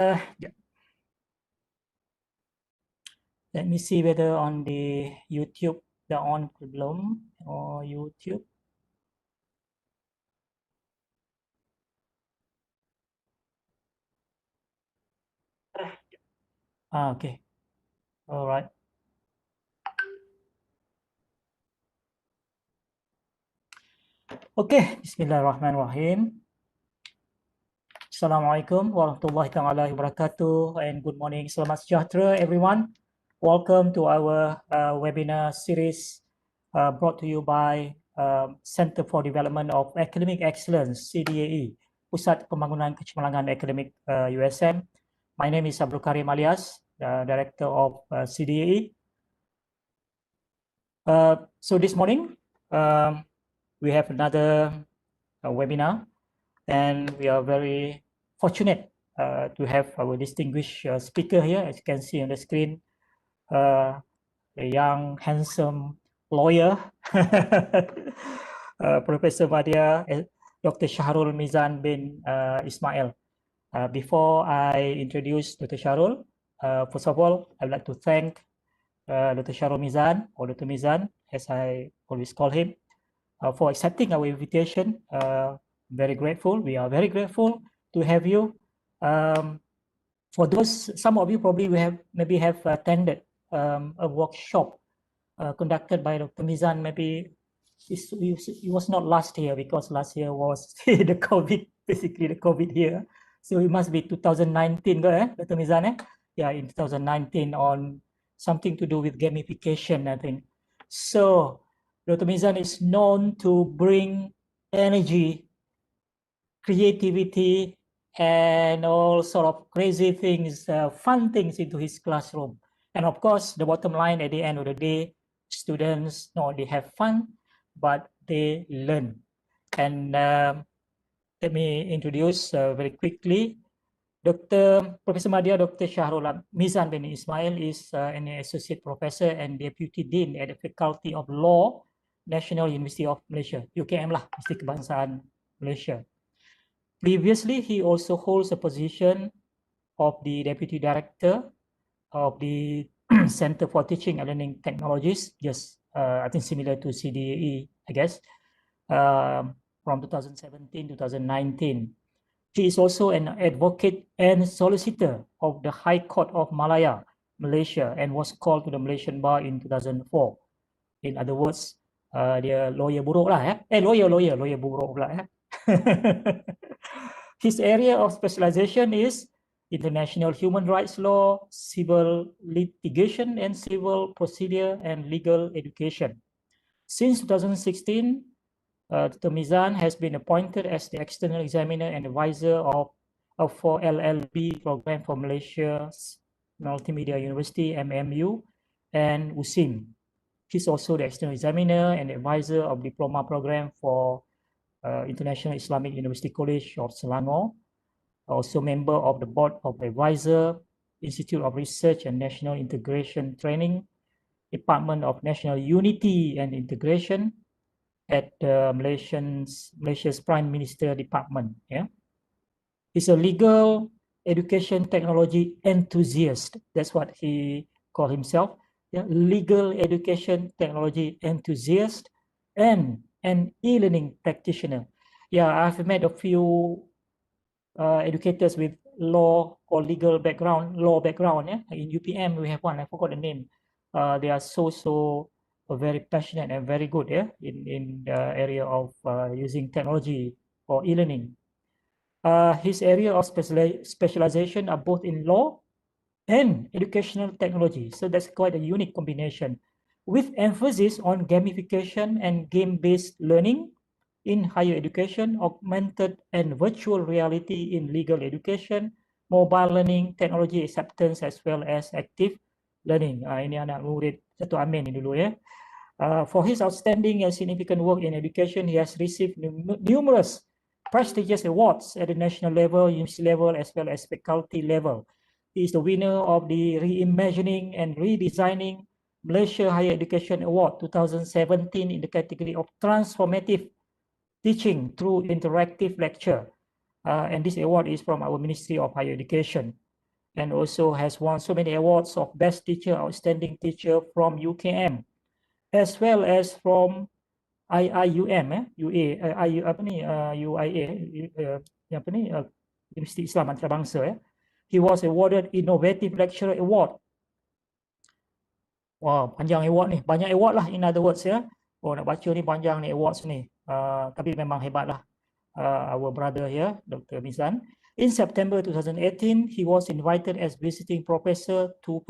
Yeah. Let me see whether on the YouTube the on belum or YouTube. Okay. All right. Okay. Bismillahirrahmanirrahim. Assalamualaikum warahmatullahi wabarakatuh and good morning. Selamat sejahtera everyone. Welcome to our webinar series brought to you by Center for Development of Academic Excellence, CDAE, Pusat Pembangunan Kecemerlangan Akademik USM. My name is Abdul Karim Alias, Director of CDAE. So this morning, we have another webinar, and we are very fortunate to have our distinguished speaker here. As you can see on the screen, a young, handsome lawyer, Professor Madia, Dr. Shahrul Mizan bin Ismail. Before I introduce Dr. Shahrul, first of all, I'd like to thank Dr. Shahrul Mizan, or Dr. Mizan, as I always call him, for accepting our invitation. Very grateful. We are very grateful to have you. For those, some of you probably maybe have attended a workshop conducted by Dr. Mizan. Maybe it was not last year, because last year was the COVID, basically the COVID year. So it must be 2019, Dr. Mizan? Yeah, in 2019 on something to do with gamification, I think. So Dr. Mizan is known to bring energy, creativity, and all sort of crazy things, fun things into his classroom. And of course, the bottom line at the end of the day, students not only have fun, but they learn. And let me introduce very quickly Professor Madya Dr. Shahrul Mizan bin Ismail is an associate professor and deputy dean at the Faculty of Law, National University of Malaysia, UKM lah, Universiti Kebangsaan Malaysia. Previously, he also holds a position of the deputy director of the Center for Teaching and Learning Technologies, just I think similar to CDAE, I guess, from 2017 to 2019. He is also an advocate and solicitor of the High Court of Malaya, Malaysia, and was called to the Malaysian Bar in 2004. In other words, dia lawyer buruk lah, lawyer buruk pula. His area of specialization is international human rights law, civil litigation, and civil procedure and legal education. Since 2016, Dr. Mizan has been appointed as the external examiner and advisor of for LLB program for Malaysia's Multimedia University, MMU, and USIM. He's also the external examiner and advisor of diploma program for International Islamic University College of Selangor, also member of the board of advisor, Institute of Research and National Integration Training, Department of National Unity and Integration at Malaysia's Prime Minister Department. Yeah, he's a legal education technology enthusiast. That's what he called himself. Yeah, legal education technology enthusiast and an e-learning practitioner. Yeah, I've met a few educators with law or legal background, yeah. In UPM, we have one, I forgot the name. They are so very passionate and very good, yeah, in the area of using technology for e-learning. His area of specialization are both in law and educational technology. So that's quite a unique combination, with emphasis on gamification and game-based learning in higher education, augmented and virtual reality in legal education, mobile learning, technology acceptance, as well as active learning. Ini anak murid satu amin ni dulu ya. For his outstanding and significant work in education, he has received numerous prestigious awards at the national level, university level, as well as faculty level. He is the winner of the Reimagining and Redesigning Malaysia Higher Education Award 2017 in the category of Transformative Teaching through Interactive Lecture. And this award is from our Ministry of Higher Education. and also has won so many awards of Best Teacher, Outstanding Teacher from UKM, as well as from IIUM, UA, apa ni, UIA, apa ni, Universiti Islam Antarabangsa. He was awarded Innovative Lecturer Award. Wah, panjang award ni, banyak award lah in other words ya. Oh, nak baca ni panjang ni awards ni. Tapi memang hebat lah our brother here, Dr. Mizan. In September 2018, he was invited as visiting professor to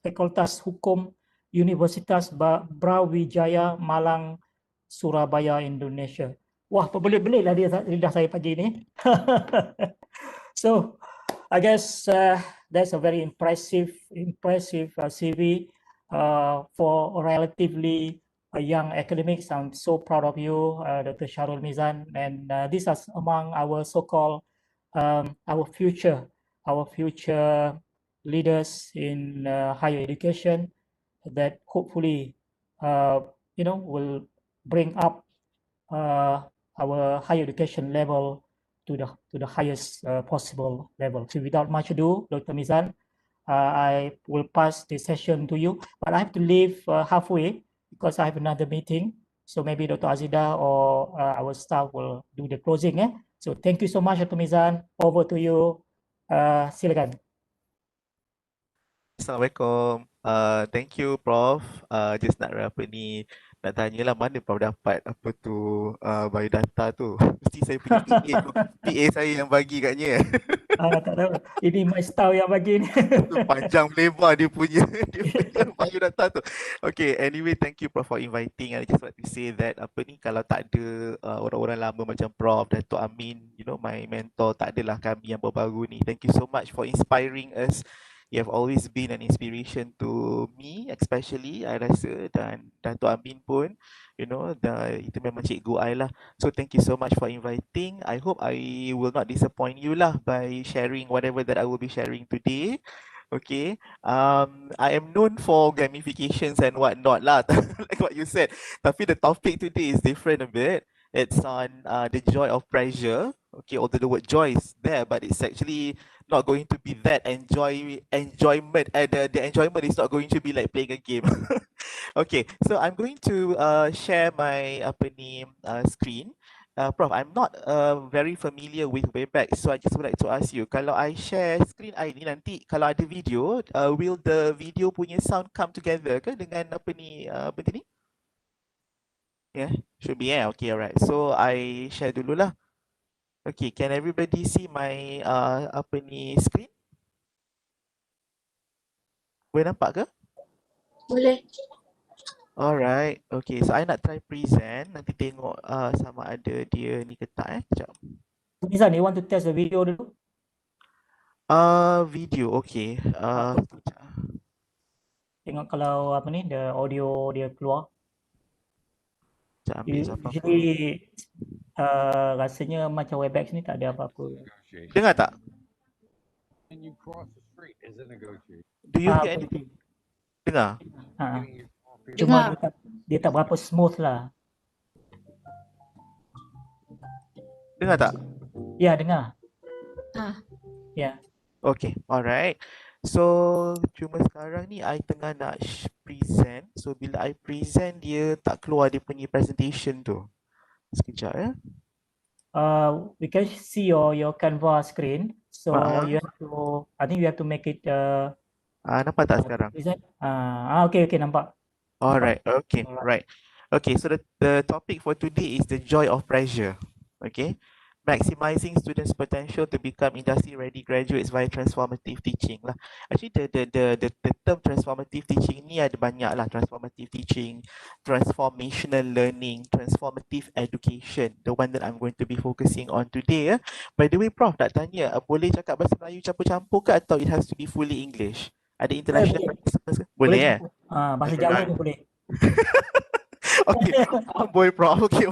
Fakultas Hukum Universitas Brawijaya Malang, Surabaya, Indonesia. Wah, berbelit-belit lah dia lidah saya pagi ni. So, I guess that's a very impressive CV for relatively young academics. I'm so proud of you, Dr. Sharul Mizan, and these are among our so-called our future leaders in higher education that hopefully will bring up our higher education level to the highest possible level. So without much ado, Dr. Mizan, I will pass the session to you, but I have to leave halfway because I have another meeting. So maybe Dr. Azida or our staff will do the closing. So thank you so much, Dr. Mizan. Over to you. Silakan. Assalamualaikum. Thank you, Prof. Just nak nak tanyalah mana Prof dapat apa tu biodata tu. Mesti saya punya PA saya yang bagi katnya. Tak tahu. Ini my staff yang bagi ni. Panjang lebar dia punya biodata tu. Okay, anyway, thank you Prof for inviting. I just want to say that kalau tak ada orang-orang lama macam Prof, Dato' Amin, my mentor, tak adalah kami yang baru-baru ni. Thank you so much for inspiring us. You have always been an inspiration to me, especially I rasa, dan Dato' Amin pun, itu memang cikgu I lah. So thank you so much for inviting. I hope I will not disappoint you lah by sharing whatever that I will be sharing today. Okay, I am known for gamifications and whatnot lah, like what you said. Tapi the topic today is different a bit. It's on the joy of pressure. Okay, although the word joy is there, but it's actually not going to be that enjoyment. The enjoyment is not going to be like playing a game. Okay, so I'm going to share my screen. Prof, I'm not very familiar with Webex, so I just would like to ask you, kalau I share screen I ni nanti, kalau ada video, will the video punya sound come together ke dengan benda ni? Yeah, should be okay, alright. So I share dulu lah. Okay, can everybody see my screen? Boleh nampak ke? Boleh. Alright, okay. So I nak try present. Nanti tengok sama ada dia ni ke tak. Sekejap. Mizan, you want to test the video dulu? Video, okay. Tengok kalau the audio dia keluar. Usually rasanya macam Webex ni tak ada apa-apa. Dengar tak? Do you hear anything? Dengar? Cuma dia tak berapa smooth lah. Dengar tak? Ya, dengar. Ya. Okay, alright. So cuma sekarang ni I tengah nak present. So bila I present, dia tak keluar dia punya presentation tu. Sekejap ya. We can see your Canva screen. So you have to, I think you have to make it nampak tak sekarang? Okay, nampak. Alright, okay, right. Okay, so the topic for today is the joy of pressure. Okay, maximizing students' potential to become industry-ready graduates via transformative teaching lah. Actually, the term transformative teaching ni ada banyak lah. Transformative teaching, transformational learning, transformative education. The one that I'm going to be focusing on today. By the way, Prof, nak tanya, boleh cakap bahasa Melayu campur-campur ke atau it has to be fully English? Ada international participants ke? Boleh ya? Bahasa Jawa pun boleh. Okay, boy, Prof. Okay,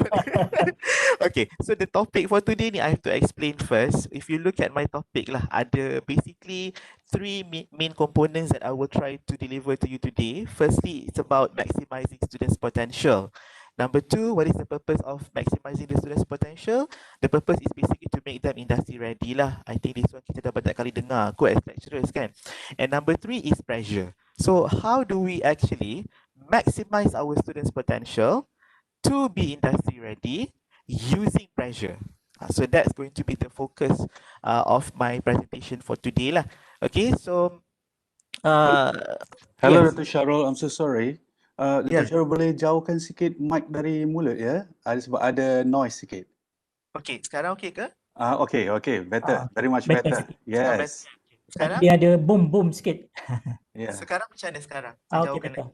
okay. So the topic for today ni I have to explain first. If you look at my topic lah, ada basically three main components that I will try to deliver to you today. Firstly, it's about maximizing students' potential. Number two, what is the purpose of maximizing the students' potential? The purpose is basically to make them industry ready lah. I think this one kita dah banyak kali dengar kot as lecturers kan. And number three is pressure. So how do we actually maximize our students' potential to be industry ready using pressure? So that's going to be the focus of my presentation for today lah. Okay, so Hello, yes, Dr. Syarul. I'm so sorry. Dr. yeah. Syarul boleh jauhkan sikit mic dari mulut ya? Sebab ada noise sikit. Okay, sekarang okay ke? Okay, better. Very much Better better. sikit. Yes. Sekarang? Dia ada boom sikit. Yeah. Sekarang macam mana sekarang? Okay, Jauhkan betul.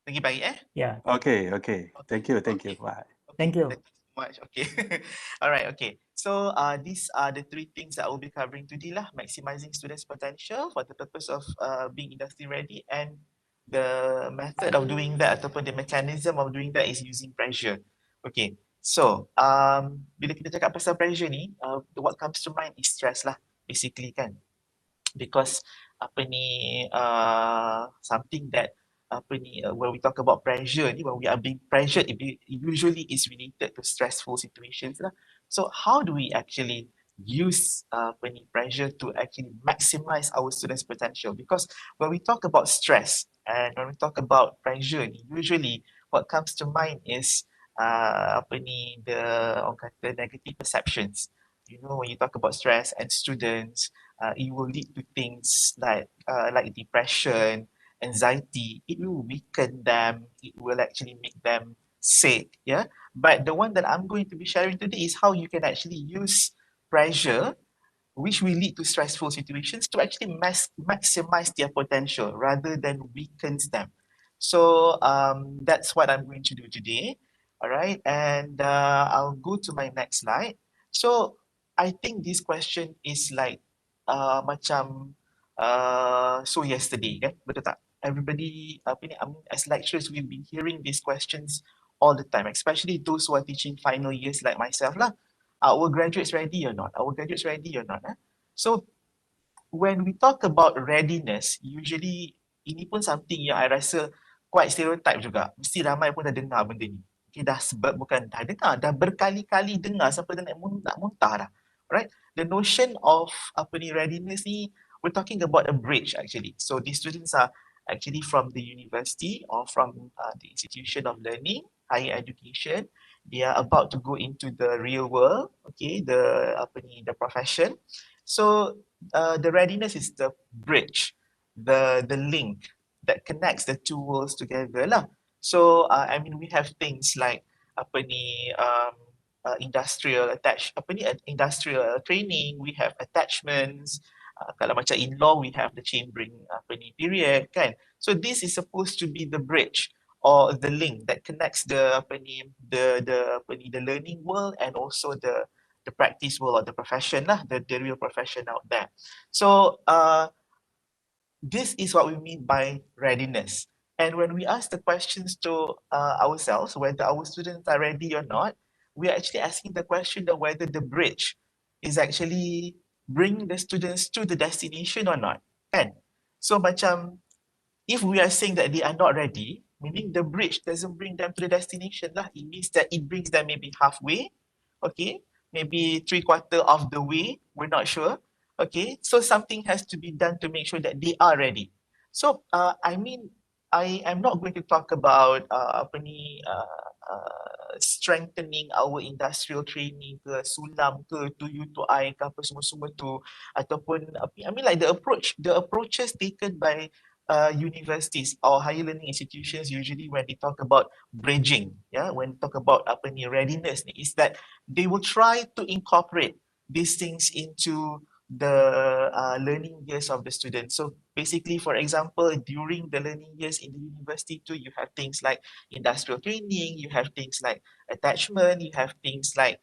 lagi baik Yeah. Okay. Thank you. Okay. Bye. Thank you. Thank you so much. Okay. All right. Okay. So these are the three things that I will be covering today lah. Maximizing students' potential for the purpose of being industry ready, and the method of doing that ataupun the mechanism of doing that is using pressure. Okay. So bila kita cakap pasal pressure ni, what comes to mind is stress lah, basically kan. Because something that when we talk about pressure ni, when we are being pressured, it usually is related to stressful situations lah. So how do we actually use pressure to actually maximize our students' potential? Because when we talk about stress and when we talk about pressure ni, usually what comes to mind is the orang kata negative perceptions. You know, when you talk about stress and students, it will lead to things like depression, anxiety. It will weaken them. It will actually make them sick. Yeah. But the one that I'm going to be sharing today is how you can actually use pressure, which will lead to stressful situations, to actually maximize their potential rather than weakens them. So that's what I'm going to do today. All right. And I'll go to my next slide. So I think this question is like macam so yesterday kan, betul tak? Everybody, I mean, as lecturers, we've been hearing these questions all the time, especially those who are teaching final years like myself lah. Our graduates ready or not? Our graduates ready or not? So when we talk about readiness, usually ini pun something yang I rasa quite stereotype juga. Mesti ramai pun dah dengar benda ni. Okay, bukan dah dengar, dah berkali-kali dengar sampai dah nak muntah dah. Right? The notion of readiness ni, we're talking about a bridge actually. So these students are actually from the university or from the institution of learning, higher education. They are about to go into the real world, okay, the profession. So the readiness is the bridge, the link that connects the two worlds together lah. So I mean, we have things like industrial industrial training, we have attachments. Kalau macam in law, we have the chambering period kan. So this is supposed to be the bridge or the link that connects the learning world and also the practice world or the profession lah, the real profession out there. So this is what we mean by readiness. And when we ask the questions to ourselves, whether our students are ready or not, we are actually asking the question of whether the bridge is actually bringing the students to the destination or not. Kan? So macam, if we are saying that they are not ready, meaning the bridge doesn't bring them to the destination lah. It means that it brings them maybe halfway, okay? Maybe 3/4 of the way, we're not sure. Okay, so something has to be done to make sure that they are ready. So I mean, I am not going to talk about strengthening our industrial training ke, sulam ke, to you to I ke, apa semua-semua tu, ataupun I mean like the approaches taken by universities or higher learning institutions usually when they talk about bridging, yeah, when they talk about readiness, is that they will try to incorporate these things into the learning years of the students. So basically, for example, during the learning years in the university too, you have things like industrial training, you have things like attachment, you have things like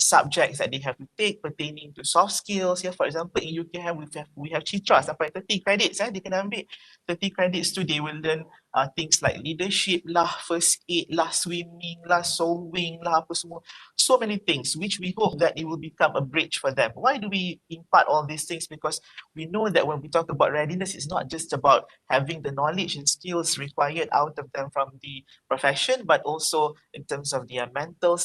subjects that they have to take pertaining to soft skills. Yeah, for example, in UKM we have Citra sampai 30 credits. They can ambil 30 credits too. They will learn things like leadership lah, first aid lah, swimming lah, sewing lah, apa semua. So many things which we hope that it will become a bridge for them. Why do we impart all these things? Because we know that when we talk about readiness is not just about having the knowledge and skills required out of them from the profession, but also in terms of their mental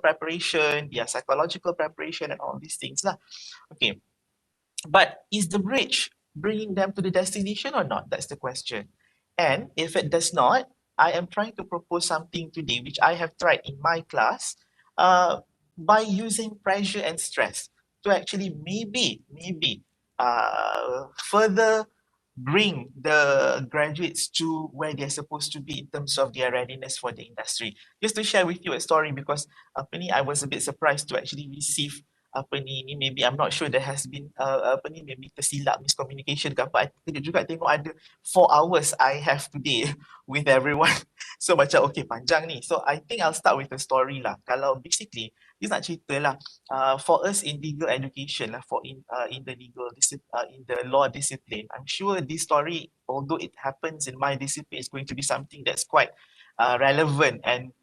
preparation, their psychological preparation, and all these things lah. Okay, but is the bridge bringing them to the destination or not? That's the question. And if it does not, I am trying to propose something today, which I have tried in my class, by using pressure and stress to actually maybe further bring the graduates to where they're supposed to be in terms of their readiness for the industry. Just to share with you a story, because I was a bit surprised to actually receive maybe I'm not sure there has been maybe tersilap miscommunication ke apa. I kejut juga tengok ada 4 hours I have today with everyone. So macam okay, panjang ni. So I think I'll start with the story lah. Kalau basically this nak cerita lah, for us in legal education lah, in the law discipline, I'm sure this story, although it happens in my discipline, is going to be something that's quite relevant and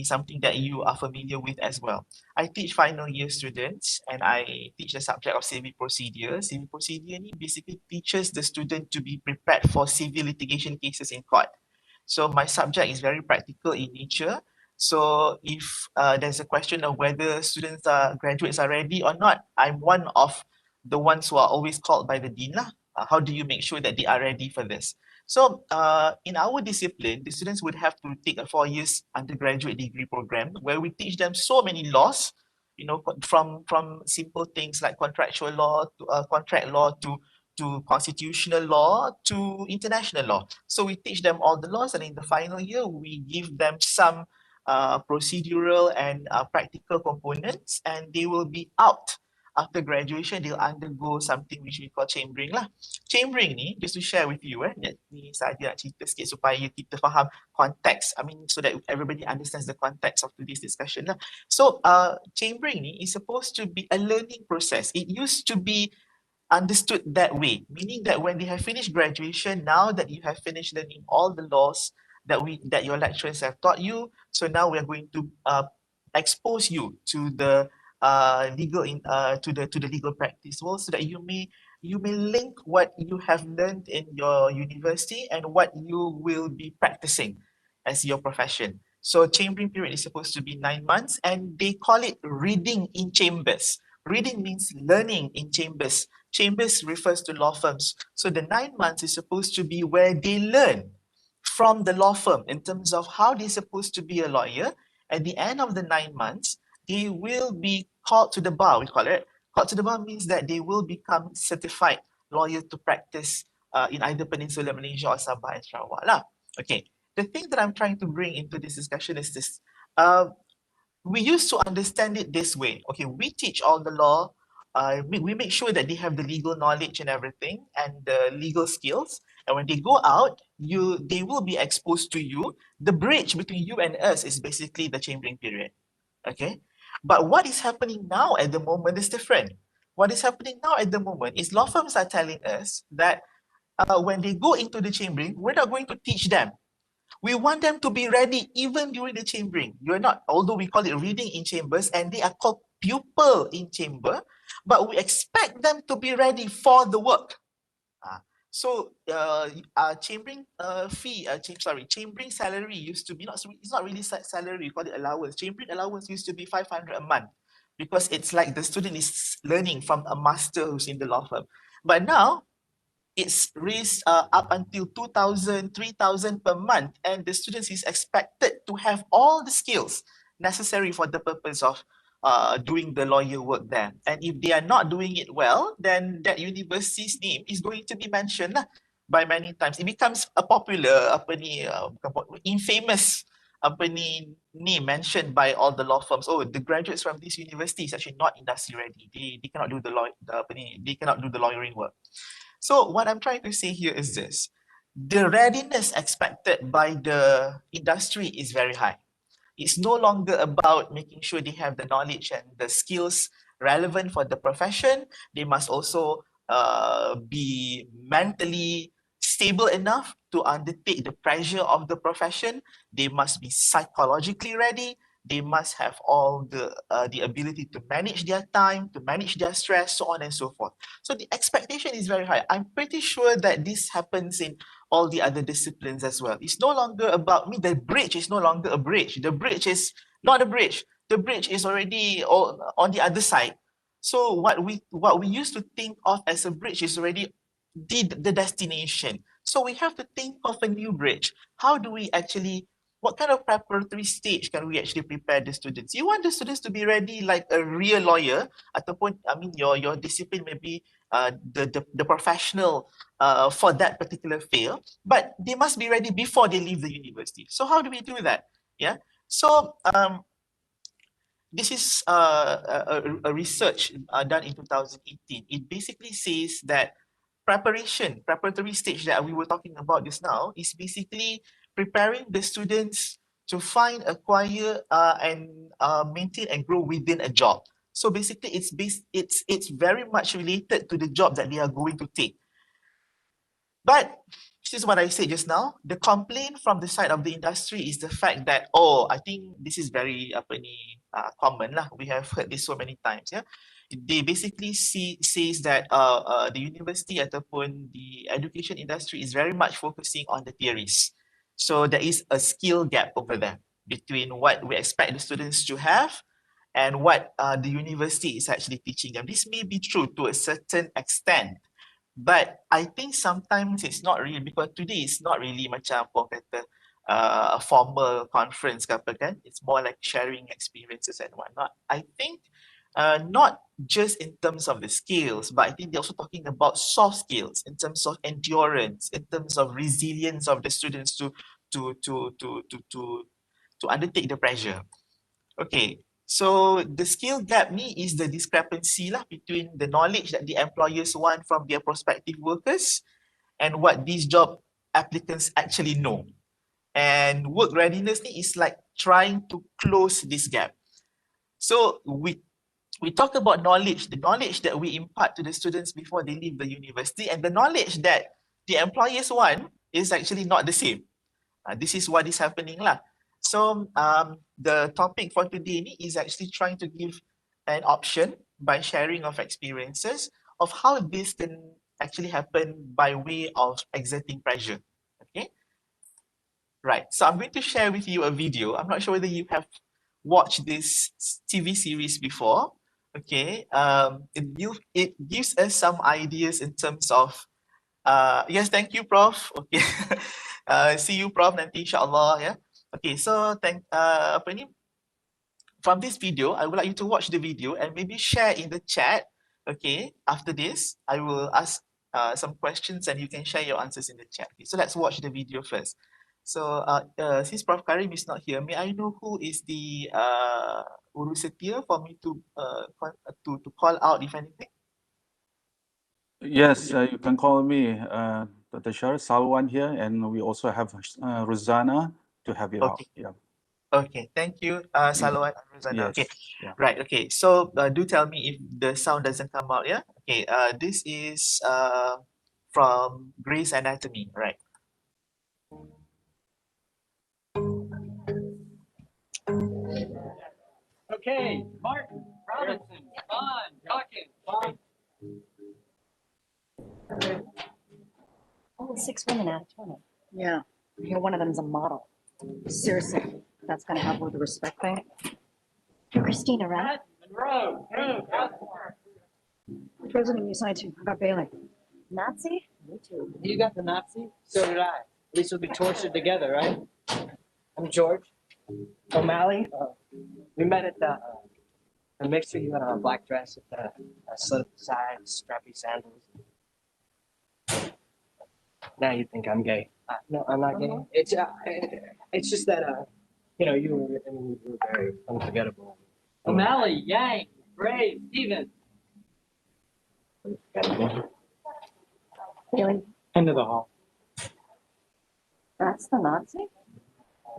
something that you are familiar with as well. I teach final year students and I teach the subject of civil procedure. Civil procedure ni basically teaches the student to be prepared for civil litigation cases in court. So my subject is very practical in nature. So if there's a question of whether graduates are ready or not, I'm one of the ones who are always called by the dean lah. How do you make sure that they are ready for this? So in our discipline, the students would have to take a 4 years undergraduate degree program where we teach them so many laws, from simple things like contractual law to contract law to constitutional law to international law. So we teach them all the laws, and in the final year, we give them some procedural and practical components, and they will be out. After graduation, they'll undergo something which we call chambering lah. Chambering ni, just to share with you, ni saya nak cerita sikit supaya kita faham konteks. So that everybody understands the context of today's discussion lah. So, chambering ni is supposed to be a learning process. It used to be understood that way, meaning that when they have finished graduation, now that you have finished learning all the laws that your lecturers have taught you, so now we are going to expose you to the legal practice world, so that you may link what you have learned in your university and what you will be practicing as your profession. So chambering period is supposed to be 9 months, and they call it reading in chambers. Reading means learning in chambers. Chambers refers to law firms. So the 9 months is supposed to be where they learn from the law firm in terms of how they're supposed to be a lawyer. At the end of the 9 months, they will be called to the bar, we call it. Called to the bar means that they will become certified lawyer to practice in either Peninsula Malaysia or Sabah and Sarawak lah. Okay, the thing that I'm trying to bring into this discussion is this. We used to understand it this way. Okay, we teach all the law. We make sure that they have the legal knowledge and everything and the legal skills. And when they go out, they will be exposed to you. The bridge between you and us is basically the chambering period. Okay, but what is happening now at the moment is different. What is happening now at the moment is law firms are telling us that when they go into the chambering, we're not going to teach them. We want them to be ready even during the chambering. You're not, although we call it reading in chambers and they are called pupil in chamber, but we expect them to be ready for the work. So chambering chambering salary used to be it's not really salary, we call it allowance. Chambering allowance used to be 500 a month because it's like the student is learning from a master who's in the law firm. But now it's raised up until 2,000, 3,000 per month, and the students is expected to have all the skills necessary for the purpose of doing the lawyer work there. And if they are not doing it well, then that university's name is going to be mentioned by many times. It becomes a popular, infamous name mentioned by all the law firms. Oh, the graduates from this university is actually not industry ready. They cannot do they cannot do the lawyering work. So what I'm trying to say here is this. The readiness expected by the industry is very high. It's no longer about making sure they have the knowledge and the skills relevant for the profession. They must also be mentally stable enough to undertake the pressure of the profession. They must be psychologically ready. they must have all the ability to manage their time, to manage their stress, so on and so forth. So the expectation is very high. I'm pretty sure that this happens in all the other disciplines as well. It's no longer about me. The bridge is no longer a bridge. The bridge is not a bridge. The bridge is already on the other side. So what we used to think of as a bridge is already the destination. So we have to think of a new bridge. How do we actually, what kind of preparatory stage can we actually prepare the students? You want the students to be ready like a real lawyer, ataupun, I mean, your discipline may be the professional for that particular field, but they must be ready before they leave the university. So how do we do that? Yeah. So this is a research done in 2018. It basically says that preparatory stage that we were talking about just now is basically preparing the students to find, acquire, and maintain and grow within a job. So basically, it's very much related to the job that they are going to take. But this is what I said just now. The complaint from the side of the industry is the fact that, oh, I think this is very common lah. We have heard this so many times. Yeah, they basically says that the university ataupun the education industry is very much focusing on the theories. So there is a skill gap over there between what we expect the students to have and what the university is actually teaching them. This may be true to a certain extent, but I think sometimes it's not really, because today it's not really macam apa kata a formal conference ke apa kan. It's more like sharing experiences and whatnot. I think not just in terms of the skills, but I think they're also talking about soft skills in terms of endurance, in terms of resilience of the students to undertake the pressure. Okay, so the skill gap ni is the discrepancy lah between the knowledge that the employers want from their prospective workers and what these job applicants actually know. And work readiness ni is like trying to close this gap. So we talk about knowledge, the knowledge that we impart to the students before they leave the university, and the knowledge that the employers want is actually not the same. This is what is happening lah. So the topic for today ni is actually trying to give an option by sharing of experiences of how this can actually happen by way of exerting pressure. Okay, right. So I'm going to share with you a video. I'm not sure whether you have watched this TV series before. Okay, it gives us some ideas in terms of yes, thank you, Prof. Okay. See you, Prof, nanti insyaAllah. Yeah. Okay, so apa ni? From this video, I would like you to watch the video and maybe share in the chat. Okay, after this, I will ask some questions and you can share your answers in the chat. Okay, so let's watch the video first. So since Prof Karim is not here, may I know who is the urusetia for me to call out if anything? Yes, you can call me Dr. Shar, Salwan here, and we also have Rosanna to have you out. Okay. Yeah. Okay, thank you, Salwan and Rosanna. Yes. Okay, Yeah. right. Okay, so do tell me if the sound doesn't come out. Yeah. Okay. This is from Grey's Anatomy, right? Okay, Martin, Robinson, Bond, Dawkins, Bond. Only 6 women out of 20. Yeah, I hear one of them's a model. Seriously, that's gonna help with the respect thing. You're Christina, right? Monroe, Monroe, Which president you signed to? I got Bailey. Nazi? Me too. You got the Nazi? So did I. At least we'll be tortured together, right? I'm George. O'Malley. We met at the mixer. You had on a black dress with the slit at the side, strappy sandals. Now you think I'm gay. No, I'm not gay. It's just that you were very unforgettable. O'Malley, Yang, Brave, Steven. Really? End of the hall. That's the Nazi?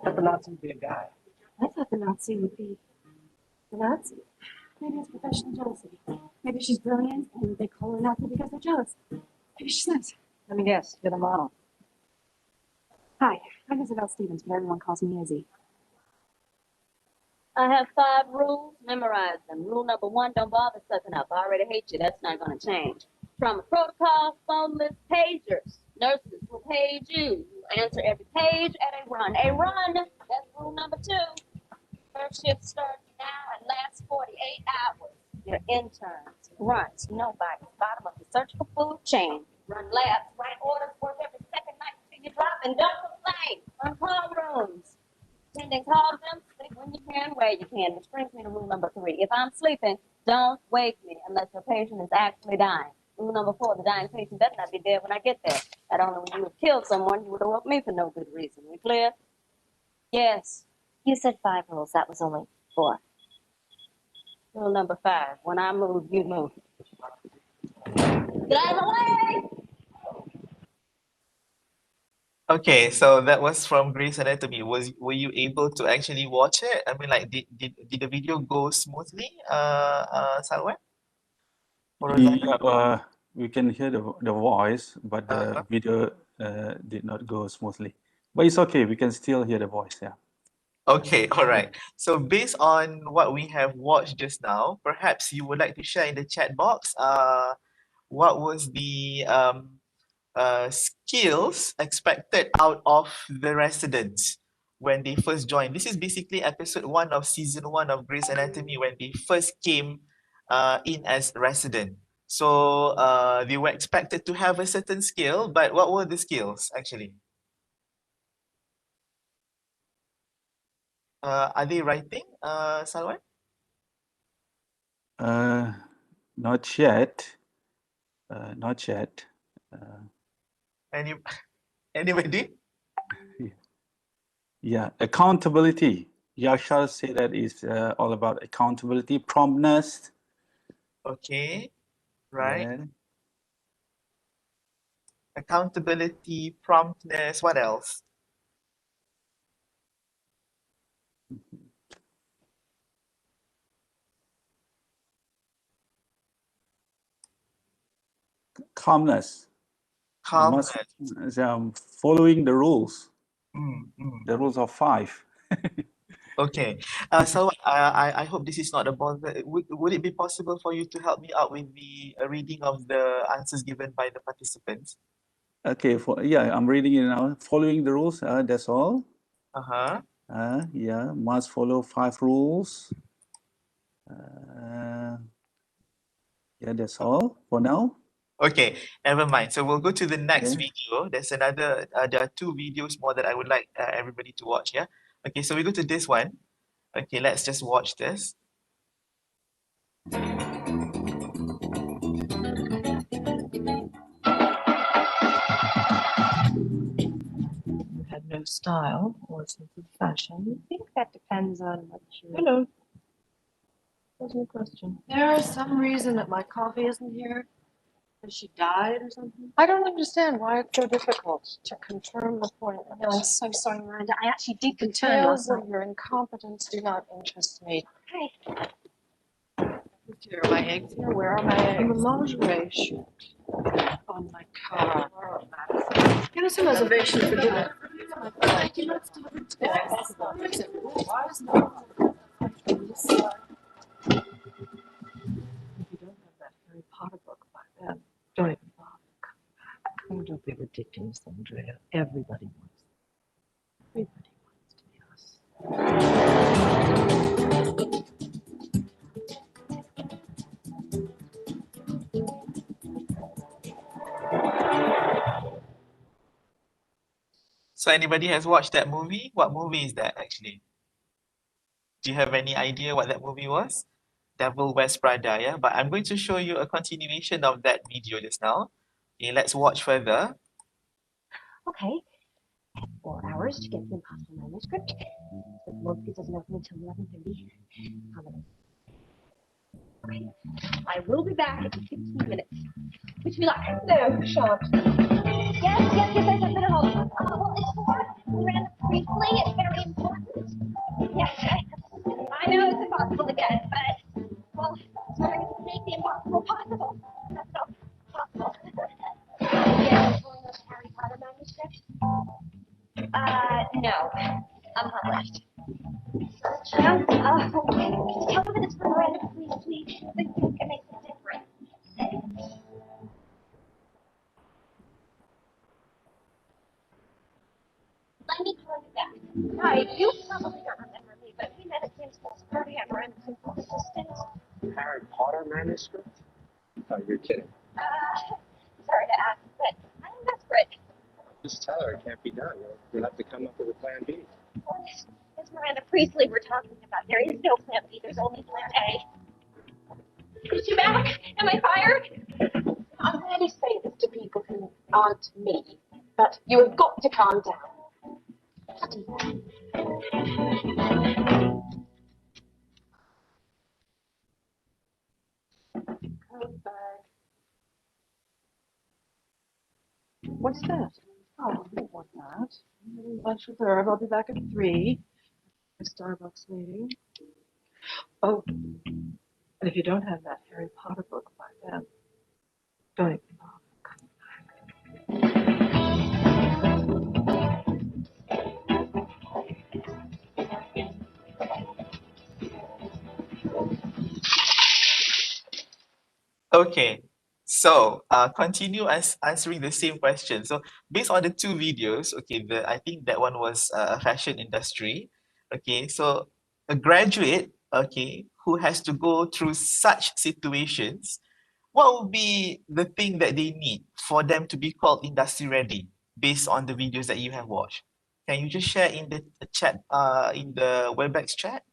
But the Nazi would be a guy. I thought the Nazi would be the Nazi. Maybe it's professional jealousy. Maybe she's brilliant and they call her Nazi because they're jealous. Maybe she's nice. Let me guess, you're the model. Hi, I'm Isabel Stevens, but everyone calls me Izzy. I have 5 rules, memorize them. Rule number 1, don't bother sucking up. I already hate you, that's not gonna change. Trauma protocol, phone list, pagers. Nurses will page you. You answer every page at a run. A run, that's rule number 2. First shift starts now and lasts 48 hours. You're interns, grunts, nobodies, bottom of the surgical food chain. Run labs, write orders, work every second night until you drop, and don't complain. Run call rooms. Attending calls them, sleep when you can, where you can, which brings me to rule number 3. If I'm sleeping, don't wake me unless your patient is actually dying. Rule number 4, the dying patient better not be dead when I get there. Not only would you have killed someone, you would have woke me for no good reason. We clear? Yes. You said 5 rules. That was only 4. Rule number 5, when I move, you move. Get out of the way! Okay, so that was from Grey's Anatomy. Were you able to actually watch it? I mean, like, did the video go smoothly, Salwan? Or Rosanna? Yeah, we can hear the voice, but the Uh-huh. video did not go smoothly. But it's okay. We can still hear the voice. Yeah. Okay, all right. So based on what we have watched just now, perhaps you would like to share in the chat box, what was the skills expected out of the residents when they first joined. This is basically episode 1 of season 1 of Grey's Anatomy when they first came in as resident. So they were expected to have a certain skill, but what were the skills actually? Are they writing, Salwan? Not yet. Not yet. Any, anybody? Yeah, accountability. Yashar said that is all about accountability, promptness. Okay, right. Yeah. Accountability, promptness, what else? Calmness. Calmness. Following the rules. Mm, mm. The rules of 5. Okay. So I hope this is not a bother. Would it be possible for you to help me out with the reading of the answers given by the participants? Okay, yeah, I'm reading it now. Following the rules, that's all. Uh-huh. Yeah, must follow 5 rules. Yeah, that's all for now. Okay, never mind. So we'll go to the next Okay. video. There's another, there are 2 videos more that I would like everybody to watch, yeah? Okay, so we go to this one. Okay, let's just watch this. Had no style or sense of fashion. I think that depends on what you. Hello. That's my question. There is some reason that my coffee isn't here. Has she died or something? I don't understand why it's so difficult to confirm appointments. No, I'm so sorry, Miranda. I actually did confirm Details last night. of your incompetence do not interest me. Hi. Here are my eggs here. Where are my eggs? In the lingerie shoot. On my car. Give us a reservation for dinner. Why is not? If you don't have that Harry Potter book by then, don't even bother. Oh, don't be ridiculous, Andrea. Everybody wants to be us. So anybody has watched that movie? What movie is that actually? Do you have any idea what that movie was? Devil Wears Prada, yeah? But I'm going to show you a continuation of that video just now. Okay, let's watch further. Okay. 4 hours to get the Impossible Manuscript. The morgue doesn't open until 11:30. Okay. I will be back in 15 minutes. Wish me luck. No, shan't. Yes, I've been at home. Well, it's for Miranda briefly. It's very important. Yes, I know it's impossible again, but, well, it's going to make the impossible possible. That's not possible. Yes, for the Harry Potter manuscript? No, unpublished. No? right. You probably don't remember me, but we met at Kingston's party at Miranda Principal's assistant. Harry Potter manuscript? Oh, you're kidding. Sorry to ask, but I'm desperate. Just tell her it can't be done. You'll have to come up with a plan B. Well, this Miranda Priestley we're talking about, there is no plan B, there's only plan A. Is she back? Am I fired? I rarely say this to people who aren't me, but you have got to calm down. Code bag. What's that? Oh, I don't want that. Lunch reserve. I'll be back at 3. My Starbucks meeting. Oh, and if you don't have that Harry Potter book by then, don't even Okay, so continue answering the same question. So based on the two videos, okay, I think that one was a fashion industry. Okay, so a graduate, okay, who has to go through such situations, what would be the thing that they need for them to be called industry ready based on the videos that you have watched? Can you just share in the chat, in the WebEx chat?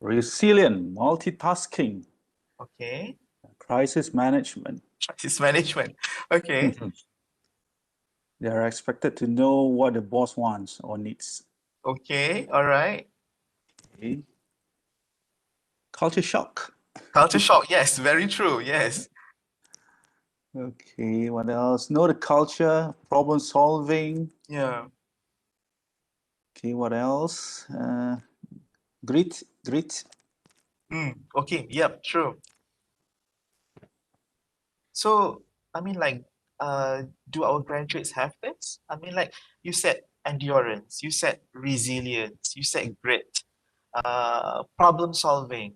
Resilient, multitasking, Okay, crisis management. crisis management. Okay. They are expected to know what the boss wants or needs. Okay, all right. Okay. Culture shock. Culture shock, yes, very true, yes. Okay, what else? Know the culture, problem solving. Yeah. Okay, what else? Grit. Okay, yep, true. So, I mean, like, do our graduates have this? I mean, like, you said endurance, you said resilience, you said grit, problem solving.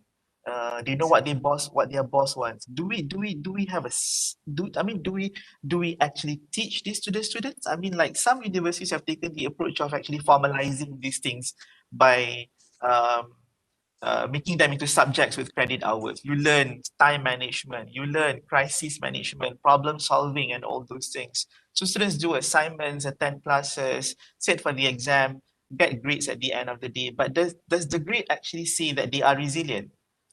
They know what their boss wants. Do we have do we actually teach this to the students? I mean, like, some universities have taken the approach of actually formalizing these things by um, making them into subjects with credit hours. You learn time management, you learn crisis management, problem solving, and all those things. So students do assignments, attend classes, sit for the exam, get grades at the end of the day. But does the grade actually say that they are resilient?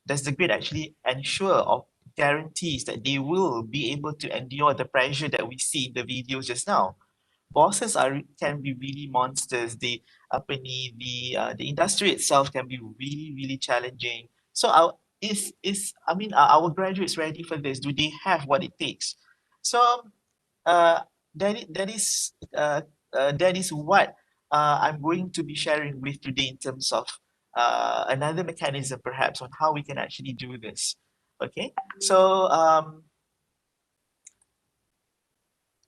Does the grade actually ensure or guarantees that they will be able to endure the pressure that we see in the videos just now? Bosses can be really monsters. The industry itself can be really challenging. So are our graduates ready for this? Do they have what it takes? So uh, that is what I'm going to be sharing with today in terms of another mechanism perhaps on how we can actually do this. Okay, so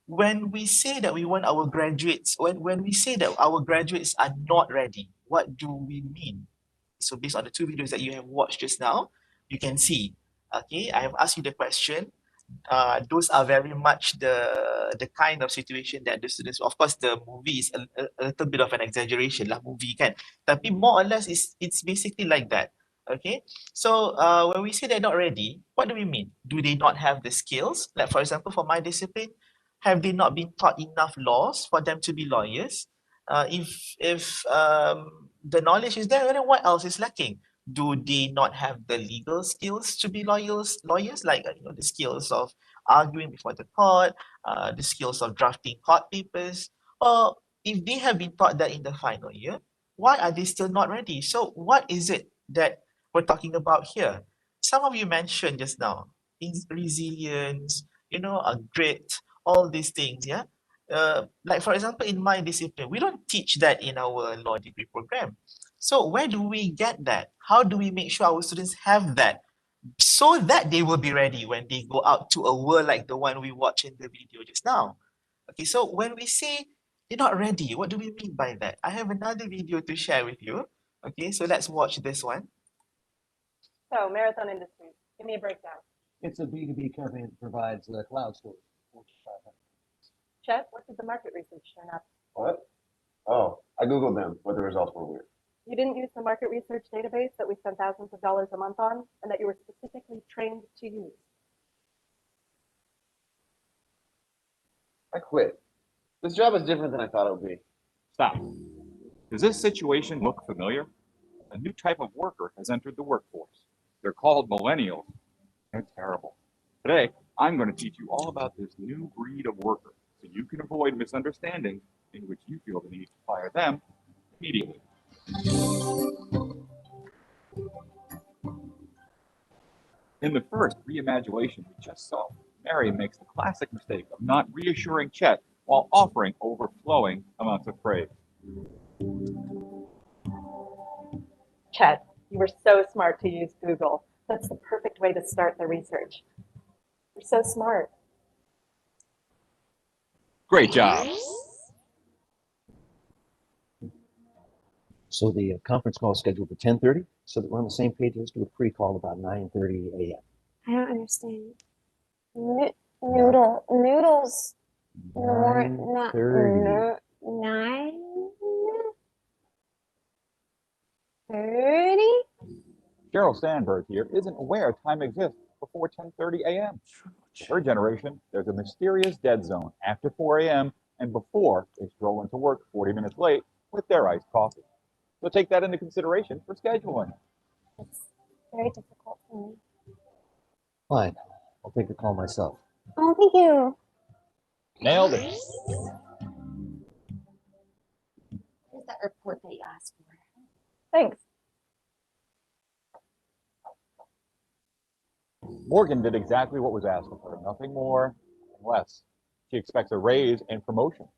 when we say that we want our graduates, when we say that our graduates are not ready, what do we mean? So based on the two videos that you have watched just now, you can see, okay, I have asked you the question. Those are very much the kind of situation that the students, of course the movie is a little bit of an exaggeration lah, movie kan, tapi more or less it's basically like that. Okay, so when we say they're not ready, what do we mean? Do they not have the skills? Like for example, for my discipline, have they not been taught enough laws for them to be lawyers? If the knowledge is there, then what else is lacking? Do they not have the legal skills to be lawyers, like the skills of arguing before the court, the skills of drafting court papers? Or if they have been taught that in the final year, why are they still not ready? So what is it that we're talking about here? Some of you mentioned just now, resilience, grit, all these things, yeah. Like for example, in my discipline, we don't teach that in our law degree program. So where do we get that? How do we make sure our students have that so that they will be ready when they go out to a world like the one we watched in the video just now? Okay, so when we say they're not ready, what do we mean by that? I have another video to share with you. Okay, so let's watch this one. So, Marathon Industries, give me a breakdown. It's a B2B company that provides cloud storage. Chet, what did the market research turn up? What? Oh, I Googled them, but the results were weird. You didn't use the market research database that we spend thousands of dollars a month on and that you were specifically trained to use. I quit. This job is different than I thought it would be. Stop. Does this situation look familiar? A new type of worker has entered the workforce. They're called millennials. They're terrible. Today, I'm going to teach you all about this new breed of worker so you can avoid misunderstandings in which you feel the need to fire them immediately. In the first reimagination we just saw, Mary makes the classic mistake of not reassuring Chet while offering overflowing amounts of praise. Chet, you were so smart to use Google. That's the perfect way to start the research. You're so smart. Great job. So the conference call is scheduled for 10:30, so that we're on the same page. Let's do a pre-call about 9:30 a.m. I don't understand. Noodles. Nine. 9:30. Cheryl Sandberg here isn't aware time exists before 10:30 a.m. For her generation, there's a mysterious dead zone after 4 a.m. and before they stroll into work 40 minutes late with their iced coffee. So take that into consideration for scheduling. It's very difficult for me. Fine, I'll take the call myself. Oh, thank you. Nailed it. Here's that report that you asked for. Thanks. Morgan did exactly what was asked of her, nothing more and less. She expects a raise and promotion.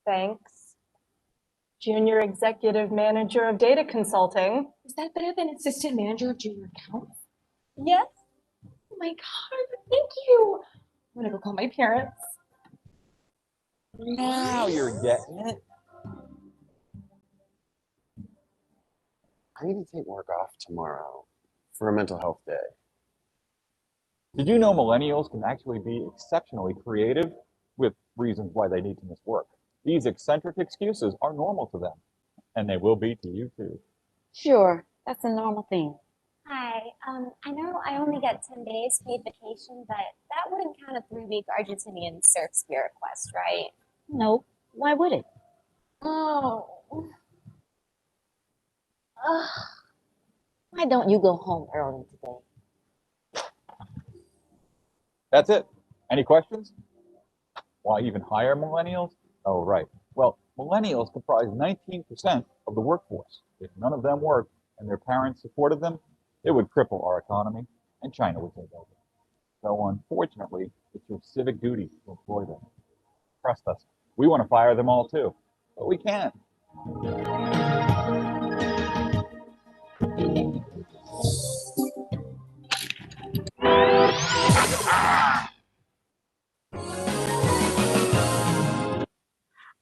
Thanks. Junior Executive Manager of Data Consulting. Is that better than Assistant Manager of Junior Accounts? Yes. Oh my God, thank you. I'm gonna go call my parents. Now you're getting it. I need to take work off tomorrow for a mental health day. Did you know millennials can actually be exceptionally creative with reasons why they need to miss work? These eccentric excuses are normal to them, and they will be to you too. Sure, that's a normal thing. Hi. I know I only get 10 days paid vacation, but that wouldn't count a 3-week Argentinian surf ski request, right? Nope. Why would it? Oh. Why don't you go home early today? That's it. Any questions? Why even hire millennials? Oh, right. Well, millennials comprise 19% of the workforce. If none of them worked and their parents supported them, it would cripple our economy and China would take over. So unfortunately, it's your civic duty to employ them. Trust us. We want to fire them all too, but we can't.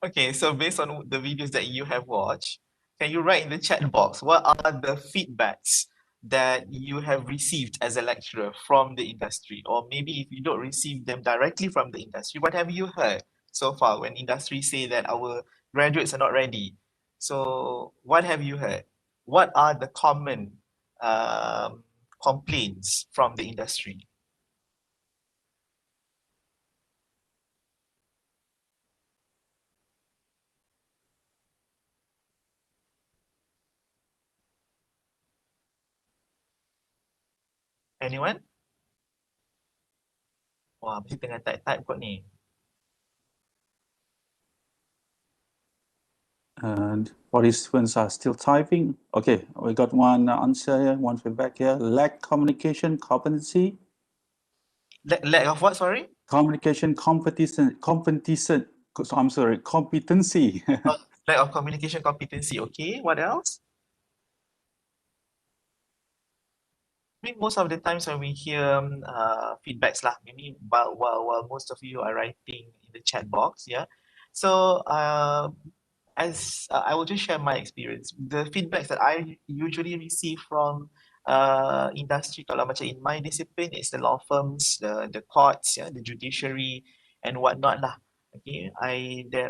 Okay, so based on the videos that you have watched, can you write in the chat box what are the feedbacks that you have received as a lecturer from the industry? Or maybe if you don't receive them directly from the industry, what have you heard so far when industry say that our graduates are not ready? So what have you heard? What are the common complaints from the industry? Anyone? Wah, mesti tengah type kot ni. And participants are still typing. Okay, we got one answer here, one feedback here. Lack communication competency. Lack of what, sorry? Communication competency. I'm sorry, competency. Lack of communication competency. Okay, what else? I mean, most of the times when we hear feedbacks lah, maybe while most of you are writing in the chat box, yeah. So as I will just share my experience. The feedbacks that I usually receive from industry, kalau macam in my discipline, it's the law firms, the courts, yeah, the judiciary and whatnot lah. Okay,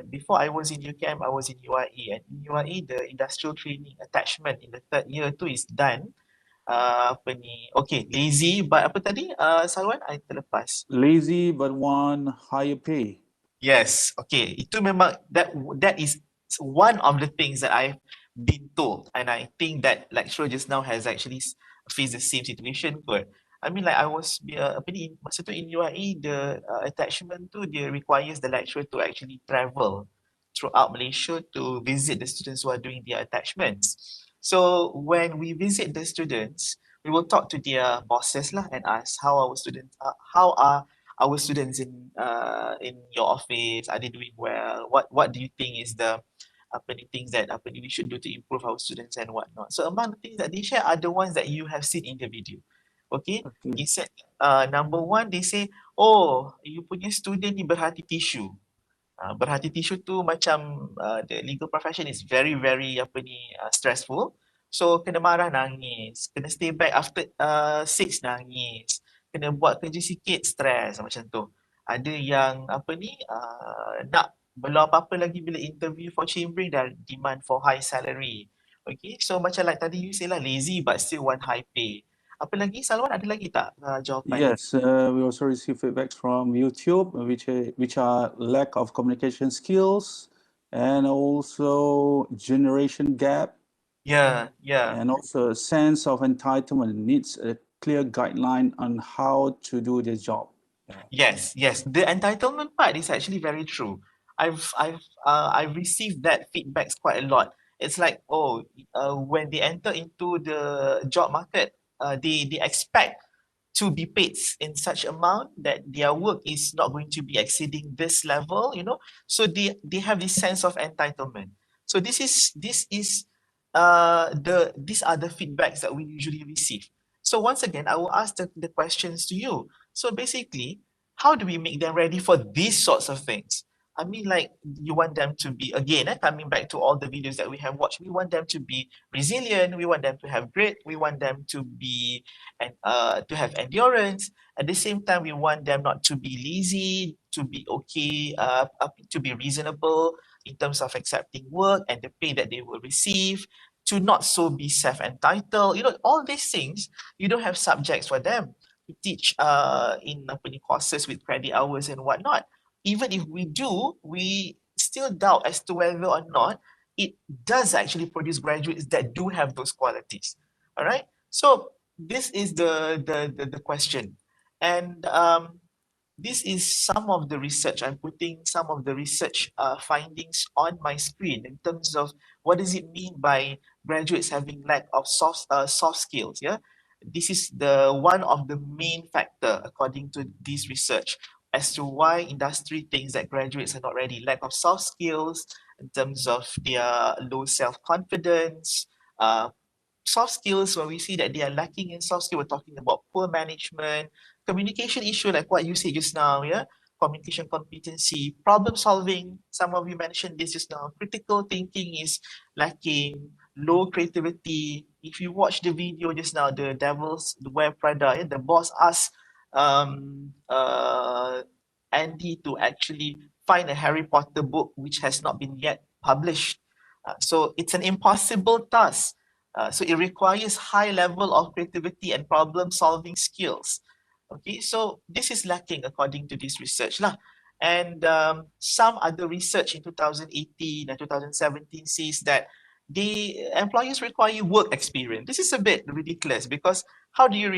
before I was in UCAM, I was in UIE, and in UIE the industrial training attachment in the third year tu is done. Apa ni? Okay, lazy, but apa tadi? Salwan, I terlepas. Lazy but want higher pay. Yes, okay. Itu memang that is one of the things that I've been told, and I think that lecturer just now has actually faced the same situation kot. I mean, like I was apa ni, masa tu in UIE the attachment tu dia requires the lecturer to actually travel throughout Malaysia to visit the students who are doing their attachments. So when we visit the students, we will talk to their bosses lah and ask how are our students in your office, are they doing well? What do you think is the apa ni, things that apa ni, we should do to improve our students and whatnot? So among the things that they share are the ones that you have seen in the video. Okay, he said number one, they say, oh, you punya student ni berhati tisu. Berhati tisu tu macam the legal profession is very very apa ni stressful. So kena marah nangis, kena stay back after 6 nangis, kena buat kerja sikit stres macam tu. Ada yang apa ni nak belum apa-apa lagi bila interview for chambering dah demand for high salary. Okay, so macam like tadi you say lah, lazy but still want high pay. Apa lagi Salwan, ada lagi tak jawapan? Yes, we also receive feedbacks from YouTube, which are lack of communication skills and also generation gap. Yeah. And also a sense of entitlement, needs a clear guideline on how to do their job. Yes. The entitlement part is actually very true. I've received that feedbacks quite a lot. It's like, when they enter into the job market, they expect to be paid in such amount that their work is not going to be exceeding this level, so they have this sense of entitlement. So these are the feedbacks that we usually receive. So once again, I will ask the questions to you. So basically, how do we make them ready for these sorts of things? I mean, like, you want them to be, again, coming back to all the videos that we have watched, we want them to be resilient, we want them to have grit, we want them to be and to have endurance. At the same time, we want them not to be lazy, to be okay, to be reasonable in terms of accepting work and the pay that they will receive, to not so be self-entitled. All these things, you don't have subjects for them to teach in courses with credit hours and whatnot. Even if we do, we still doubt as to whether or not it does actually produce graduates that do have those qualities. All right. So this is the question, and this is some of the research. I'm putting some of the research findings on my screen in terms of what does it mean by graduates having lack of soft skills. Yeah, this is the one of the main factor according to this research as to why industry thinks that graduates are not ready. Lack of soft skills in terms of their low self-confidence, soft skills, when we see that they are lacking in soft skills, we're talking about poor management, communication issue, like what you said just now, yeah? Communication competency, problem solving, some of you mentioned this just now, critical thinking is lacking, low creativity. If you watch the video just now, the Devil's Wear Prada, yeah, the boss asked Andy to actually find a Harry Potter book which has not been yet published. So it's an impossible task. So it requires high level of creativity and problem solving skills. Okay, so this is lacking according to this research lah. And some other research in 2018 and 2017 says that the employers require work experience. This is a bit ridiculous because how do you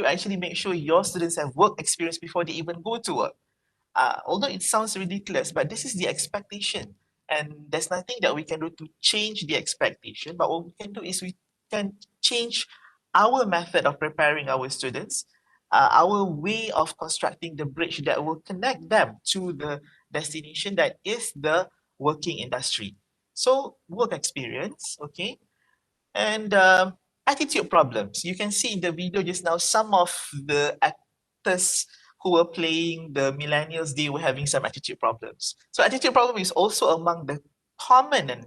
actually make sure your students have work experience before they even go to work? Although it sounds ridiculous, but this is the expectation. And there's nothing that we can do to change the expectation. But what we can do is we can change our method of preparing our students, our way of constructing the bridge that will connect them to the destination that is the working industry. So work experience, okay? And attitude problems. You can see in the video just now, some of the actors who were playing the millennials, they were having some attitude problems. So attitude problem is also among the common and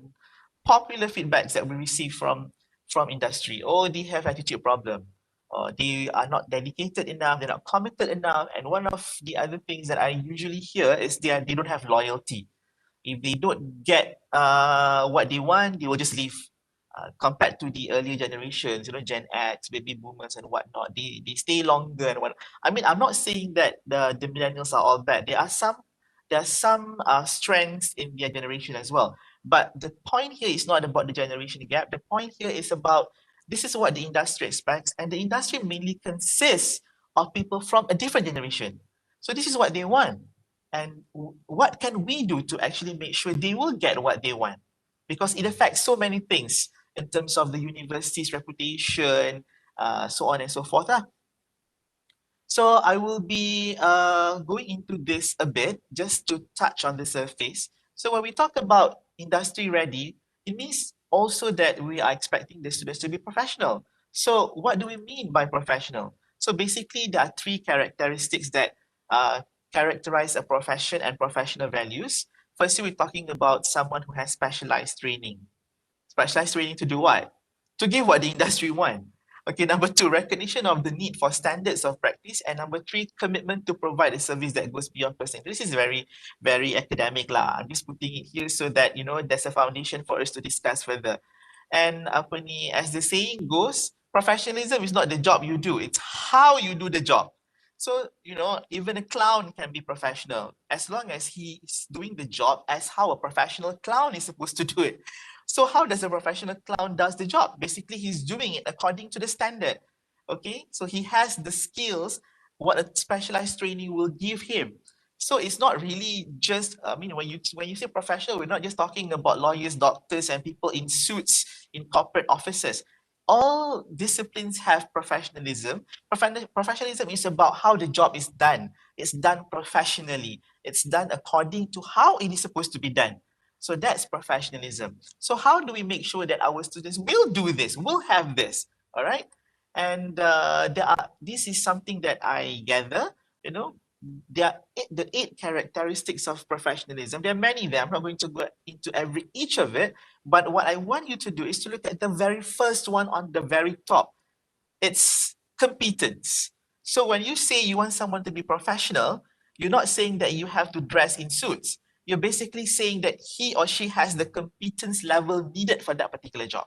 popular feedbacks that we receive from industry. Oh, they have attitude problem. or they are not dedicated enough, they're not committed enough. And one of the other things that I usually hear is they don't have loyalty. If they don't get what they want, they will just leave. Compared to the earlier generations, Gen X, baby boomers and whatnot, they stay longer and what. I mean, I'm not saying that the millennials are all bad. There are some strengths in their generation as well. But the point here is not about the generation gap. The point here is about this is what the industry expects, and the industry mainly consists of people from a different generation. So this is what they want. And what can we do to actually make sure they will get what they want? Because it affects so many things in terms of the university's reputation, so on and so forth. So I will be going into this a bit just to touch on the surface. So when we talk about industry ready, it means also that we are expecting the students to be professional. So what do we mean by professional? So basically there are three characteristics that characterize a profession and professional values. Firstly, we're talking about someone who has specialized training. Specialized training to do what? To give what the industry want. Okay, number two, recognition of the need for standards of practice. And number three, commitment to provide a service that goes beyond person. This is very, very academic lah. I'm just putting it here so that, there's a foundation for us to discuss further. And as the saying goes, professionalism is not the job you do, it's how you do the job. So, even a clown can be professional as long as he is doing the job as how a professional clown is supposed to do it. So how does a professional clown does the job? Basically, he's doing it according to the standard. Okay, so he has the skills, what a specialized training will give him. So it's not really just, when you say professional, we're not just talking about lawyers, doctors, and people in suits in corporate offices. All disciplines have professionalism. Professionalism is about how the job is done. It's done professionally. It's done according to how it is supposed to be done. So that's professionalism. So how do we make sure that our students will do this, will have this, all right? And this is something that I gather, there are the 8 characteristics of professionalism. There are many there. I'm not going to go into each of it, but what I want you to do is to look at the very first one on the very top. It's competence. So when you say you want someone to be professional, you're not saying that you have to dress in suits. You're basically saying that he or she has the competence level needed for that particular job.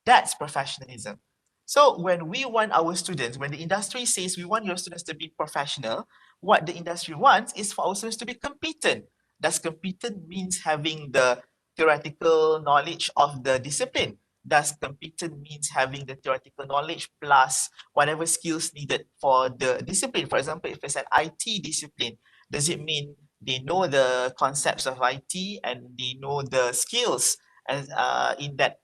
That's professionalism. So when we want our students, when the industry says we want your students to be professional, what the industry wants is for our students to be competent. Does competent means having the theoretical knowledge of the discipline? Does competent means having the theoretical knowledge plus whatever skills needed for the discipline? For example, if it's an IT discipline, does it mean they know the concepts of IT and they know the skills as in that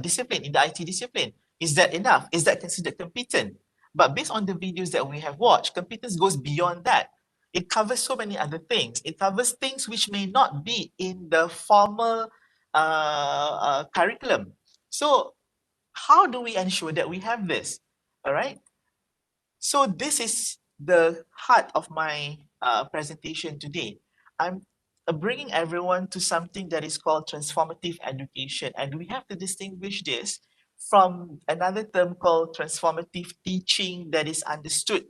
discipline, in the IT discipline? Is that enough? Is that considered competent? But based on the videos that we have watched, competence goes beyond that. It covers so many other things. It covers things which may not be in the formal curriculum. So how do we ensure that we have this? All right. So this is the heart of my presentation today. I'm bringing everyone to something that is called transformative education. And we have to distinguish this from another term called transformative teaching that is understood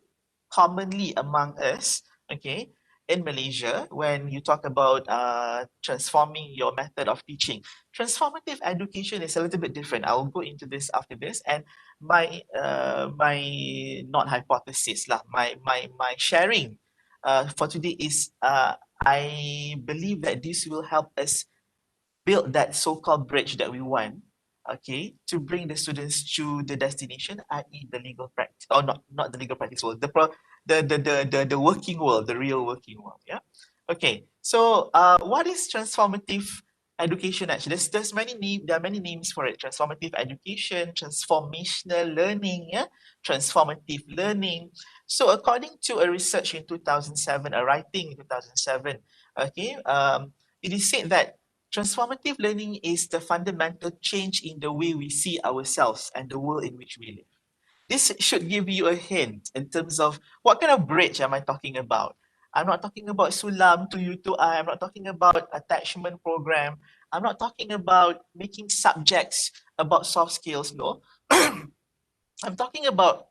commonly among us, okay, in Malaysia, when you talk about transforming your method of teaching. Transformative education is a little bit different. I will go into this after this. And my not hypothesis lah, my sharing for today is I believe that this will help us build that so-called bridge that we want, okay, to bring the students to the destination, i.e. the legal practice, or not the legal practice world, the working world, the real working world. Yeah. Okay. So what is transformative education actually? There are many names for it. Transformative education, transformational learning, yeah, transformative learning. So according to a research in 2007, a writing in 2007, okay, it is said that transformative learning is the fundamental change in the way we see ourselves and the world in which we live. This should give you a hint in terms of what kind of bridge am I talking about. I'm not talking about sulam to you to I. I'm not talking about attachment program. I'm not talking about making subjects about soft skills. No, I'm talking about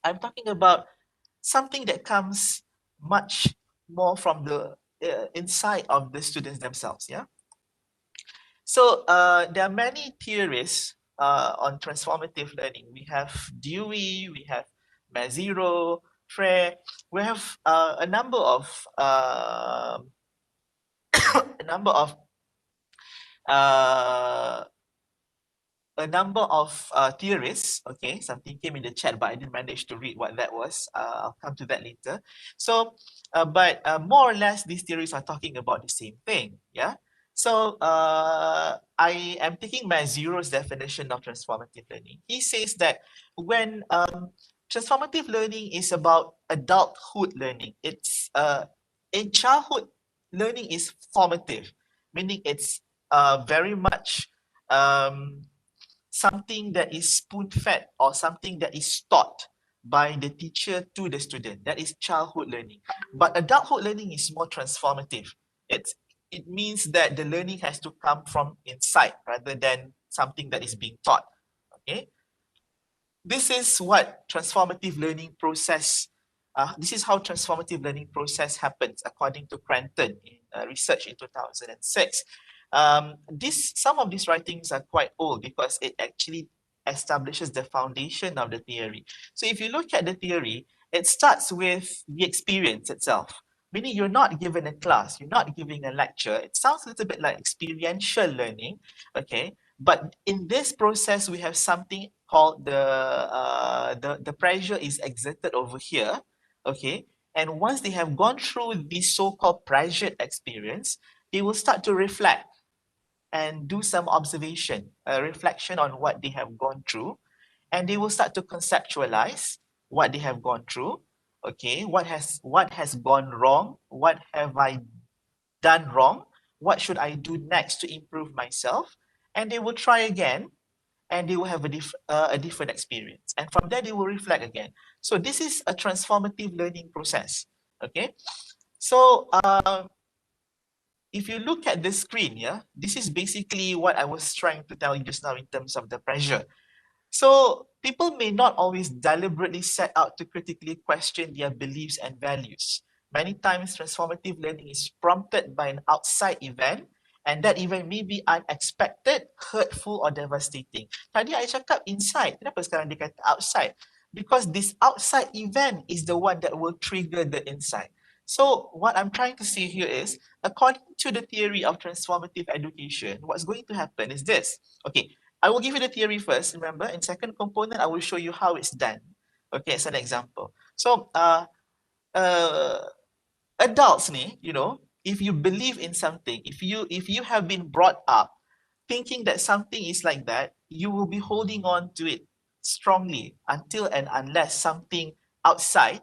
I'm talking about something that comes much more from the inside of the students themselves. Yeah. So there are many theories on transformative learning. We have Dewey, we have Mazzero, Frere. We have a number of a number of uh, theories. Okay, something came in the chat, but I didn't manage to read what that was. I'll come to that later. So, but more or less, these theories are talking about the same thing. Yeah. So I am taking Mazzuro's definition of transformative learning. He says that when transformative learning is about adulthood learning, it's in childhood learning is formative, meaning it's very much something that is spoon-fed or something that is taught by the teacher to the student. That is childhood learning. But adulthood learning is more transformative. It means that the learning has to come from inside rather than something that is being taught. Okay. This is what transformative learning process. This is how transformative learning process happens according to Cranton in research in 2006. Some of these writings are quite old because it actually establishes the foundation of the theory. So if you look at the theory, it starts with the experience itself, meaning you're not given a class, you're not giving a lecture. It sounds a little bit like experiential learning, okay? But in this process, we have something called the pressure is exerted over here, okay? And once they have gone through this so-called pressured experience, they will start to reflect and do some observation, a reflection on what they have gone through, and they will start to conceptualize what they have gone through. Okay, what has gone wrong? What have I done wrong? What should I do next to improve myself? And they will try again, and they will have a different experience. And from there, they will reflect again. So this is a transformative learning process. Okay, so if you look at the screen, yeah, this is basically what I was trying to tell you just now in terms of the pressure. So people may not always deliberately set out to critically question their beliefs and values. Many times transformative learning is prompted by an outside event, and that event may be unexpected, hurtful or devastating. Tadi I cakap inside, kenapa sekarang dia kata outside? Because this outside event is the one that will trigger the inside. So what I'm trying to say here is, according to the theory of transformative education, what's going to happen is this. Okay, I will give you the theory first, remember. In second component, I will show you how it's done. Okay, as an example. So, adults, you know, if you believe in something, if you have been brought up thinking that something is like that, you will be holding on to it strongly until and unless something outside,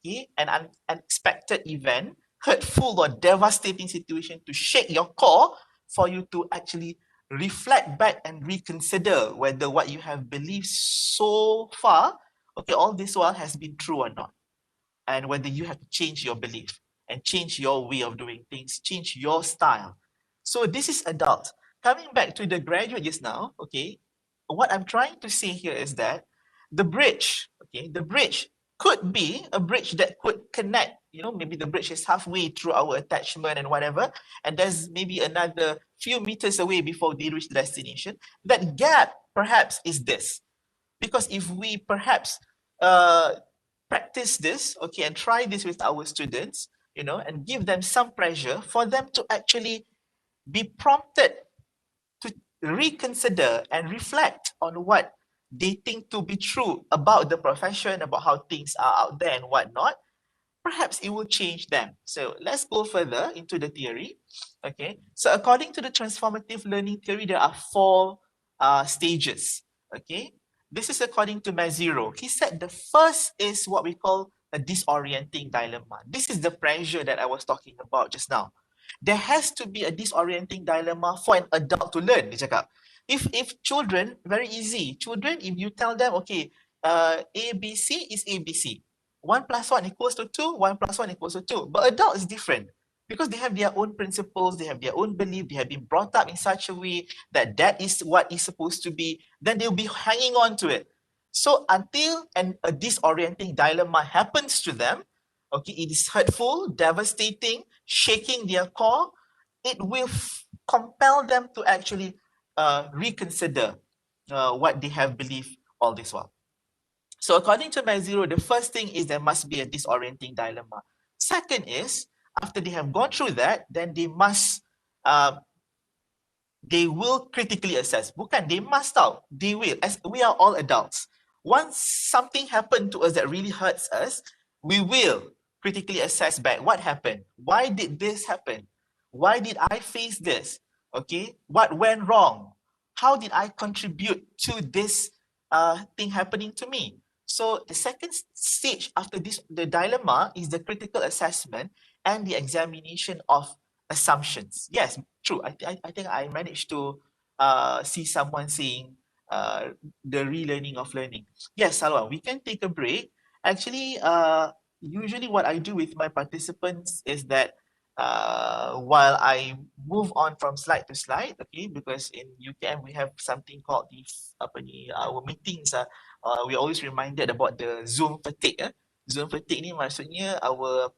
okay, an unexpected event, hurtful or devastating situation to shake your core for you to actually reflect back and reconsider whether what you have believed so far, okay, all this while has been true or not, and whether you have to change your belief and change your way of doing things, change your style. So this is adult. Coming back to the graduate just now, okay, what I'm trying to say here is that the bridge, okay, the bridge could be a bridge that could connect, you know, maybe the bridge is halfway through our attachment and whatever, and there's maybe another few meters away before they reach the destination. That gap perhaps is this. Because if we perhaps practice this, okay, and try this with our students, you know, and give them some pressure for them to actually be prompted to reconsider and reflect on what they think to be true about the profession, about how things are out there and whatnot, perhaps it will change them. So let's go further into the theory. Okay, so according to the transformative learning theory, there are four stages. Okay, this is according to Mazzero. He said the first is what we call a disorienting dilemma. This is the pressure that I was talking about just now. There has to be a disorienting dilemma for an adult to learn, dia cakap. If children, very easy. Children, if you tell them, okay, ABC is ABC. 1 plus 1 equals to 2, 1 plus 1 equals to 2. But adult is different because they have their own principles, they have their own belief, they have been brought up in such a way that that is what is supposed to be, then they'll be hanging on to it. So until a disorienting dilemma happens to them, okay, it is hurtful, devastating, shaking their core, it will compel them to actually reconsider what they have believed all this while. So according to Maziro, the first thing is there must be a disorienting dilemma. Second is, after they have gone through that, then they must, they will critically assess. Bukan, they must tau. They will, as we are all adults. Once something happened to us that really hurts us, we will critically assess back what happened. Why did this happen? Why did I face this? Okay, what went wrong? How did I contribute to this thing happening to me? So the second stage after this, the dilemma, is the critical assessment and the examination of assumptions. Yes, true. I think I managed to see someone saying the relearning of learning. Yes, Salwa, we can take a break. Actually, usually what I do with my participants is that while I move on from slide to slide, okay, because in UKM we have something called the our meetings. We always reminded about the Zoom fatigue. Zoom fatigue ni maksudnya our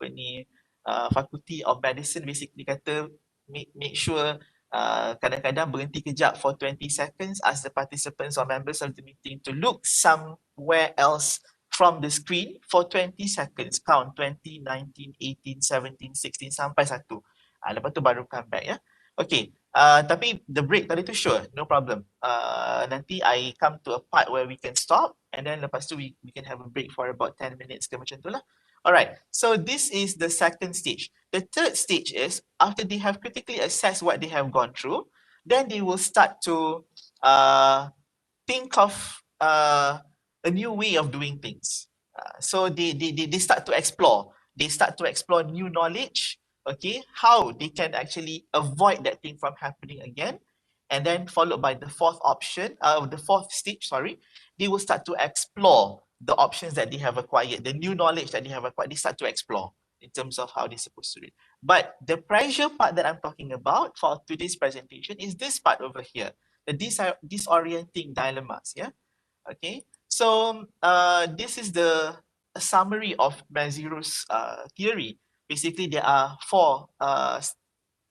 Faculty of Medicine basically kata make sure kadang-kadang berhenti kejap for 20 seconds, ask the participants or members of the meeting to look somewhere else from the screen for 20 seconds, count 20, 19, 18, 17, 16 sampai 1. Lepas tu baru come back ya. Okay, tapi the break tadi tu sure, no problem. Nanti I come to a part where we can stop and then lepas tu we can have a break for about 10 minutes ke macam tu lah. Alright, so this is the second stage. The third stage is after they have critically assessed what they have gone through, then they will start to think of a new way of doing things. So they start to explore. They start to explore new knowledge, okay, how they can actually avoid that thing from happening again. And then followed by the fourth option, the fourth stage, sorry, they will start to explore the options that they have acquired, the new knowledge that they have acquired, they start to explore in terms of how they're supposed to read. But the pressure part that I'm talking about for today's presentation is this part over here, the disorienting dilemmas, yeah? Okay, so this is the a summary of Maziro's theory. Basically, there are four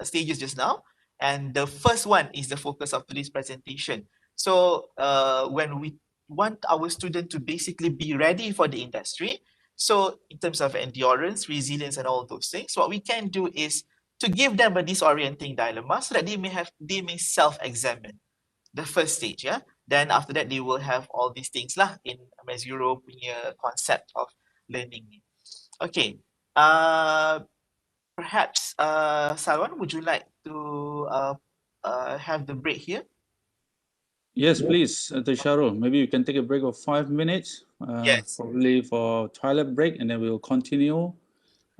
stages just now, and the first one is the focus of today's presentation. So when we want our student to basically be ready for the industry, so in terms of endurance, resilience, and all those things, what we can do is to give them a disorienting dilemma so that they may self-examine the first stage, yeah. Then after that, they will have all these things lah in Maziro punya concept of learning. Okay, perhaps Salwan, would you like to have the break here? Yes, please, Shahrul. Maybe you can take a break of 5 minutes, Yes. probably for toilet break, and then we'll continue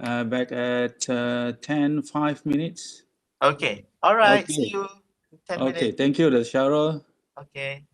back at 10, 5 minutes. Okay, all right, Okay. see you in 10 minutes. Okay, thank you, Shahrul. Okay.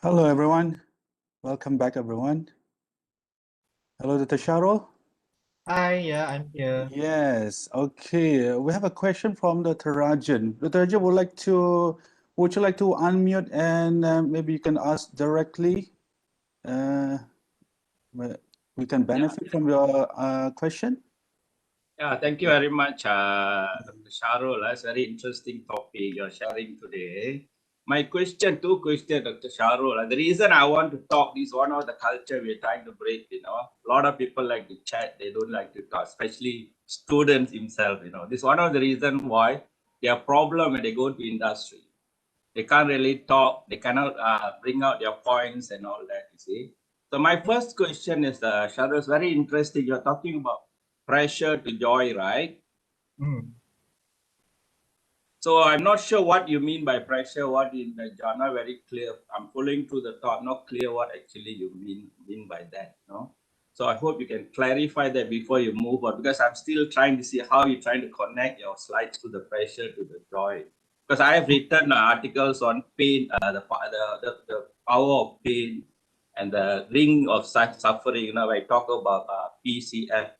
Hello, everyone. Welcome back, everyone. Hello, Dr. Sharul. Hi, yeah, I'm here. Yes. Okay. We have a question from Dr. Rajan. Dr. Rajan would you like to unmute and maybe you can ask directly? We can benefit from your question. Yeah, thank you very much, Dr. Sharul. That's very interesting topic you're sharing today. My question, two questions, Dr. Sharul. The reason I want to talk is one of the culture we're trying to break, A lot of people like to chat, they don't like to talk, especially students themselves, This is one of the reasons why they have problem when they go to industry. They can't really talk, they cannot bring out their points and all that, you see. So my first question is, Sharul, it's very interesting. You're talking about pressure to joy, right? So I'm not sure what you mean by pressure, what in the genre, very clear. I'm following through the thought, not clear what actually you mean by that, So I hope you can clarify that before you move on, because I'm still trying to see how you're trying to connect your slides to the pressure to the joy. Because I have written articles on pain, the power of pain and the ring of suffering, I talk about PCF,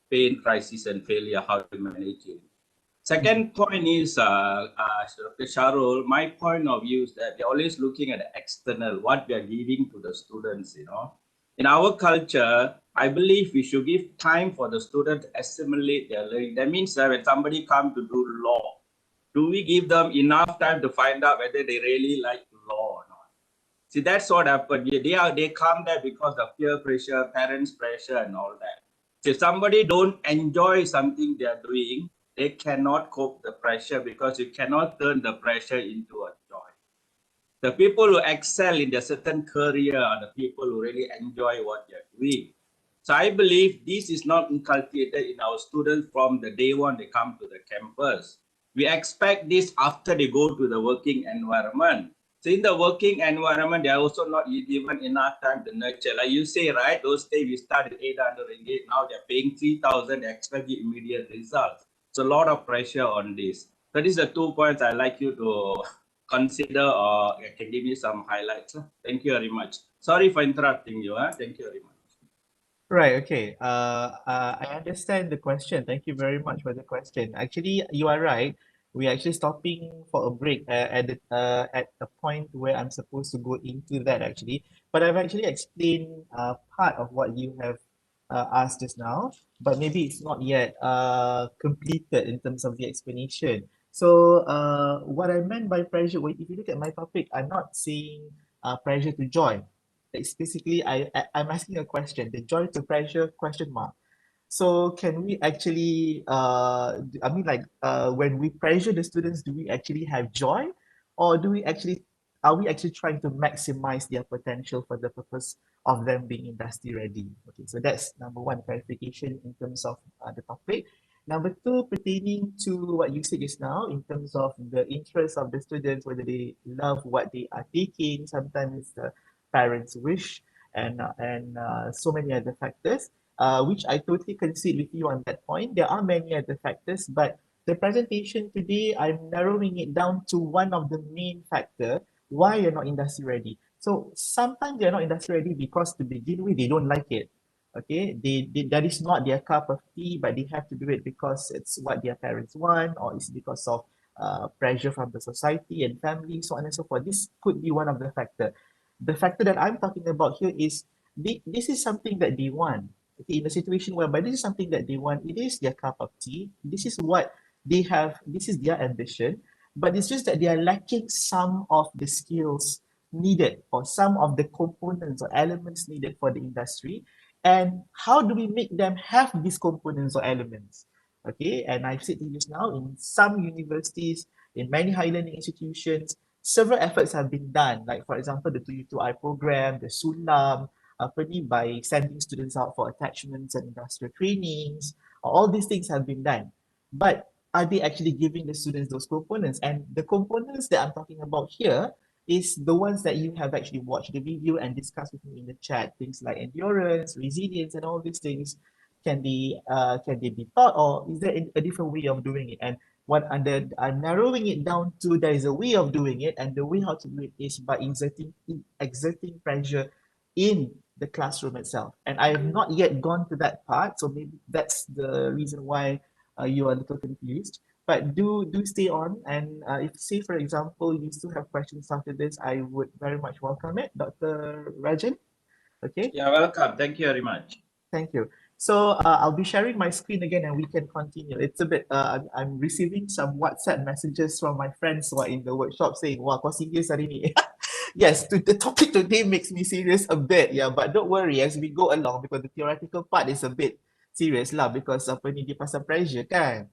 pain, crisis, and failure, how to manage it. Second point is, Dr. Sharul, my point of view is that we're always looking at the external, what we are giving to the students, In our culture, I believe we should give time for the student to assimilate their learning. That means that when somebody comes to do law, do we give them enough time to find out whether they really like law or not? See, that's what happened. They come there because of peer pressure, parents' pressure, and all that. So if somebody don't enjoy something they are doing, they cannot cope the pressure, because you cannot turn the pressure into a joy. The people who excel in their certain career are the people who really enjoy what they're doing. So I believe this is not inculcated in our students from the day one they come to the campus. We expect this after they go to the working environment. So in the working environment, they are also not given enough time to nurture. Like you say, right? Those days we started 800 ringgit, now they're paying 3,000, they expect immediate results. So a lot of pressure on this. So these are 2 points I'd like you to consider, or can give me some highlights. Thank you very much. Sorry for interrupting you. Thank you very much. Right, okay. I understand the question. Thank you very much for the question. Actually, you are right. We're actually stopping for a break at a point where I'm supposed to go into that actually. But I've actually explained part of what you have asked just now, but maybe it's not yet completed in terms of the explanation. So what I meant by pressure, if you look at my topic, I'm not saying pressure to join. It's basically I'm asking a question. The joy to pressure question mark. So can we actually I mean like when we pressure the students, do we actually have joy, or do we actually are we actually trying to maximize their potential for the purpose of them being industry ready? Okay, so that's number one, clarification in terms of the topic. Number two, pertaining to what you said just now in terms of the interest of the students, whether they love what they are taking, sometimes the parents' wish, and so many other factors, which I totally concede with you on that point. There are many other factors, but the presentation today, I'm narrowing it down to one of the main factor why you're not industry ready. So sometimes they're not industry ready because to begin with, they don't like it. Okay, that is not their cup of tea, but they have to do it because it's what their parents want, or it's because of pressure from the society and family, so on and so forth. This could be one of the factor. The factor that I'm talking about here is this is something that they want. Okay, in a situation whereby this is something that they want, it is their cup of tea. This is what they have. This is their ambition, but it's just that they are lacking some of the skills needed, or some of the components or elements needed for the industry. And how do we make them have these components or elements? Okay, and I've said to you just now, in some universities, in many high learning institutions, several efforts have been done. Like for example, the 2U2I program, the Sulam, by sending students out for attachments and industrial trainings. All these things have been done. But are they actually giving the students those components? And the components that I'm talking about here is the ones that you have actually watched the video and discussed with me in the chat. Things like endurance, resilience, and all these things. Can they be taught, or is there a different way of doing it? And I'm narrowing it down to there is a way of doing it, and the way how to do it is by exerting pressure in the classroom itself. And I have not yet gone to that part, so maybe that's the reason why you are a little confused. But do stay on, and if say for example you still have questions after this, I would very much welcome it, Dr. Rajan. Okay. Yeah, welcome. Thank you very much. Thank you. So I'll be sharing my screen again and we can continue. It's a bit, I'm receiving some WhatsApp messages from my friends who are in the workshop saying, wah, kau serious hari ni? Yes, the topic today makes me serious a bit, yeah, but don't worry as we go along because the theoretical part is a bit serious lah because apa ni dia pasal pressure kan.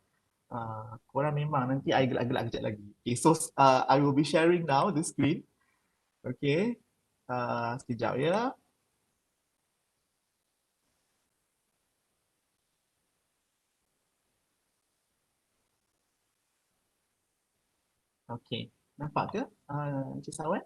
Korang memang nanti I gelak-gelak kejap lagi. Okay, so I will be sharing now the screen. Okay, sekejap ya. Okay, nampak ke Encik Sawan?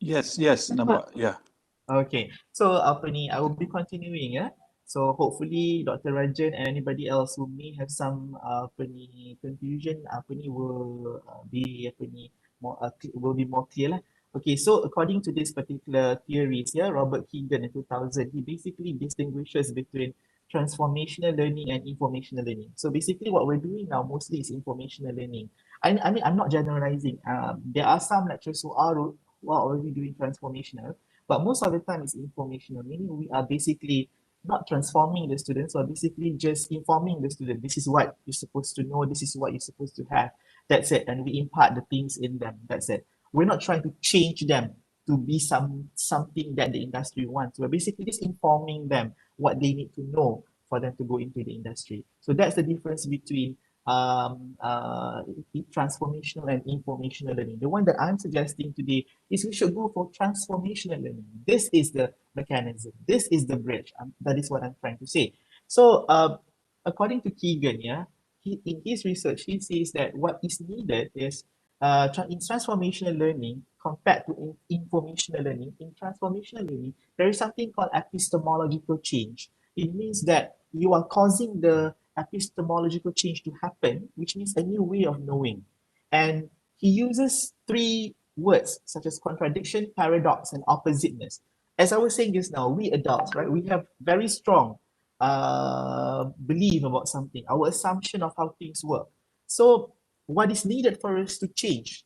Yes, nampak. Yeah. Okay, so apa ni, I will be continuing ya. So hopefully Dr. Rajan and anybody else who may have some apa ni confusion apa ni will be apa ni more will be more clear lah. Okay, so according to this particular theories ya, Robert Keegan in 2000, he basically distinguishes between transformational learning and informational learning. So basically what we're doing now mostly is informational learning. I mean, I'm not generalizing. There are some lecturers who are already doing transformational, but most of the time it's informational, meaning we are basically not transforming the students, or basically just informing the student, this is what you're supposed to know, this is what you're supposed to have, that's it, and we impart the things in them, that's it. We're not trying to change them to be something that the industry wants. We're basically just informing them what they need to know for them to go into the industry. So that's the difference between transformational and informational learning. The one that I'm suggesting today is we should go for transformational learning. This is the mechanism. This is the bridge. That is what I'm trying to say. So according to Keegan, yeah, in his research, he says that what is needed is in transformational learning compared to informational learning. In transformational learning, there is something called epistemological change. It means that you are causing the epistemological change to happen, which means a new way of knowing. And he uses three words such as contradiction, paradox, and oppositeness. As I was saying just now, we adults, right, we have very strong belief about something, our assumption of how things work. So what is needed for us to change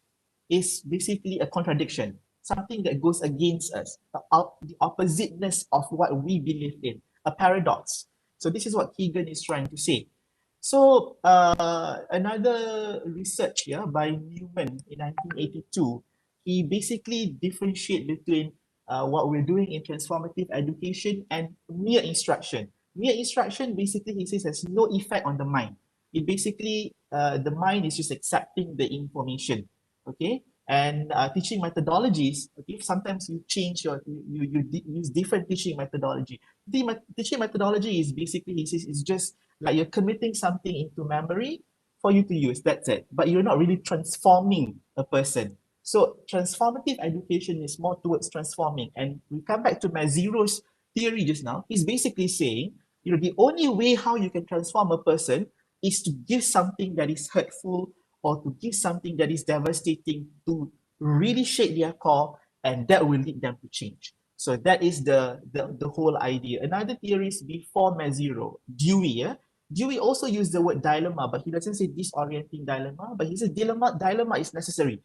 is basically a contradiction, something that goes against us, the oppositeness of what we believe in, a paradox. So this is what Keegan is trying to say. So another research here by Newman in 1982, he basically differentiate between what we're doing in transformative education and mere instruction. Mere instruction basically he says has no effect on the mind. It basically, the mind is just accepting the information, okay? And teaching methodologies, okay, sometimes you change your, you use different teaching methodology. The teaching methodology is basically, he says, is just like you're committing something into memory for you to use, that's it. But you're not really transforming a person. So transformative education is more towards transforming. And we come back to Maziro's theory just now. He's basically saying, you know, the only way how you can transform a person is to give something that is hurtful or to give something that is devastating to really shake their core, and that will lead them to change. So that is the whole idea. Another theory is before Maziro, Dewey. Yeah? Dewey also used the word dilemma, but he doesn't say disorienting dilemma, but he says dilemma is necessary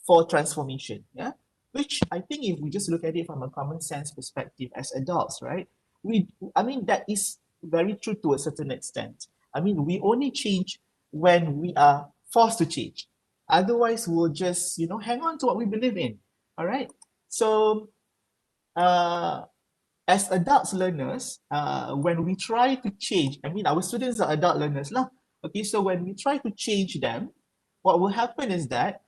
for transformation. Yeah, which I think if we just look at it from a common sense perspective as adults, right? I mean, that is very true to a certain extent. I mean, we only change when we are forced to change. Otherwise, we'll just, you know, hang on to what we believe in. All right. So, as adults learners, when we try to change, I mean, our students are adult learners lah. Okay, so when we try to change them, what will happen is that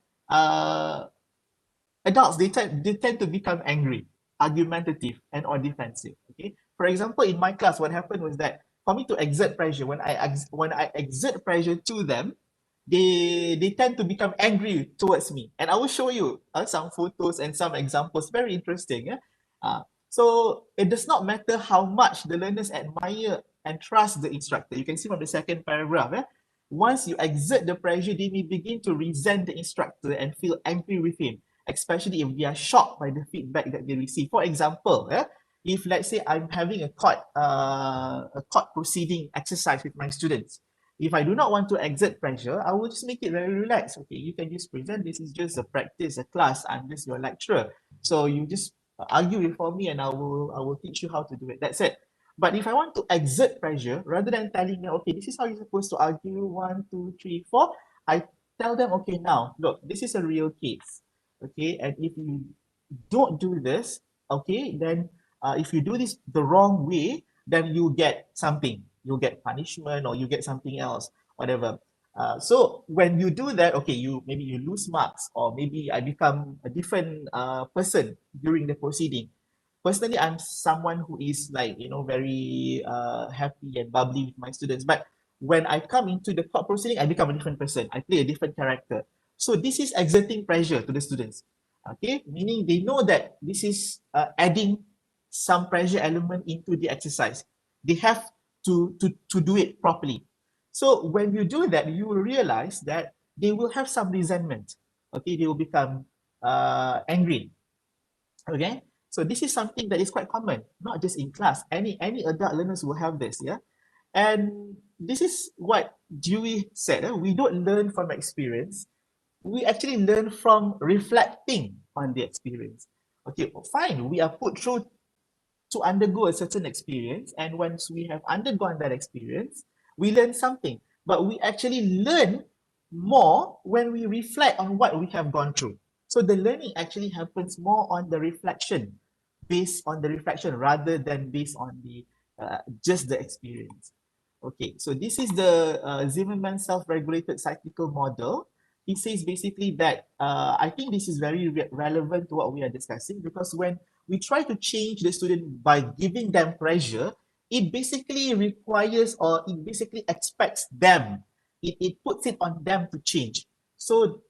adults, they tend to become angry, argumentative, and or defensive. Okay, for example, in my class, what happened was that for me to exert pressure, when I exert pressure to them, they tend to become angry towards me. And I will show you some photos and some examples. Very interesting. Yeah? So it does not matter how much the learners admire and trust the instructor. You can see from the second paragraph, once you exert the pressure, they may begin to resent the instructor and feel angry with him, especially if they are shocked by the feedback that they receive. For example, if let's say I'm having a court proceeding exercise with my students, if I do not want to exert pressure, I will just make it very relaxed. Okay, you can just present. This is just a practice, a class. I'm just your lecturer. So you just argue it for me, and I will teach you how to do it. That's it. But if I want to exert pressure, rather than telling them, okay, this is how you're supposed to argue, 1, 2, 3, 4, I tell them, okay, now look, this is a real case. Okay, and if you don't do this, okay, then if you do this the wrong way, then you get something. You'll get punishment or you get something else, whatever. So when you do that, okay, maybe you lose marks, or maybe I become a different person during the proceeding. Personally, I'm someone who is like, very happy and bubbly with my students. But when I come into the court proceeding, I become a different person. I play a different character. So this is exerting pressure to the students. Okay, meaning they know that this is adding some pressure element into the exercise. They have to do it properly. So when you do that, you will realize that they will have some resentment. Okay, they will become angry. Okay, so this is something that is quite common, not just in class. Any adult learners will have this, yeah. And this is what Dewey said. We don't learn from experience. We actually learn from reflecting on the experience. Okay, fine. We are put through to undergo a certain experience, and once we have undergone that experience, we learn something. But we actually learn more when we reflect on what we have gone through. So the learning actually happens more on the reflection, based on the reflection rather than based on the just the experience. Okay, so this is the Zimmerman self-regulated cyclical model. He says basically that I think this is very relevant to what we are discussing, because when we try to change the student by giving them pressure, it basically requires, or it basically expects them, it puts it on them to change. So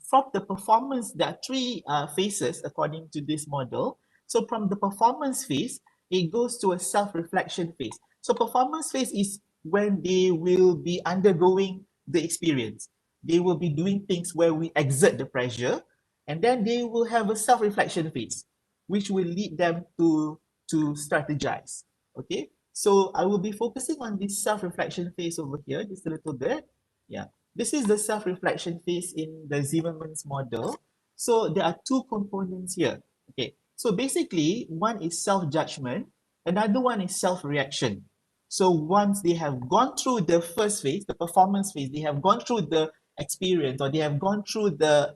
from the performance, there are three phases according to this model. So from the performance phase, it goes to a self-reflection phase. So performance phase is when they will be undergoing the experience. They will be doing things where we exert the pressure, and then they will have a self-reflection phase, which will lead them to strategize. Okay, so I will be focusing on this self-reflection phase over here just a little bit. Yeah, this is the self-reflection phase in the Zimmerman's model. So there are two components here. Okay, so basically one is self-judgment, another one is self-reaction. So once they have gone through the first phase, the performance phase, they have gone through the experience, or they have gone through the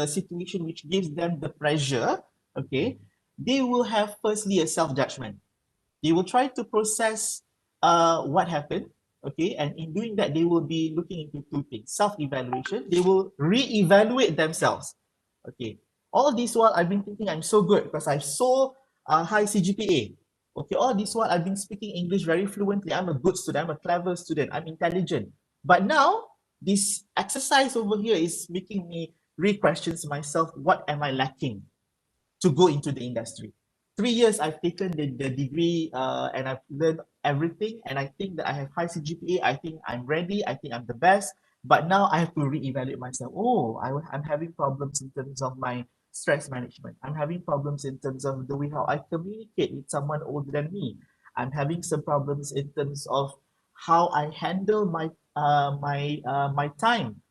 situation which gives them the pressure, okay, they will have firstly a self-judgment. They will try to process what happened, okay, and in doing that, they will be looking into two things: self-evaluation. They will re-evaluate themselves. Okay, all this while I've been thinking I'm so good because I've so high CGPA. Okay, all this while I've been speaking English very fluently. I'm a good student, I'm a clever student, I'm intelligent. But now this exercise over here is making me re-question myself, what am I lacking to go into the industry? 3 years I've taken the degree and I've learned everything, and I think that I have high CGPA. I think I'm ready. I think I'm the best. But now I have to reevaluate myself. Oh, I'm having problems in terms of my stress management. I'm having problems in terms of the way how I communicate with someone older than me. I'm having some problems in terms of how I handle my my time,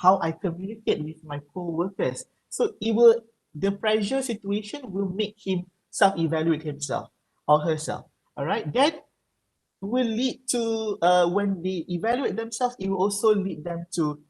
how I communicate with my co-workers. So the pressure situation will make him self-evaluate himself or herself. All right, that will lead to when they evaluate themselves, it will also lead them to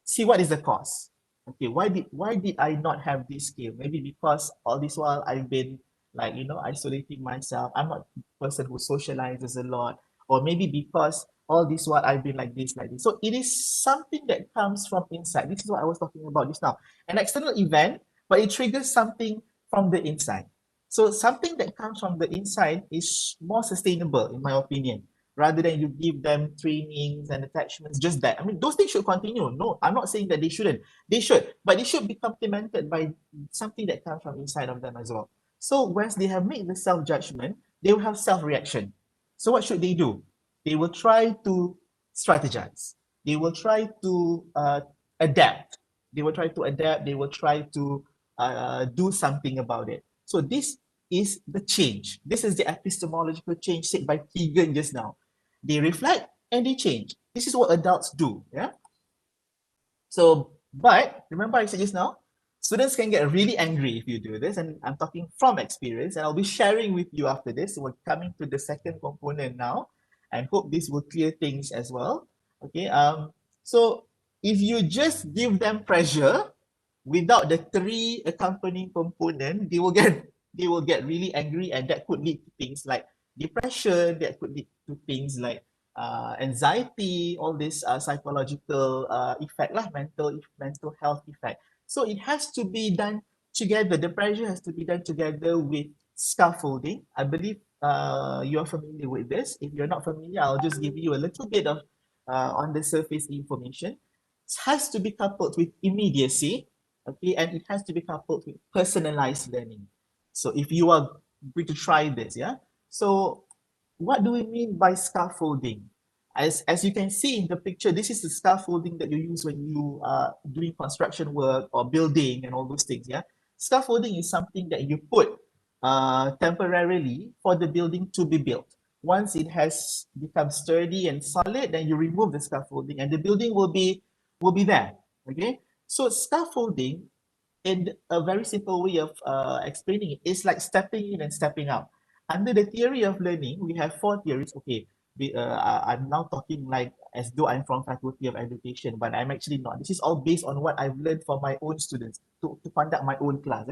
see what is the cause. Okay, why did I not have this skill? Maybe because all this while I've been like, isolating myself. I'm not a person who socializes a lot, or maybe because all this while I've been like this. So it is something that comes from inside. This is what I was talking about just now. An external event, but it triggers something from the inside. So something that comes from the inside is more sustainable, in my opinion, rather than you give them trainings and attachments, just that. I mean, those things should continue. No, I'm not saying that they shouldn't. They should, but they should be complemented by something that comes from inside of them as well. So once they have made the self-judgment, they will have self-reaction. So what should they do? They will try to strategize. They will try to adapt. They will try to adapt. They will try to do something about it. So this is the change. This is the epistemological change said by Keegan just now. They reflect and they change. This is what adults do. Yeah. So, but remember I said just now, students can get really angry if you do this, and I'm talking from experience, and I'll be sharing with you after this. So we're coming to the second component now, and hope this will clear things as well. Okay. So if you just give them pressure without the three accompanying component, they will get really angry, and that could lead to things like depression. That could lead to things like anxiety, all this psychological effect lah, mental health effect. So it has to be done together. The pressure has to be done together with scaffolding. I believe you are familiar with this. If you're not familiar, I'll just give you a little bit of on the surface information. It has to be coupled with immediacy, okay, and it has to be coupled with personalized learning. So if you are going to try this, yeah. So what do we mean by scaffolding? As you can see in the picture, this is the scaffolding that you use when you are doing construction work or building and all those things. Yeah, scaffolding is something that you put temporarily for the building to be built. Once it has become sturdy and solid, then you remove the scaffolding, and the building will be there. Okay, so scaffolding, in a very simple way of explaining it, is like stepping in and stepping out. Under the theory of learning, we have four theories. Okay, I'm now talking like as though I'm from Faculty of Education, but I'm actually not. This is all based on what I've learned from my own students to conduct my own class.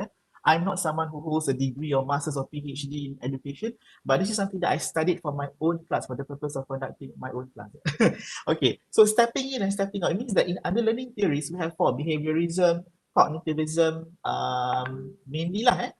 I'm not someone who holds a degree or master's or PhD in education, but this is something that I studied for my own class for the purpose of conducting my own class. Okay, so stepping in and stepping out, it means that in under learning theories, we have four: behaviorism, cognitivism, mainly lah,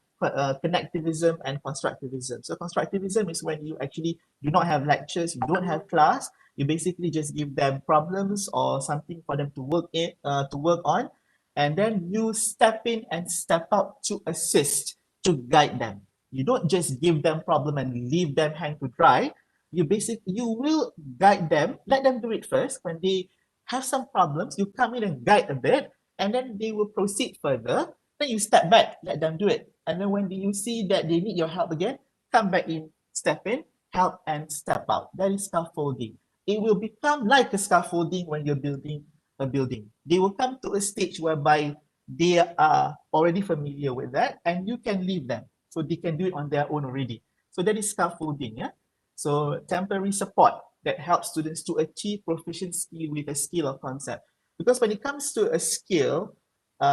connectivism and constructivism. So constructivism is when you actually do not have lectures, you don't have class, you basically just give them problems or something for them to work on, and then you step in and step out to assist, to guide them. You don't just give them problem and leave them hang to dry. You will guide them, let them do it first. When they have some problems, you come in and guide a bit, and then they will proceed further. Then you step back, let them do it. And then when you see that they need your help again, come back in, step in, help, and step out. That is scaffolding. It will become like a scaffolding when you're building a building. They will come to a stage whereby they are already familiar with that, and you can leave them. So they can do it on their own already. So that is scaffolding. Yeah. So temporary support that helps students to achieve proficiency with a skill or concept. Because when it comes to a skill,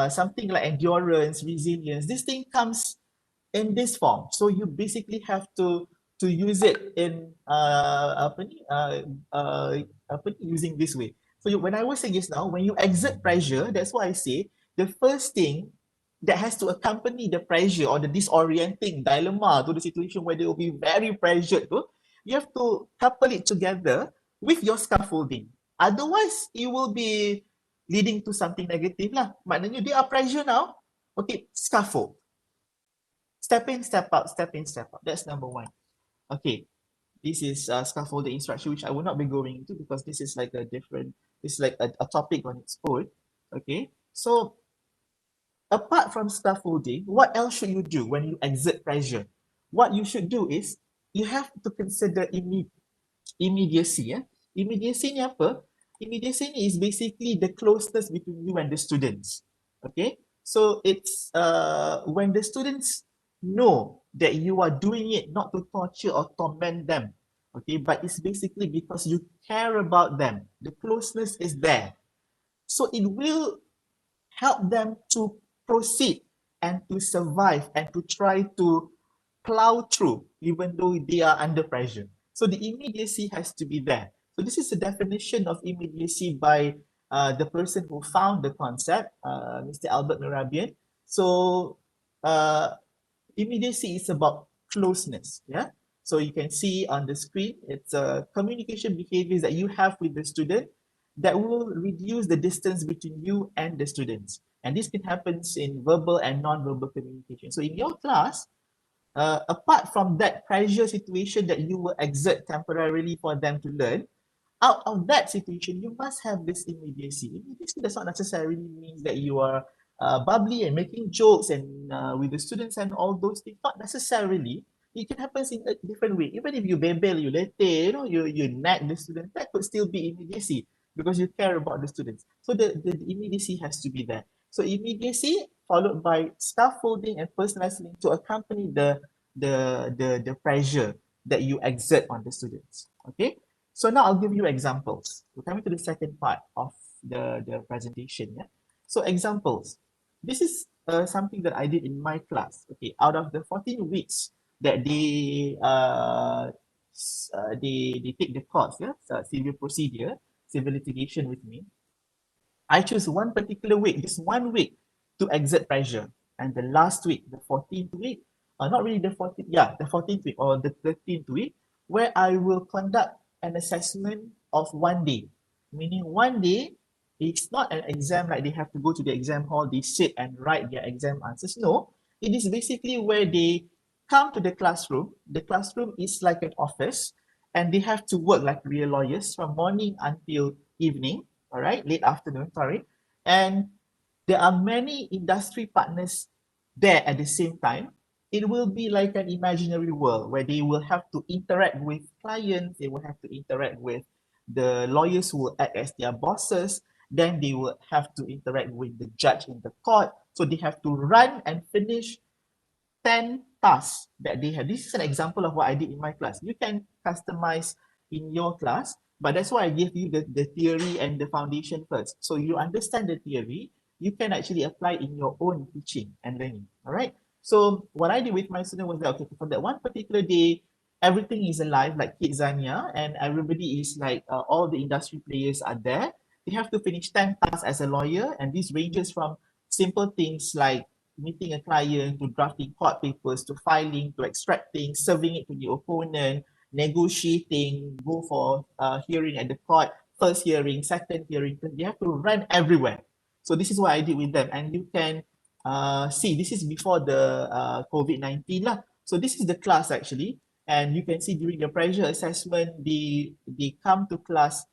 something like endurance, resilience, this thing comes in this form. So you basically have to use it in using this way. So when I was saying just now, when you exert pressure, that's why I say the first thing that has to accompany the pressure or the disorienting dilemma to the situation where they will be very pressured, you have to couple it together with your scaffolding. Otherwise, it will be leading to something negative lah. Maknanya they are pressure now. Okay, scaffold. Step in, step out, step in, step out. That's number one. Okay, this is scaffolding instruction, which I will not be going into because this is like a topic on its own. Okay, so apart from scaffolding, what else should you do when you exert pressure? What you should do is you have to consider immediacy. Immediacy ni apa? Immediacy ni is basically the closeness between you and the students. Okay, so it's when the students know that you are doing it not to torture or torment them, okay, but it's basically because you care about them. The closeness is there, so it will help them to proceed and to survive and to try to plow through even though they are under pressure. So the immediacy has to be there. So this is the definition of immediacy by the person who found the concept, Mr. Albert Mehrabian. So immediacy is about closeness. Yeah. So you can see on the screen, it's communication behaviors that you have with the student that will reduce the distance between you and the students. And this can happen in verbal and non-verbal communication. So in your class, apart from that pressure situation that you will exert temporarily for them to learn, out of that situation, you must have this immediacy. Immediacy does not necessarily mean that you are bubbly and making jokes and with the students and all those things. Not necessarily. It can happen in a different way. Even if you bebel, you leteh, you nag the student, that could still be immediacy because you care about the students. So the immediacy has to be there. So immediacy followed by scaffolding and personalizing to accompany the pressure that you exert on the students. Okay. So now I'll give you examples. We're coming to the second part of the presentation. Yeah? So examples. This is something that I did in my class. Okay, out of the 14 weeks that they take the course, yeah, civil procedure, civil litigation with me, I choose one particular week, just 1 week, to exert pressure. And the last week, the 14th week, not really the 14th, yeah, the 14th week or the 13th week, where I will conduct an assessment of 1 day. Meaning 1 day, it's not an exam like they have to go to the exam hall, they sit and write their exam answers. No, it is basically where they come to the classroom. The classroom is like an office and they have to work like real lawyers from morning until evening, all right, late afternoon, sorry. And there are many industry partners there at the same time. It will be like an imaginary world where they will have to interact with clients, they will have to interact with the lawyers who will act as their bosses, then they will have to interact with the judge in the court. So they have to run and finish 10 tasks that they have. This is an example of what I did in my class. You can customize in your class, but that's why I gave you the theory and the foundation first. So you understand the theory, you can actually apply in your own teaching and learning, all right? So what I did with my student was that, okay, for that one particular day, everything is alive, like Kidzania, and everybody is like, all the industry players are there. They have to finish 10 tasks as a lawyer, and this ranges from simple things like meeting a client, to drafting court papers, to filing, to extracting, serving it to the opponent, negotiating, go for hearing at the court, first hearing, second hearing. You have to run everywhere. So this is what I did with them. And you can see, this is before the COVID-19 lah. So this is the class actually. And you can see during the pressure assessment, they come to class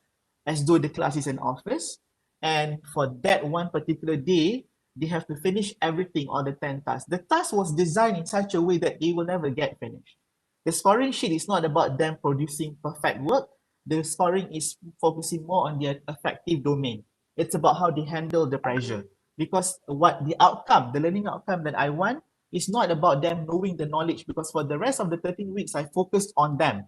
as though the class is an office. And for that one particular day, they have to finish everything on the 10 tasks. The task was designed in such a way that they will never get finished. The scoring sheet is not about them producing perfect work. The scoring is focusing more on their affective domain. It's about how they handle the pressure. Because what the outcome, the learning outcome that I want is not about them knowing the knowledge, because for the rest of the 13 weeks, I focused on them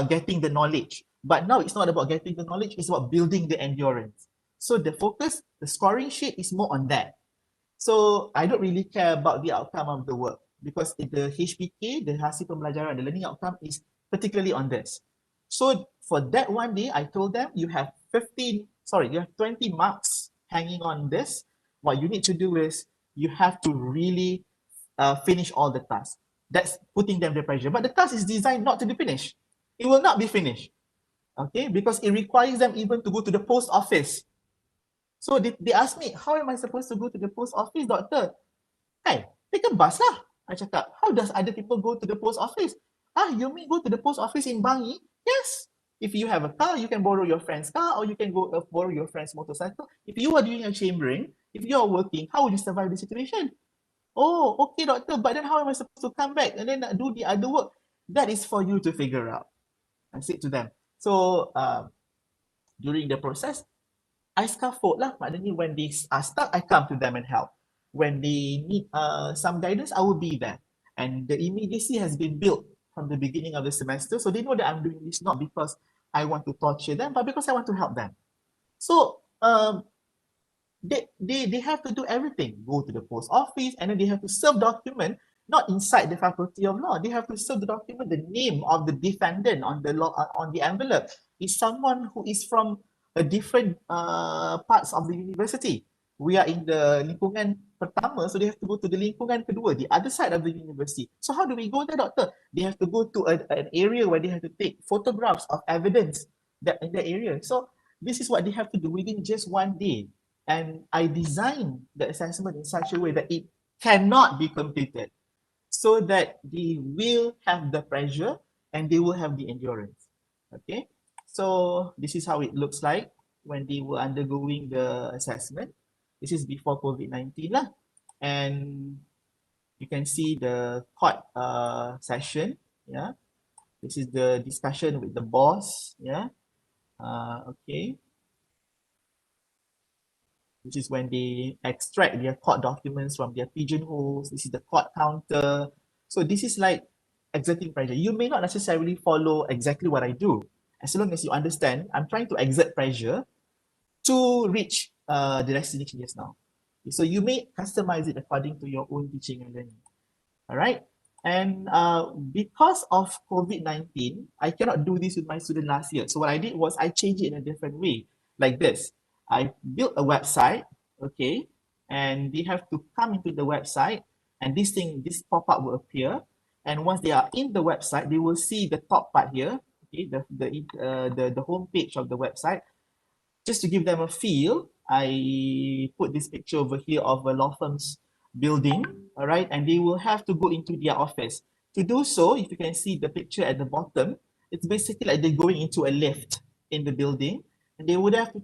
getting the knowledge. But now it's not about getting the knowledge, it's about building the endurance. So the focus, the scoring sheet is more on that. So I don't really care about the outcome of the work because the HPK, the hasil pembelajaran, the learning outcome is particularly on this. So for that 1 day, I told them you have 20 marks hanging on this. What you need to do is you have to really finish all the tasks. That's putting them the pressure. But the task is designed not to be finished. It will not be finished. Okay, because it requires them even to go to the post office. So they asked me, how am I supposed to go to the post office, doctor? Hey, take a bus lah. I cakap, how does other people go to the post office? You mean go to the post office in Bangi? Yes. If you have a car, you can borrow your friend's car or you can go borrow your friend's motorcycle. If you are doing a chambering, if you are working, how would you survive the situation? Oh, okay, doctor, but then how am I supposed to come back and then do the other work? That is for you to figure out. I said to them. So during the process, I scaffold lah. Maknanya when they are stuck, I come to them and help. When they need some guidance, I will be there. And the immediacy has been built from the beginning of the semester. So they know that I'm doing this not because I want to torture them, but because I want to help them. So they have to do everything. Go to the post office and then they have to serve document, not inside the faculty of law. They have to serve the document, the name of the defendant on the law, on the envelope is someone who is from a different parts of the university. We are in the lingkungan pertama, so they have to go to the lingkungan kedua, the other side of the university. So how do we go there, doctor? They have to go to an area where they have to take photographs of evidence that in that area. So this is what they have to do within just 1 day. And I designed the assessment in such a way that it cannot be completed. so that they will have the pressure and they will have the endurance. Okay, so this is how it looks like when they were undergoing the assessment. This is before COVID-19 lah. And you can see the court session. Yeah, this is the discussion with the boss. Yeah, okay. Which is when they extract their court documents from their pigeonholes. This is the court counter. So this is like exerting pressure. You may not necessarily follow exactly what I do. As long as you understand, I'm trying to exert pressure to reach the destination just now. So you may customize it according to your own teaching and learning. All right. And because of COVID-19, I cannot do this with my student last year. So what I did was I changed it in a different way, like this. I built a website, okay, and they have to come into the website, and this pop-up will appear. And once they are in the website, they will see the top part here, okay, the home page of the website. Just to give them a feel, I put this picture over here of a law firm's building, all right, and they will have to go into their office. To do so, if you can see the picture at the bottom, it's basically like they're going into a lift in the building, and they would have to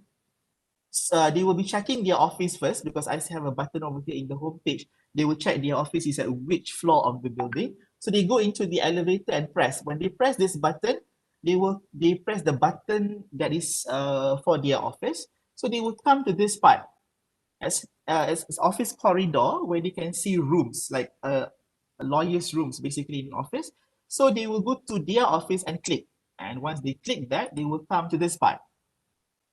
they will be checking their office first because I have a button over here in the home page. They will check their office is at which floor of the building. So they go into the elevator and press. When they press this button, they press the button that is for their office. So they will come to this part as office corridor where they can see rooms like a lawyer's rooms basically in office. So they will go to their office and click. And once they click that, they will come to this part.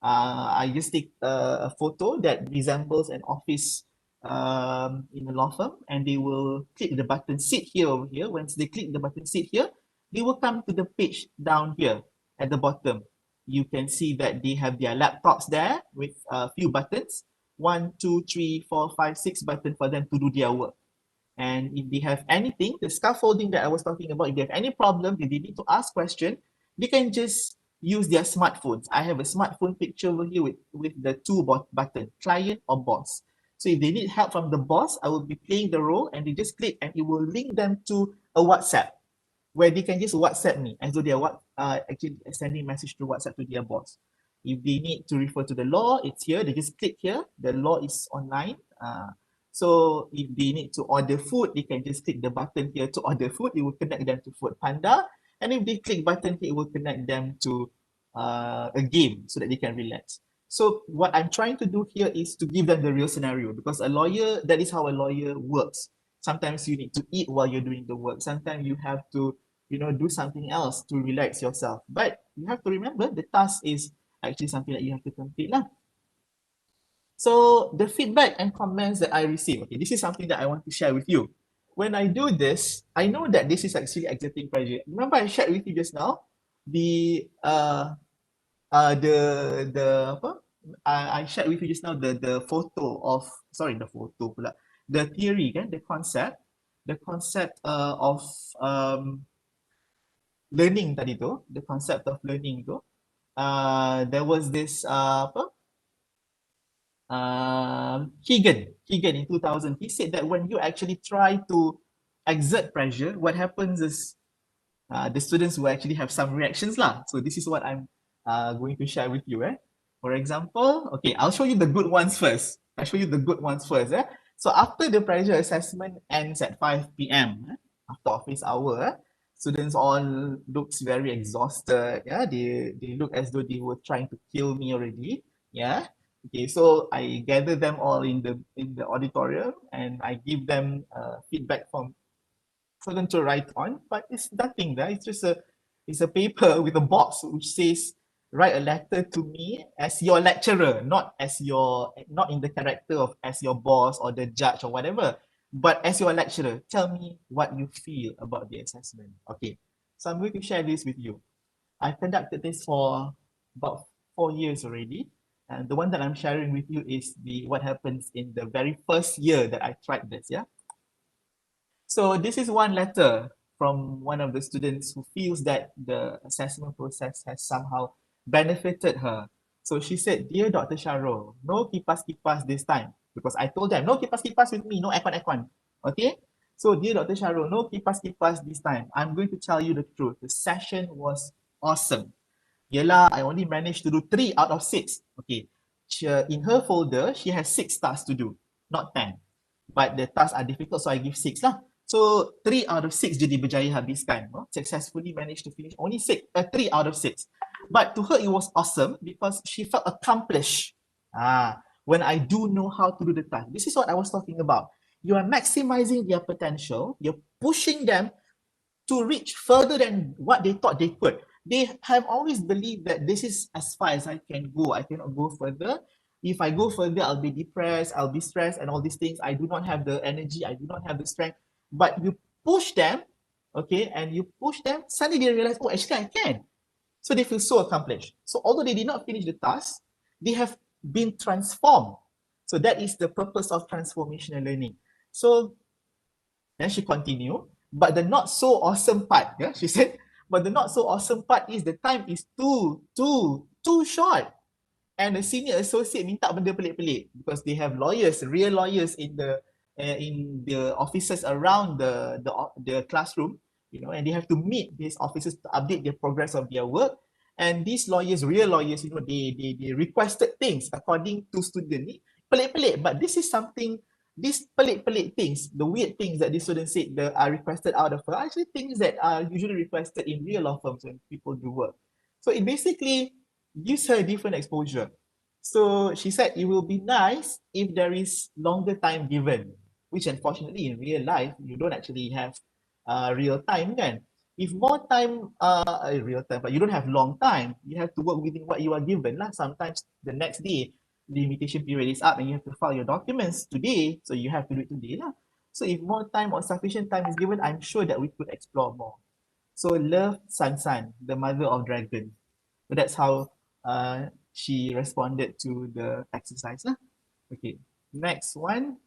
I just take a photo that resembles an office in a law firm, and they will click the button sit here over here. Once they click the button sit here, they will come to the page down here at the bottom. You can see that they have their laptops there with a few buttons, 1, 2, 3, 4, 5, 6 buttons for them to do their work. And if they have anything, the scaffolding that I was talking about, if they have any problem, if they need to ask question, they can just use their smartphones. I have a smartphone picture over here with the two button, client or boss. So if they need help from the boss, I will be playing the role and they just click and it will link them to a WhatsApp where they can just WhatsApp me as though they are actually sending message through WhatsApp to their boss. If they need to refer to the law, it's here. They just click here. The law is online. So if they need to order food, they can just click the button here to order food. It will connect them to Food Panda. And if they click button here, it will connect them to a game so that they can relax. So what I'm trying to do here is to give them the real scenario, because a lawyer, that is how a lawyer works. Sometimes you need to eat while you're doing the work. Sometimes you have to, do something else to relax yourself. But you have to remember the task is actually something that you have to complete lah. So the feedback and comments that I receive, okay, this is something that I want to share with you. When I do this, I know that this is actually exerting pressure. Remember I shared with you just now the I shared with you just now the photo of the theory, the concept of learning tadi tu, the concept of learning tu. There was this Keegan in 2000, he said that when you actually try to exert pressure, what happens is the students will actually have some reactions lah. So this is what I'm going to share with you. For example, okay, I'll show you the good ones first. So after the pressure assessment ends at 5 p.m, after office hour, students all looks very exhausted. Yeah, they look as though they were trying to kill me already. Yeah. Okay, so I gather them all in the auditorium and I give them feedback for them to write on, but it's nothing there. It's just a paper with a box which says write a letter to me as your lecturer, not in the character of as your boss or the judge or whatever, but as your lecturer. Tell me what you feel about the assessment. Okay, so I'm going to share this with you. I've conducted this for about 4 years already. And the one that I'm sharing with you is what happens in the very first year that I tried this, yeah? So this is one letter from one of the students who feels that the assessment process has somehow benefited her. So she said, "Dear Dr. Sharul, no kipas-kipas this time." Because I told them, no kipas-kipas with me, no aircon. Okay? So, dear Dr. Shahrul, no kipas-kipas this time. I'm going to tell you the truth. The session was awesome. Yelah, I only managed to do 3 out of 6. Okay. In her folder, she has 6 tasks to do, not 10. But the tasks are difficult, so I give 6 lah. So 3 out of 6 je dia berjaya habiskan. Successfully managed to finish only 3 out of 6. But to her, it was awesome because she felt accomplished. When I do know how to do the task. This is what I was talking about. You are maximizing their potential. You're pushing them to reach further than what they thought they could. They have always believed that this is as far as I can go. I cannot go further. If I go further, I'll be depressed, I'll be stressed, and all these things. I do not have the energy, I do not have the strength. But you push them, okay, and you push them, suddenly they realize, oh, actually I can. So they feel so accomplished. So although they did not finish the task, they have been transformed. So that is the purpose of transformational learning. So then she continued, but the not so awesome part, yeah, she said, but the not so awesome part is the time is too short. And the senior associate minta benda pelik-pelik because they have lawyers, real lawyers in the offices around the classroom, you know, and they have to meet these officers to update the progress of their work. And these lawyers, real lawyers, you know, they requested things according to student ni pelik-pelik, but this is something, these pelik-pelik things, the weird things that the students said that are requested out of her, are actually things that are usually requested in real law firms when people do work. So it basically gives her a different exposure. So she said it will be nice if there is longer time given, which unfortunately in real life, you don't actually have real time kan. If more time, real time, but you don't have long time, you have to work within what you are given lah. Sometimes the next day, the limitation period is up and you have to file your documents today, so you have to do it today lah. So if more time or sufficient time is given, I'm sure that we could explore more. So love San San, the mother of dragon. So that's how she responded to the exercise lah. Okay, next one.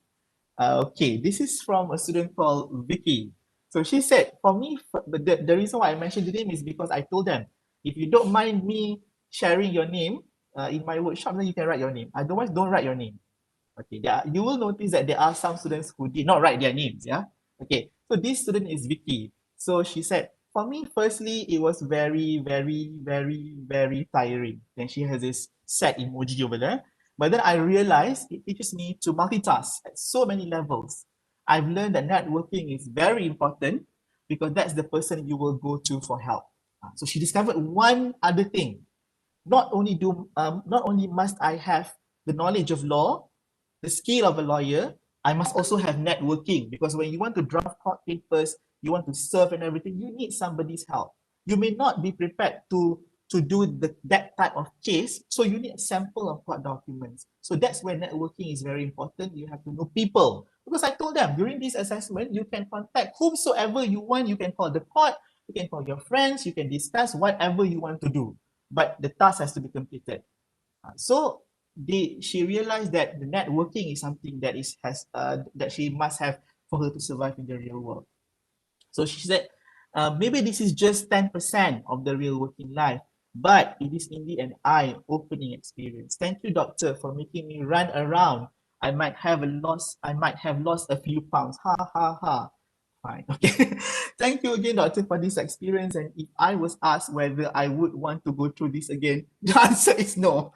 Okay, this is from a student called Vicky. So she said, for me, the reason why I mentioned the name is because I told them, if you don't mind me sharing your name in my workshop, then you can write your name. Otherwise, don't write your name. Okay, you will notice that there are some students who did not write their names, yeah? Okay, so this student is Vicky. So she said, for me, firstly, it was very, very, very, very tiring. Then she has this sad emoji over there. But then I realized it teaches me to multitask at so many levels. I've learned that networking is very important because that's the person you will go to for help. So she discovered one other thing. Not only must I have the knowledge of law, the skill of a lawyer, I must also have networking, because when you want to draft court papers, you want to serve and everything, you need somebody's help. You may not be prepared to do that type of case, so you need a sample of court documents. So that's where networking is very important. You have to know people. Because I told them during this assessment, you can contact whomsoever you want. You can call the court, you can call your friends, you can discuss whatever you want to do. But the task has to be completed. So she realized that the networking is something that that she must have for her to survive in the real world. So she said, maybe this is just 10% of the real working life, but it is indeed an eye-opening experience. Thank you, doctor, for making me run around. I might have lost a few pounds. Ha ha ha. Fine. Okay. Thank you again, doctor, for this experience. And if I was asked whether I would want to go through this again, the answer is no.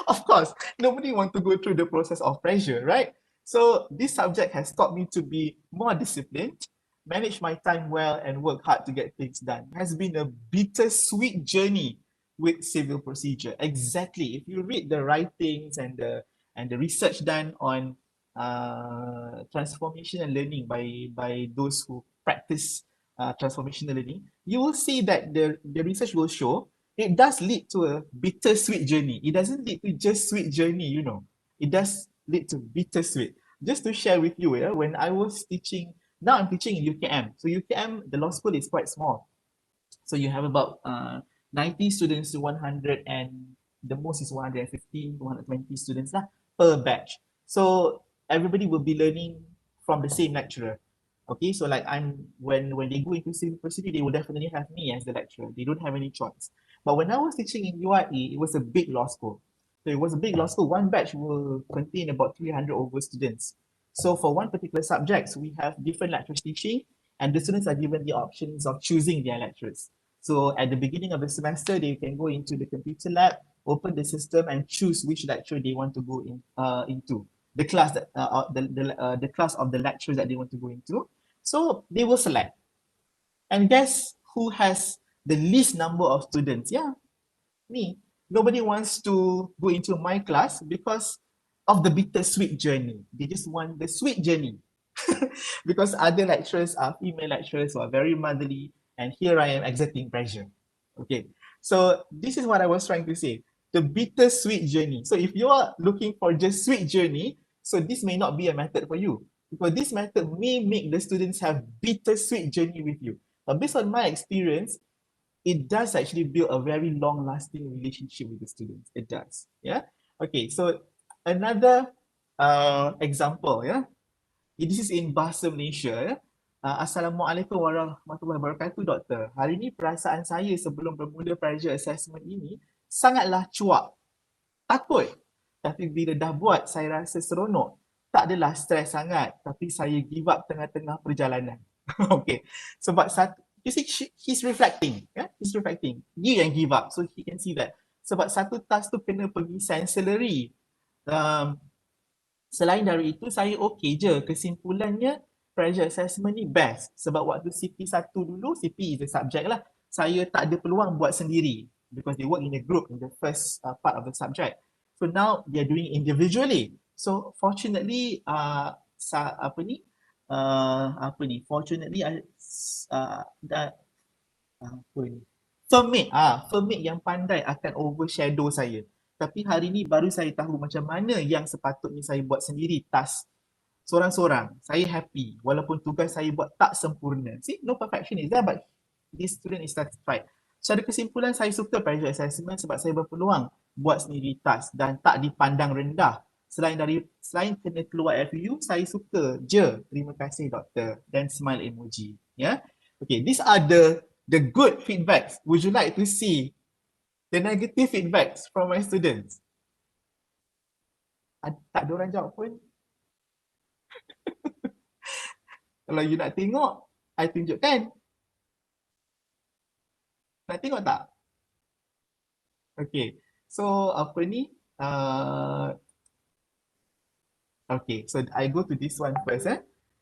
Of course, nobody wants to go through the process of pressure, right? So this subject has taught me to be more disciplined, manage my time well, and work hard to get things done. It has been a bittersweet journey with civil procedure. Exactly. If you read the writings and the research done on transformational learning by those who practice transformational learning, you will see that the research will show it does lead to a bittersweet journey. It doesn't lead to just sweet journey, you know. It does lead to bittersweet. Just to share with you, when I was teaching, now I'm teaching in UKM. So UKM, the law school is quite small. So you have about 90 students to 100, and the most is 115, 120 students per batch. So everybody will be learning from the same lecturer. Okay, so like when they go into civil procedure, they will definitely have me as the lecturer. They don't have any choice. But when I was teaching in URE, it was a big law school. So it was a big law school. One batch will contain about 300 over students. So for one particular subject, we have different lecturers teaching, and the students are given the options of choosing their lecturers. So at the beginning of the semester, they can go into the computer lab, open the system, and choose which lecture they want to go into. The class that the class of the lectures that they want to go into. So they will select. And guess who has the least number of students? Yeah, me. Nobody wants to go into my class because of the bittersweet journey. They just want the sweet journey. Because other lecturers are female lecturers who are very motherly, and here I am exerting pressure. Okay, so this is what I was trying to say. The bittersweet journey. So if you are looking for just sweet journey, so this may not be a method for you, because this method may make the students have bittersweet journey with you. But based on my experience, it does actually build a very long lasting relationship with the students. It does. Yeah. Okay. So another example. Yeah. This is in Bahasa Malaysia. Ya. Assalamualaikum warahmatullahi wabarakatuh, Doktor. Hari ini perasaan saya sebelum bermula pressure assessment ini sangatlah cuak. Takut. Tapi bila dah buat, saya rasa seronok. Tak adalah stres sangat, tapi saya give up tengah-tengah perjalanan. Okay. Sebab satu, you see, he's reflecting. Yeah? He's reflecting. Dia yang give up. So he can see that. Sebab satu task tu kena pergi sensory. Selain dari itu, saya okey je. Kesimpulannya, pressure assessment ni best. Sebab waktu CP1 dulu, CP is the subject lah. Saya tak ada peluang buat sendiri. Because they work in a group in the first part of the subject. So now, they're doing individually. So fortunately, fortunately, Fermate yang pandai akan overshadow saya. Tapi hari ni baru saya tahu macam mana yang sepatutnya saya buat sendiri task seorang-seorang. Saya happy walaupun tugas saya buat tak sempurna. See, no perfection is there, but this student is satisfied. Secara kesimpulan, saya suka pressure assessment sebab saya berpeluang buat sendiri task dan tak dipandang rendah. Selain kena keluar FU, saya suka je. Terima kasih, Doktor. Dan smile emoji. Yeah? Okay, these are the good feedbacks. Would you like to see the negative feedbacks from my students? Tak ada orang jawab pun. Kalau you nak tengok, I tunjukkan. Nak tengok tak? Okay, so apa ni? Okay, so I go to this one first.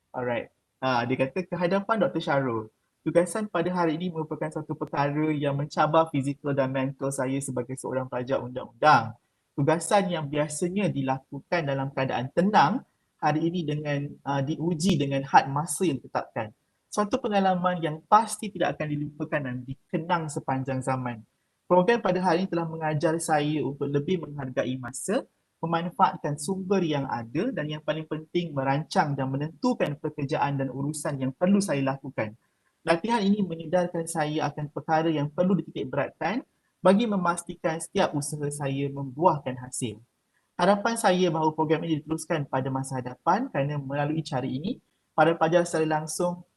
Alright. Dia kata, kehadapan Dr. Syarul. Tugasan pada hari ini merupakan satu perkara yang mencabar fizikal dan mental saya sebagai seorang pelajar undang-undang. Tugasan yang biasanya dilakukan dalam keadaan tenang, hari ini diuji dengan had masa yang ditetapkan. Suatu pengalaman yang pasti tidak akan dilupakan dan dikenang sepanjang zaman. Program pada hari ini telah mengajar saya untuk lebih menghargai masa, memanfaatkan sumber yang ada dan yang paling penting merancang dan menentukan pekerjaan dan urusan yang perlu saya lakukan. Latihan ini menyedarkan saya akan perkara yang perlu dititik beratkan bagi memastikan setiap usaha saya membuahkan hasil. Harapan saya bahawa program ini diteruskan pada masa hadapan kerana melalui cara ini, para pelajar secara langsung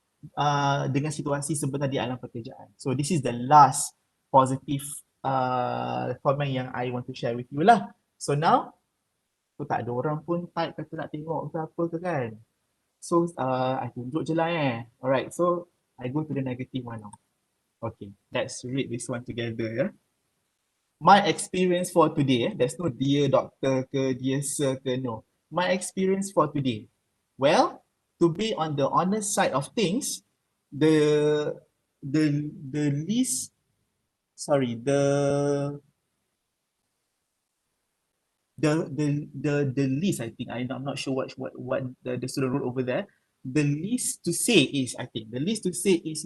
dengan situasi sebenar di alam pekerjaan. So this is the last positive comment yang I want to share with you lah. So now, tak ada orang pun type kata nak tengok ke apa ke kan. So I tunjuk je lah Alright, so I go to the negative one now. Okay, let's read this one together. My experience for today, there's no dear doctor ke, dear sir ke, no. My experience for today. Well, to be on the honest side of things, the least I think, I'm not sure what the student wrote over there. The least to say is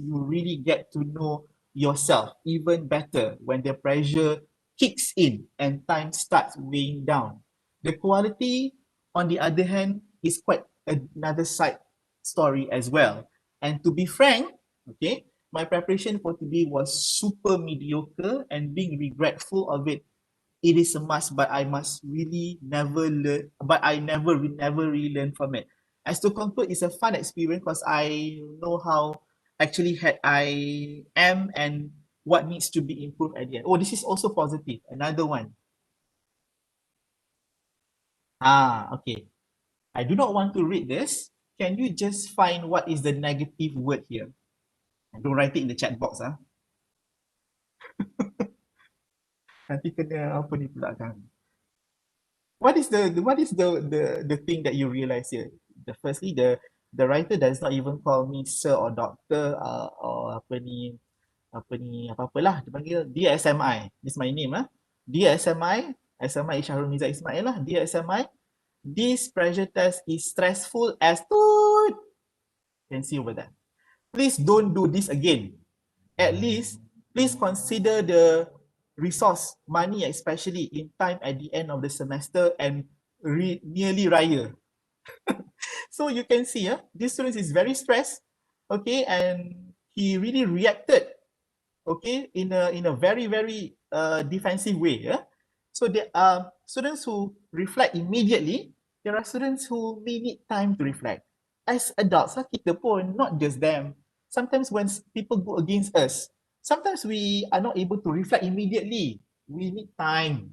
you really get to know yourself even better when the pressure kicks in and time starts weighing down. The quality, on the other hand, is quite another side story as well. And to be frank, okay, my preparation for today was super mediocre, and being regretful of it, it is a must, but I must really never learn, but I never really learn from it. As to conclude, it's a fun experience because I know how actually I am and what needs to be improved at the end. Oh, this is also positive. Another one. Okay. I do not want to read this. Can you just find what is the negative word here? And don't write it in the chat box. Nanti kena apa ni pula kan. What is the thing that you realize here? Firstly, the writer does not even call me sir or doctor or apa-apalah. Dia panggil Dear SMI. This is my name Dear SMI Syahrul Miza Ismail lah. Dear SMI, this pressure test is stressful as toot. Can see over there. Please don't do this again. At least, please consider the resource, money especially in time at the end of the semester and nearly Raya. So you can see, this student is very stressed, okay, and he really reacted, okay, in a very, very defensive way. So there are students who reflect immediately. There are students who may need time to reflect. As adults, kita pun, not just them. Sometimes when people go against us, sometimes we are not able to reflect immediately. We need time.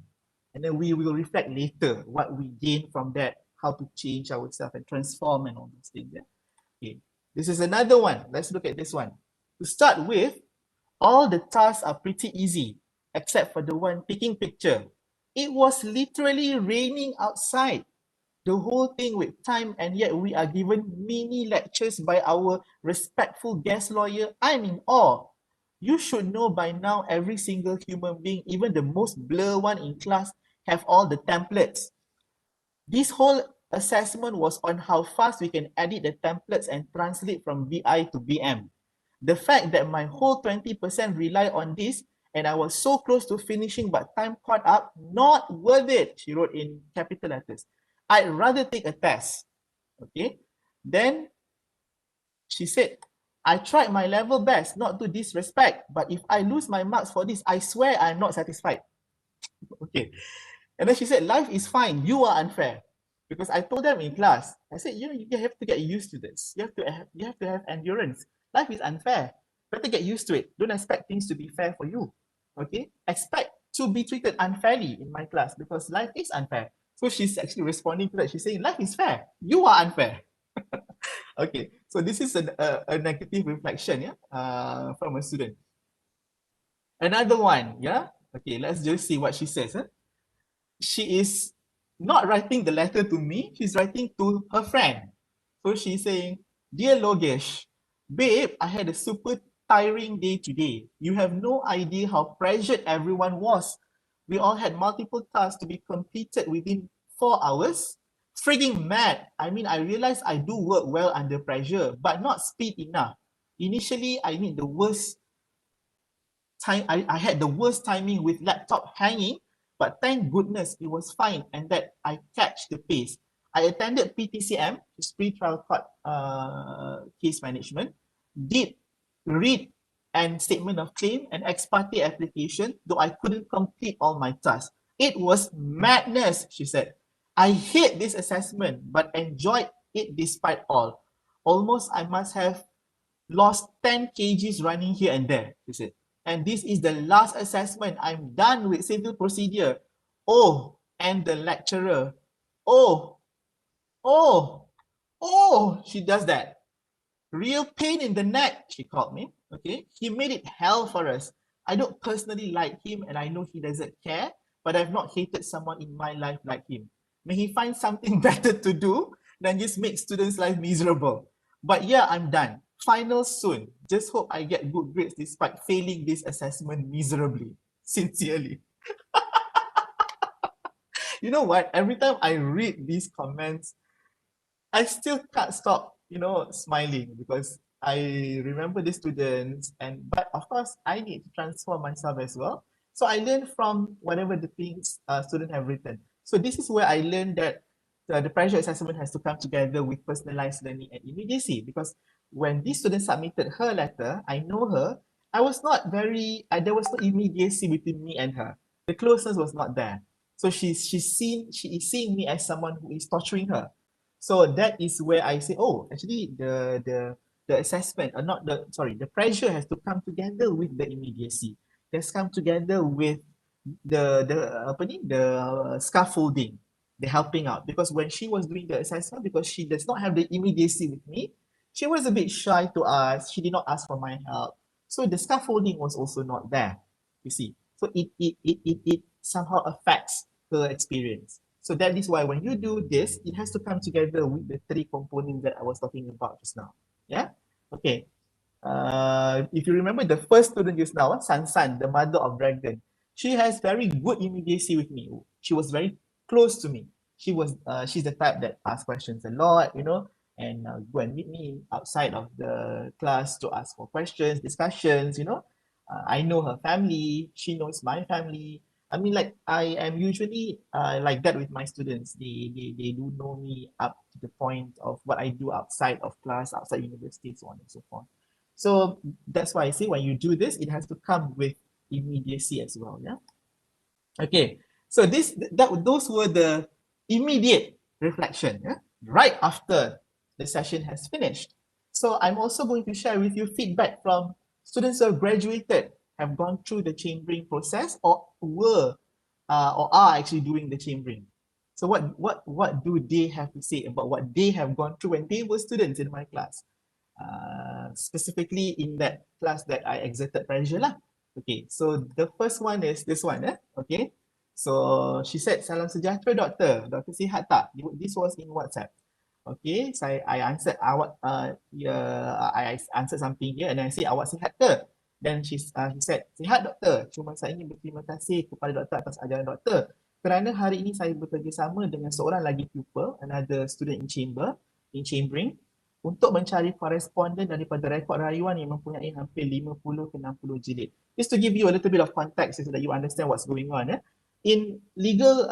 And then we will reflect later what we gain from that, how to change ourselves and transform and all these things. Okay. This is another one. Let's look at this one. To start with, all the tasks are pretty easy, except for the one taking picture. It was literally raining outside. The whole thing with time, and yet we are given mini lectures by our respectful guest lawyer. I'm in awe. You should know by now every single human being, even the most blur one in class, have all the templates. This whole assessment was on how fast we can edit the templates and translate from VI to BM. The fact that my whole 20% rely on this and I was so close to finishing but time caught up, not worth it, she wrote in capital letters. I'd rather take a test, okay? Then she said, I tried my level best not to disrespect, but if I lose my marks for this, I swear I'm not satisfied. Okay. And then she said, life is fine, you are unfair. Because I told them in class, I said, you have to get used to this. You have to have endurance. Life is unfair. Better get used to it. Don't expect things to be fair for you. Okay? Expect to be treated unfairly in my class because life is unfair. So she's actually responding to that. She's saying, life is fair. You are unfair. Okay. So this is a negative reflection, from a student. Another one, Okay, let's just see what she says. She is not writing the letter to me, she's writing to her friend. So she's saying, Dear Logesh, babe, I had a super tiring day today. You have no idea how pressured everyone was. We all had multiple tasks to be completed within 4 hours. Frigging mad. I mean, I realize I do work well under pressure, but not speed enough. Initially, I had the worst timing with laptop hanging, but thank goodness it was fine and that I catch the pace. I attended PTCM, which is pre-trial court case management, did read and statement of claim and ex parte application, though I couldn't complete all my tasks. It was madness, she said. I hate this assessment, but enjoyed it despite all. Almost I must have lost 10 kgs running here and there, she said. And this is the last assessment. I'm done with civil procedure. Oh, and the lecturer. Oh, she does that. Real pain in the neck, she called me. Okay, he made it hell for us. I don't personally like him and I know he doesn't care, but I've not hated someone in my life like him. May he find something better to do than just make students' life miserable. But yeah, I'm done. Final soon. Just hope I get good grades despite failing this assessment miserably. Sincerely. You know what? Every time I read these comments, I still can't stop, smiling because I remember the students but of course I need to transform myself as well. So I learn from whatever the things students have written. So this is where I learned that the pressure assessment has to come together with personalized learning and immediacy, because when this student submitted her letter, I know her, I was not very, there was no immediacy between me and her. The closeness was not there. So she is seeing me as someone who is torturing her. So that is where I say, oh, actually the assessment, the pressure has to come together with the immediacy. It has come together with the scaffolding. the helping out. Because when she was doing the assessment, because she does not have the immediacy with me, she was a bit shy to ask. She did not ask for my help. So the scaffolding was also not there, you see. So it somehow affects her experience. So that is why when you do this, it has to come together with the three components that I was talking about just now. Yeah? Okay. If you remember the first student just now, San San, the mother of Dragon, she has very good immediacy with me. She was very close to me. She's the type that asks questions a lot, you know, and go and meet me outside of the class to ask for questions, discussions, you know. I know her family. She knows my family. I mean, like, I am usually like that with my students. They do know me up to the point of what I do outside of class, outside university, so on and so forth. So that's why I say when you do this, it has to come with immediacy as well. Yeah. Okay. So those were the immediate reflection. Yeah. Right after the session has finished. So I'm also going to share with you feedback from students who have graduated, have gone through the chambering process, or were or are actually doing the chambering. So what do they have to say about what they have gone through when they were students in my class? Specifically in that class that I exerted pressure lah. Okay, so the first one is this one. Okay, so she said, "Salam sejahtera, doktor. Doktor sihat tak?" This was in WhatsApp. Okay, I answered awak I answered something here and then I say awak sihat ke? Then he said, "Sihat doktor. Cuma saya ingin berterima kasih kepada doktor atas ajaran doktor. Kerana hari ini saya bekerjasama dengan seorang lagi pupil, another student in chambering, untuk mencari koresponden daripada rekod rayuan yang mempunyai hampir 50 ke 60 jilid." Just to give you a little bit of context so that you understand what's going on. In legal,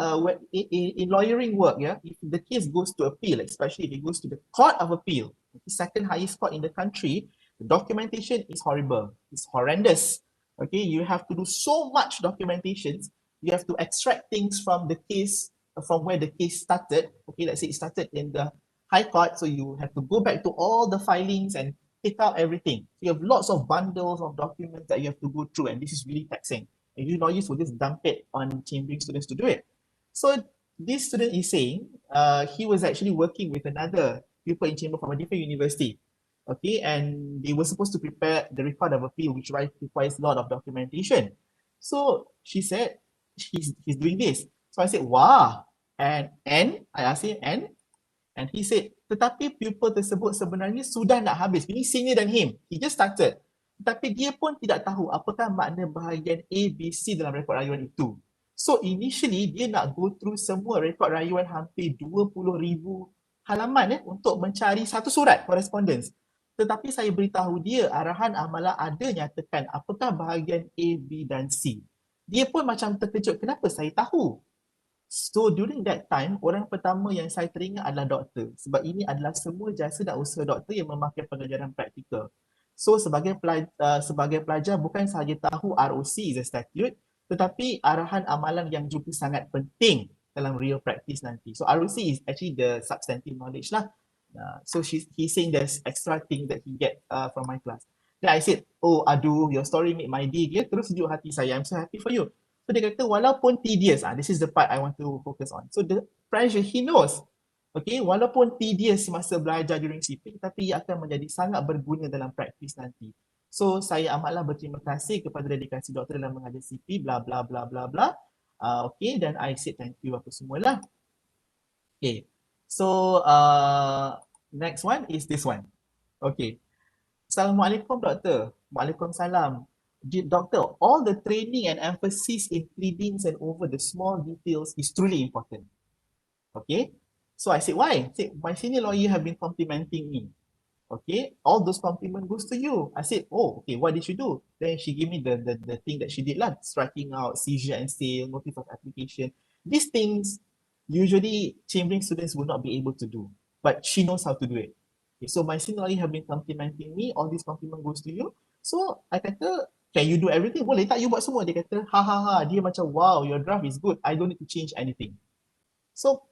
in lawyering work, if the case goes to appeal, especially if it goes to the Court of Appeal, the second highest court in the country, the documentation is horrible. It's horrendous. Okay, you have to do so much documentation. You have to extract things from the case, from where the case started. Okay, let's say it started in the High Court, so you have to go back to all the filings and pick out everything. You have lots of bundles of documents that you have to go through, and this is really taxing. And you lawyers will just dump it on chambering students to do it. So this student is saying he was actually working with another pupil in chamber from a different university. Okay, and they were supposed to prepare the record of appeal, which requires a lot of documentation. So she said he's doing this. So I said, wow. And I asked him, and he said, tetapi pupil tersebut sebenarnya sudah nak habis. Ini senior than him. He just started. Tetapi dia pun tidak tahu apakah makna bahagian A, B, C dalam rekod rayuan itu. So initially, dia nak go through semua rekod rayuan hampir 20,000 halaman untuk mencari satu surat correspondence. Tetapi saya beritahu dia arahan amalan ada nyatakan apakah bahagian A, B dan C. Dia pun macam terkejut, kenapa saya tahu? So during that time, orang pertama yang saya teringat adalah doktor. Sebab ini adalah semua jasa dan usaha doktor yang memakai pengajaran praktikal. So sebagai pelajar bukan sahaja tahu ROC is a statute, tetapi arahan amalan yang juga sangat penting dalam real practice nanti. So ROC is actually the substantive knowledge lah. So he's saying there's extra thing that he get from my class. Then I said, oh aduh, your story made my day. Dia terus sejuk hati saya. I'm so happy for you. So dia kata walaupun tedious, this is the part I want to focus on. So the pressure, he knows. Okay, walaupun tedious masa belajar during CP, tapi ia akan menjadi sangat berguna dalam praktis nanti. So saya amatlah berterima kasih kepada dedikasi doktor dalam mengajar CP, bla bla bla bla bla. Okay, dan I said thank you apa semualah. Okay, so next one is this one. Okay, Assalamualaikum doktor. Waalaikumsalam. Doctor, all the training and emphasis in pleadings and over the small details is truly important. Okay, so I said, why? I said, my senior lawyer have been complimenting me. Okay, all those compliment goes to you. I said, oh, okay, what did you do? Then she gave me the thing that she did lah, striking out, seizure and sale, notice of application. These things, usually chambering students will not be able to do, but she knows how to do it. Okay, so my senior lawyer have been complimenting me, all these compliment goes to you. So I kata, can you do everything? Boleh tak you buat semua? Dia kata, ha. Dia macam, wow, your draft is good. I don't need to change anything. So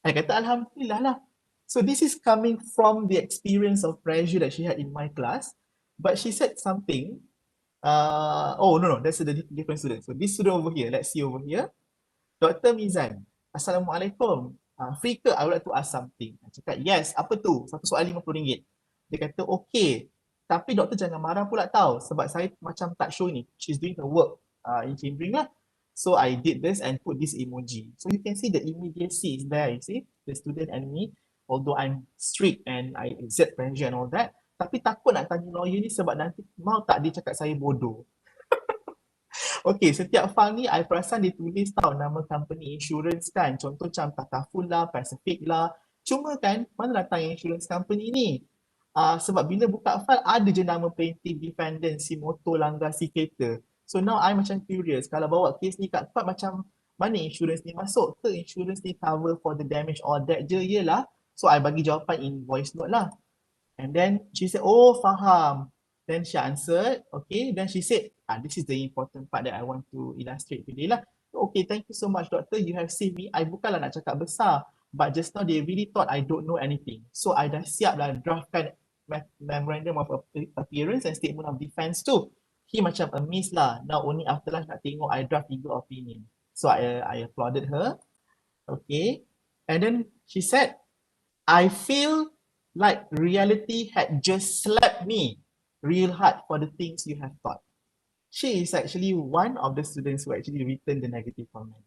I kata, alhamdulillah lah. So this is coming from the experience of pressure that she had in my class. But she said something. Oh, no, that's a different student. So this student over here, let's see over here. Dr. Mizan, Assalamualaikum. Free ke? I would like to ask something. I cakap, yes, apa tu? Satu soalan RM50. Dia kata, okay. Tapi doktor jangan marah pula tahu. Sebab saya macam tak sure ni. She's doing her work in chambering lah. So I did this and put this emoji. So you can see the immediacy is there, you see? The student and me. Although I'm strict and I exert pressure and all that. Tapi takut nak tanya lawyer ni sebab nanti mau tak dia cakap saya bodoh. Okay, setiap file ni I perasan dia tulis tau nama company insurance kan. Contoh macam Takaful lah, Pacific lah. Cuma kan, mana datang insurance company ni? Sebab bila buka file, ada je nama plaintiff, defendant, si motor langgar si kereta. So now I macam curious, kalau bawa kes ni kat court macam mana insurance ni masuk ke? Insurance ni cover for the damage or that je, yelah. So I bagi jawapan in voice note lah. And then she said, oh faham. Then she answered, okay. Then she said, this is the important part that I want to illustrate today lah. Okay, thank you so much doctor, you have saved me. I bukanlah nak cakap besar, but just now they really thought I don't know anything. So I dah siap lah draftkan memorandum of appearance and statement of defense tu. He macam amazed lah. Now only after lunch nak tengok I draft legal opinion. So I applauded her. Okay. And then she said, I feel like reality had just slapped me real hard for the things you have taught. She is actually one of the students who actually written the negative comment.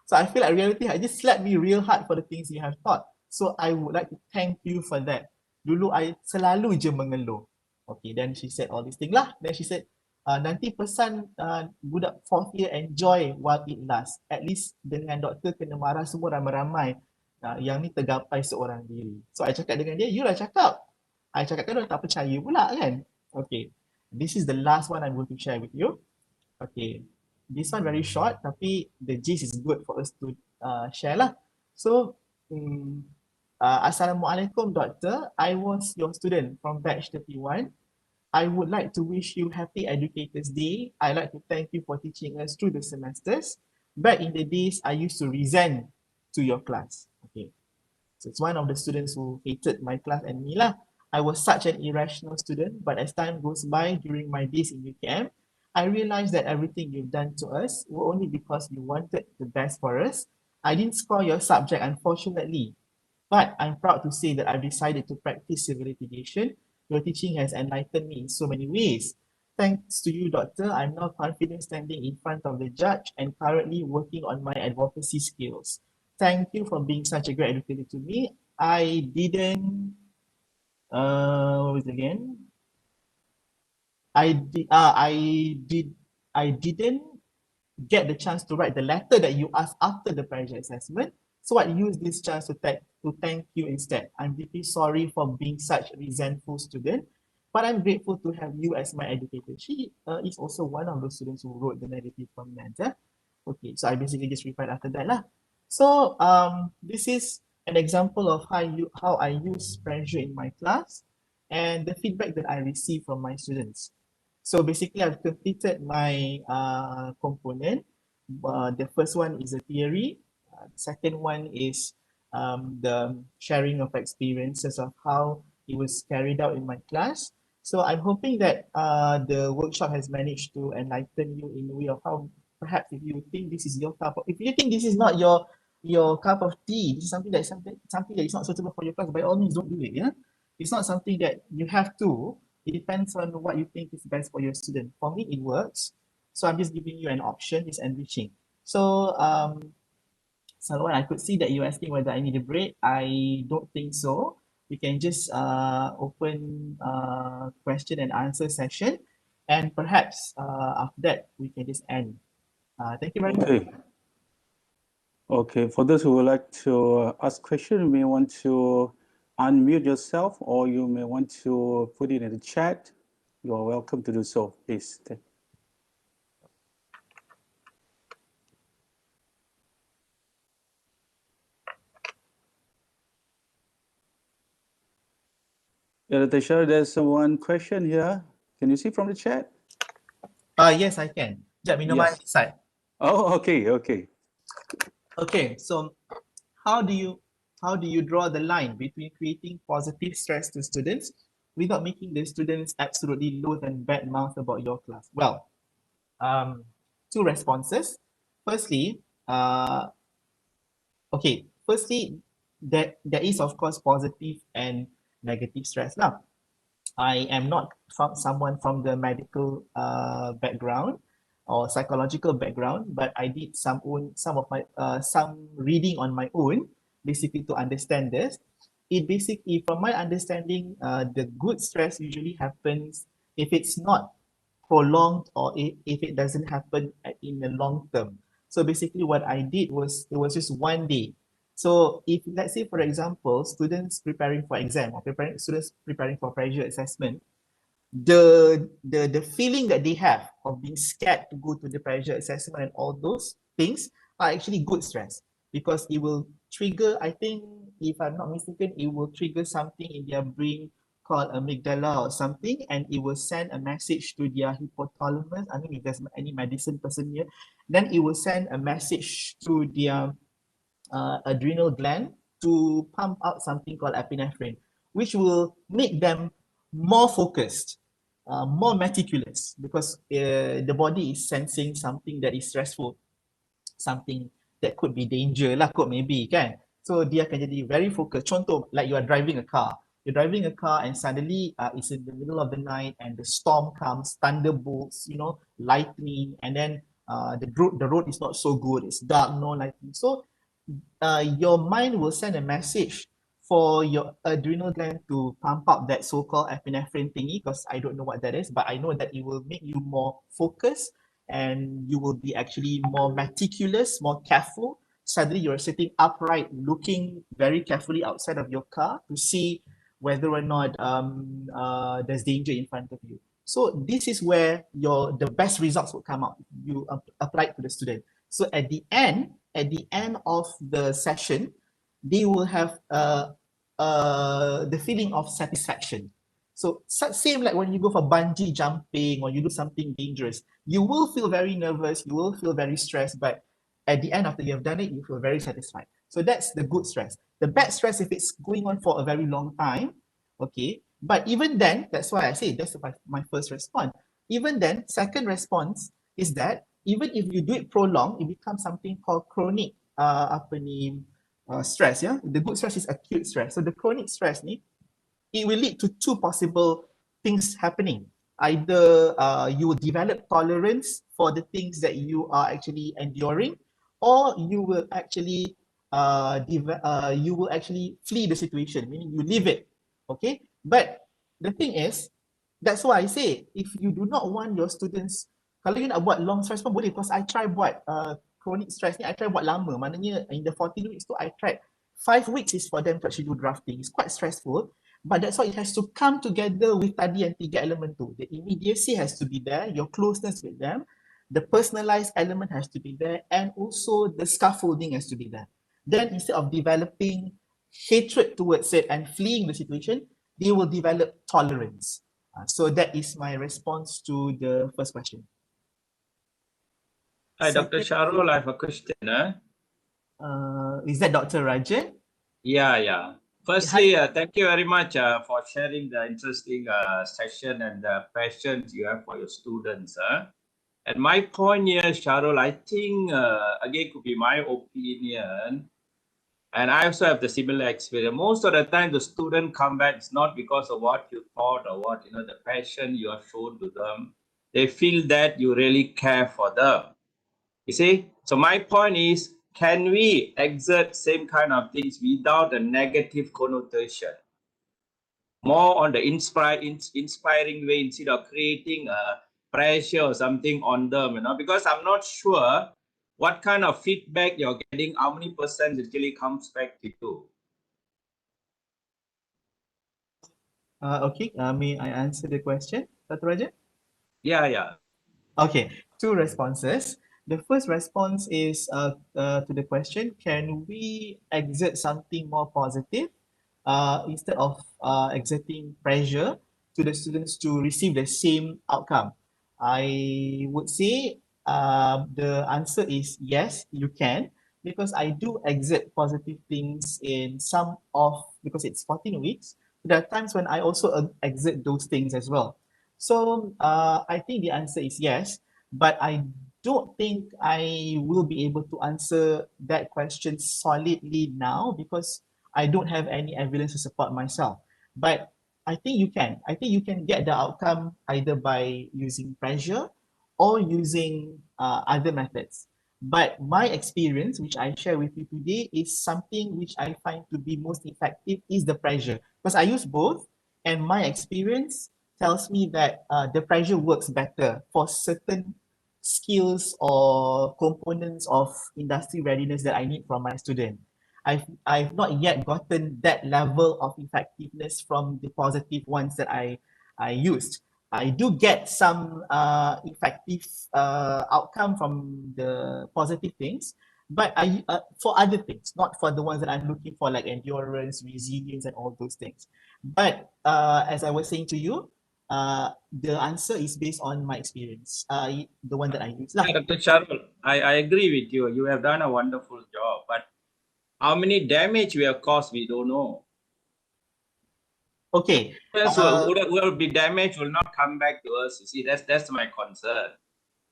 So I feel like reality had just slapped me real hard for the things you have taught. So I would like to thank you for that. Dulu I selalu je mengeluh. Okay, then she said all these things lah. Then she said, nanti pesan budak fourth year enjoy while it lasts. At least dengan doktor kena marah semua ramai-ramai. Yang ni tergapai seorang diri. So I cakap dengan dia, you lah cakap. I cakap kan orang tak percaya pula kan. Okay, this is the last one I'm going to share with you. Okay, this one very short tapi the gist is good for us to share lah. So, Assalamualaikum doctor, I was your student from batch 31. I would like to wish you happy Educators Day. I like to thank you for teaching us through the semesters. Back in the days, I used to resent to your class. Okay, so it's one of the students who hated my class and me lah. I was such an irrational student, but as time goes by during my days in UKM, I realized that everything you've done to us were only because you wanted the best for us. I didn't score your subject, unfortunately, but I'm proud to say that I've decided to practice civil litigation. Your teaching has enlightened me in so many ways. Thanks to you, doctor, I'm now confident standing in front of the judge and currently working on my advocacy skills. Thank you for being such a great educator to me. I didn't what was it again? I didn't get the chance to write the letter that you asked after the pressure assessment. So I used this chance to thank you instead. I'm deeply sorry for being such a resentful student, but I'm grateful to have you as my educator. She is also one of the students who wrote the negative comment. Okay, so I basically just replied after that lah. So this is an example of how I use pressure in my class and the feedback that I receive from my students. So basically I've completed my component. The first one is a theory. The second one is the sharing of experiences of how it was carried out in my class. So I'm hoping that the workshop has managed to enlighten you in a way of how perhaps if you think this is your cup of, if you think this is not your cup of tea, this is something that is not suitable for your class, by all means don't do it. Yeah, it's not something that you have to. It depends on what you think is best for your student. For me, it works. So I'm just giving you an option. It's enriching. So Salwan, I could see that you're asking whether I need a break. I don't think so. We can just open question and answer session, and perhaps after that we can just end. Thank you very much. Okay, for those who would like to ask questions, you may want to unmute yourself or you may want to put it in the chat. You are welcome to do so, please. Yeah, Tasha, there's one question here. Can you see from the chat? Yes, I can. Sekejap, minuman inside. Oh, okay, okay. Okay, so how do you draw the line between creating positive stress to students without making the students absolutely loathe and badmouth about your class? Well, two responses. Firstly, Okay, firstly, there is of course positive and negative stress. Now, I am not from someone from the medical background or psychological background, but I did some reading on my own, basically to understand this. It basically, from my understanding, the good stress usually happens if it's not prolonged or if it doesn't happen in the long term. So basically what I did was, it was just one day. So if, let's say for example, students preparing for exam or students preparing for pressure assessment, the feeling that they have of being scared to go to the pressure assessment and all those things are actually good stress, because it will trigger, I think, if I'm not mistaken, it will trigger something in their brain called amygdala or something, and it will send a message to their hypothalamus. I mean, if there's any medicine person here, then it will send a message to their adrenal gland to pump out something called epinephrine, which will make them more focused, more meticulous, because the body is sensing something that is stressful, something that could be danger lah kot maybe kan. So dia akan jadi very focused. Contoh, like you are driving a car. You're driving a car and suddenly it's in the middle of the night and the storm comes, thunderbolts, you know, lightning, and then the road is not so good. It's dark, no lighting. So your mind will send a message for your adrenal gland to pump up that so-called epinephrine thingy, because I don't know what that is, but I know that it will make you more focused and you will be actually more meticulous, more careful. Suddenly you're sitting upright, looking very carefully outside of your car to see whether or not there's danger in front of you. So this is where the best results will come out. You apply it to the student. So at the end of the session, they will have the feeling of satisfaction. So same like when you go for bungee jumping or you do something dangerous, you will feel very nervous, you will feel very stressed, but at the end after you have done it, you feel very satisfied. So that's the good stress. The bad stress, if it's going on for a very long time, okay, but even then, that's why I say that's my first response. Even then, second response is that even if you do it prolonged, it becomes something called chronic stress. Yeah, the good stress is acute stress. So the chronic stress ni, it will lead to two possible things happening. Either you will develop tolerance for the things that you are actually enduring, or you will actually flee the situation, meaning you leave it. Okay, but the thing is, that's why I say, if you do not want your students, kalau you nak buat long stress pun boleh, because I try buat chronic stress ni, I try buat lama, maknanya in the 14 weeks tu I tried 5 weeks is for them to actually do drafting. It's quite stressful, but that's why it has to come together with tadi yang tiga elemen tu. The immediacy has to be there, your closeness with them, the personalized element has to be there, and also the scaffolding has to be there. Then instead of developing hatred towards it and fleeing the situation, they will develop tolerance. So that is my response to the first question. Hi, Dr. Sharul, I have a question. Is that Dr. Rajan? Yeah. Firstly, thank you very much for sharing the interesting session and the passions you have for your students. And my point here, Sharul, I think, again, could be my opinion, and I also have the similar experience. Most of the time, the student come back, it's not because of what you thought or what, the passion you have shown to them. They feel that you really care for them. You see? So my point is, can we exert same kind of things without a negative connotation? More on the inspiring way, instead of creating a pressure or something on them, because I'm not sure what kind of feedback you're getting, how many percent actually comes back to you. Okay, may I answer the question, Dr. Rajan? Yeah. Okay, two responses. The first response is to the question, can we exert something more positive instead of exerting pressure to the students to receive the same outcome? I would say the answer is yes, you can, because I do exert positive things in because it's 14 weeks, there are times when I also exert those things as well. So I think the answer is yes, but I don't think I will be able to answer that question solidly now because I don't have any evidence to support myself. But I think you can. I think you can get the outcome either by using pressure or using other methods. But my experience, which I share with you today, is something which I find to be most effective is the pressure. Because I use both, and my experience tells me that the pressure works better for certain skills or components of industry readiness that I need from my student. I've not yet gotten that level of effectiveness from the positive ones that I used. I do get some effective outcome from the positive things, but I for other things, not for the ones that I'm looking for, like endurance, resilience, and all those things. But as I was saying to you, the answer is based on my experience, the one that I use. Yeah, Dr. Sharul, I agree with you. You have done a wonderful job, but how many damage we have caused, we don't know. Okay. Students will be damaged, will not come back to us. You see, that's my concern.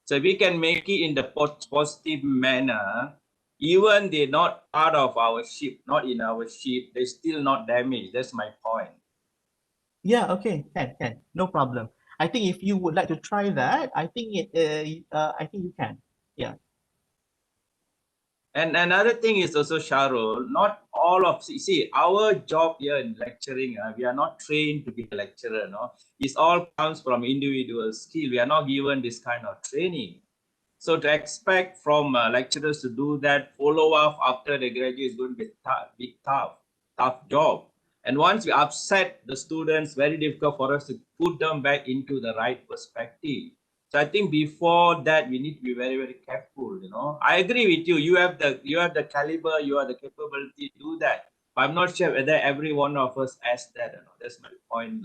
So we can make it in the positive manner, even they're not part of our ship, not in our ship, they're still not damaged. That's my point. Yeah, okay, can, no problem. I think if you would like to try that, I think I think you can. Yeah. And another thing is also, Sharul, not all of, see, our job here in lecturing, we are not trained to be a lecturer, no? It all comes from individual skill. We are not given this kind of training. So to expect from lecturers to do that follow-up after they graduate is going to be tough job. And once we upset the students, very difficult for us to put them back into the right perspective. So I think before that, we need to be very, very careful. You know, I agree with you. You have the caliber, you have the capability to do that. But I'm not sure whether every one of us has that. You know, that's my point.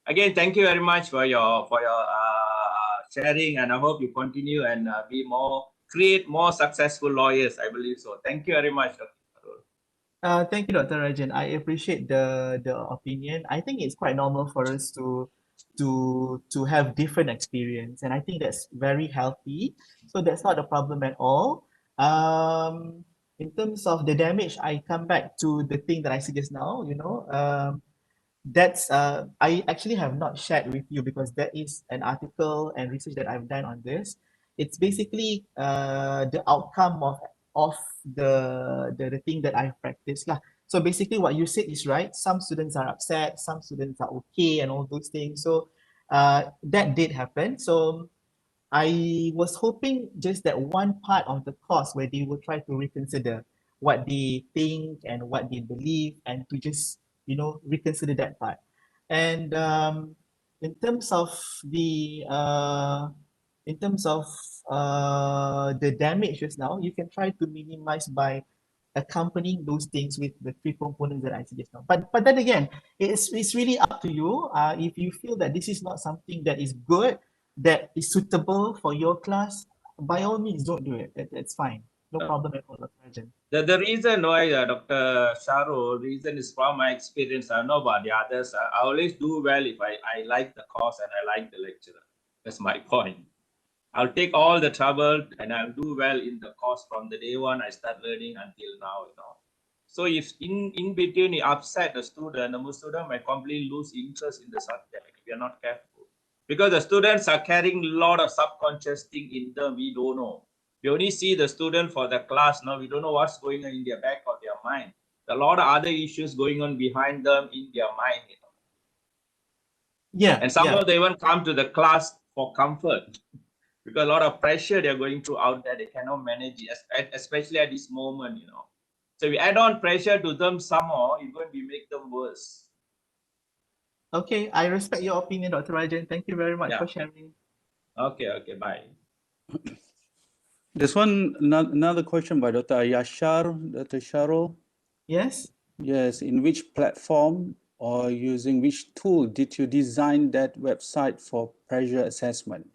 Again, thank you very much for your sharing, and I hope you continue and create more successful lawyers. I believe so. Thank you very much, Dr. Thank you, Dr. Rajan. I appreciate the opinion. I think it's quite normal for us to have different experience, and I think that's very healthy. So that's not a problem at all. In terms of the damage, I come back to the thing that I said just now. That's I actually have not shared with you because there is an article and research that I've done on this. It's basically the outcome of the thing that I've practiced lah. So basically what you said is right. Some students are upset, some students are okay, and all those things. So that did happen. So I was hoping just that one part of the course where they will try to reconsider what they think and what they believe, and to just reconsider that part. And in terms of the the damage just now, you can try to minimize by accompanying those things with the three components that I said just now. But then again, it's really up to you. If you feel that this is not something that is good, that is suitable for your class, by all means, don't do it. That's fine. No problem at all, Dr. Rajan. The reason why, Dr. Sharo, reason is from my experience. I don't know about the others. I always do well if I like the course and I like the lecturer. That's my point. I'll take all the trouble and I'll do well in the course from the day one I start learning until now, So if in between you upset the student might completely lose interest in the subject if you're not careful. Because the students are carrying a lot of subconscious thing in them, we don't know. We only see the student for the class, now we don't know what's going on in their back of their mind. A lot of other issues going on behind them in their mind, Yeah. And somehow they even come to the class for comfort. Because a lot of pressure they're going through out there, they cannot manage it, especially at this moment, So we add on pressure to them somehow, it's going to make them worse. Okay, I respect your opinion, Dr. Rajan. Thank you very much for sharing. Okay, bye. There's another question by Dr. Yashar, Dr. Sharul. Yes? Yes, in which platform or using which tool did you design that website for pressure assessment?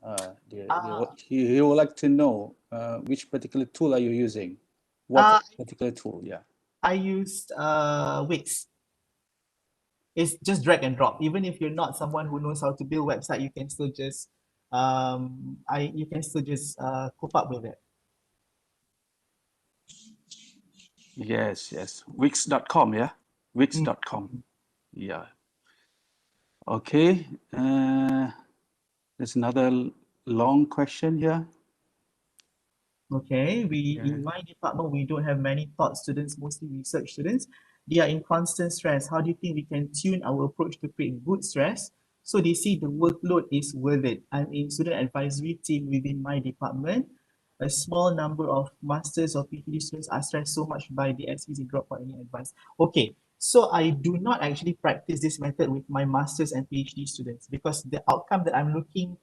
He would like to know which particular tool are you using? What particular tool? Yeah. I used Wix. It's just drag and drop. Even if you're not someone who knows how to build website, you can still just you can still just cope up with it. Yes, yes. Wix.com, yeah? Wix.com. Yeah. Okay. There's another long question here. Okay, in my department, we don't have many thought students, mostly research students. They are in constant stress. How do you think we can tune our approach to create good stress so they see the workload is worth it? I'm in student advisory team within my department. A small number of masters or PhD students are stressed so much by the SPs they drop for any advice. Okay, so I do not actually practice this method with my masters and PhD students because the outcome that I'm looking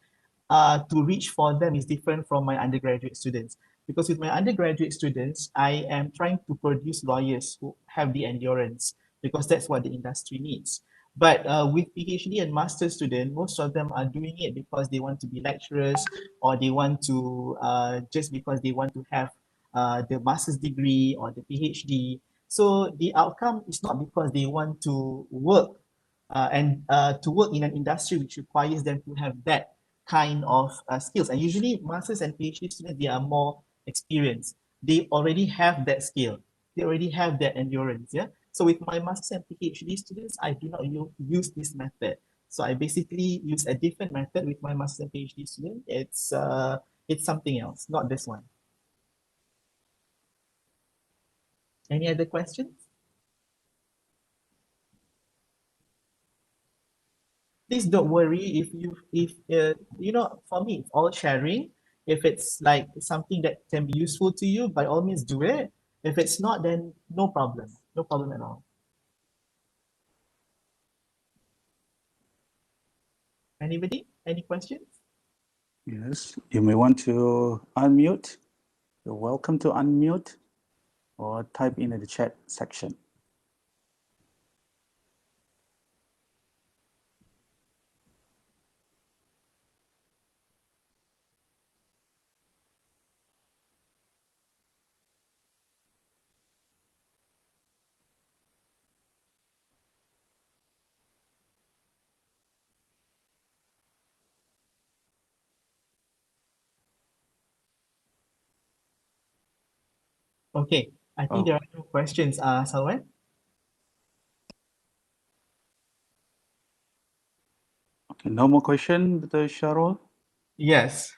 to reach for them is different from my undergraduate students. Because with my undergraduate students, I am trying to produce lawyers who have the endurance because that's what the industry needs. But with PhD and master student, most of them are doing it because they want to be lecturers or they want to just because they want to have the master's degree or the PhD. So the outcome is not because they want to work and to work in an industry which requires them to have that kind of skills. And usually masters and PhD students, they are more experienced. They already have that skill. They already have that endurance. Yeah. So with my masters and PhD students, I do not use this method. So I basically use a different method with my masters and PhD student. It's something else, not this one. Any other questions? Please don't worry if you know, for me it's all sharing. If it's like something that can be useful to you, by all means do it. If it's not, then no problem at all. Anybody, any questions? Yes, you may want to unmute. You're welcome to unmute or type in the chat section. Okay, I think there are no questions, Salwan. Okay, no more question, Dr. Sharul? Yes.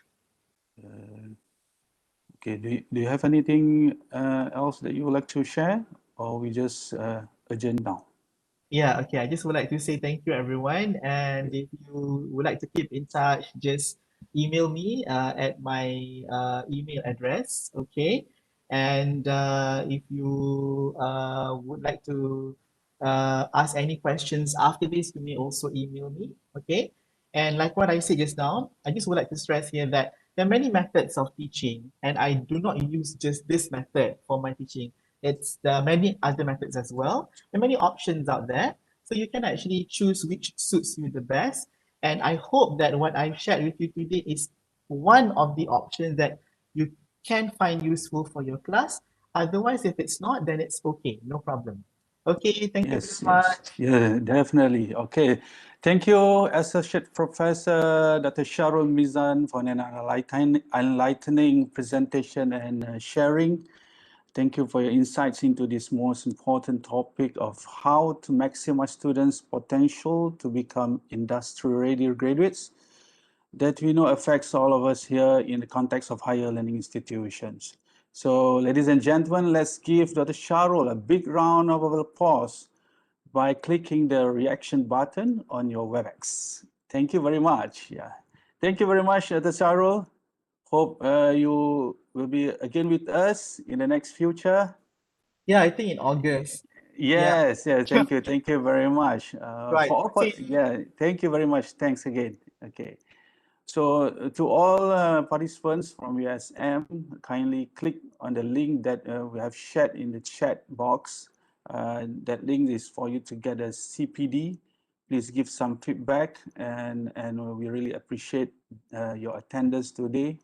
Okay, do you have anything else that you would like to share, or we just adjourn now? Yeah, okay. I just would like to say thank you, everyone. And if you would like to keep in touch, just email me at my email address, okay? And if you would like to ask any questions after this, you may also email me, okay? And like what I said just now, I just would like to stress here that there are many methods of teaching, and I do not use just this method for my teaching. There are many other methods as well. There are many options out there. So you can actually choose which suits you the best. And I hope that what I've shared with you today is one of the options that you can find useful for your class. Otherwise, if it's not, then it's okay, no problem. Okay, thank you very much. Yeah, definitely. Okay. Thank you, Associate Professor Dr. Sharul Mizan, for an enlightening presentation and sharing. Thank you for your insights into this most important topic of how to maximize students' potential to become industry-ready graduates that we know affects all of us here in the context of higher learning institutions. So, ladies and gentlemen, let's give Dr. Sharul a big round of applause by clicking the reaction button on your WebEx. Thank you very much. Yeah. Thank you very much, Dr. Sharul. Hope you will be again with us in the next future. Yeah, I think in August. Yes, yes. Thank you. Thank you very much. Right. Thank you very much. Thanks again. Okay. So to all participants from USM, kindly click on the link that we have shared in the chat box. That link is for you to get a CPD. Please give some feedback, and we really appreciate your attendance today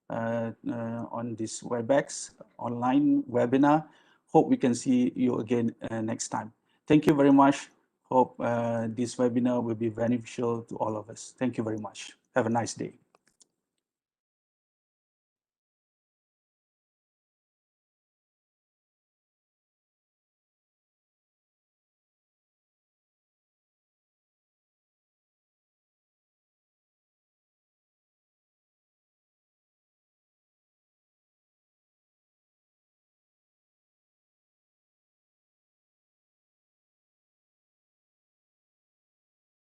on this WebEx online webinar. Hope we can see you again next time. Thank you very much. Hope this webinar will be beneficial to all of us. Thank you very much. Have a nice day.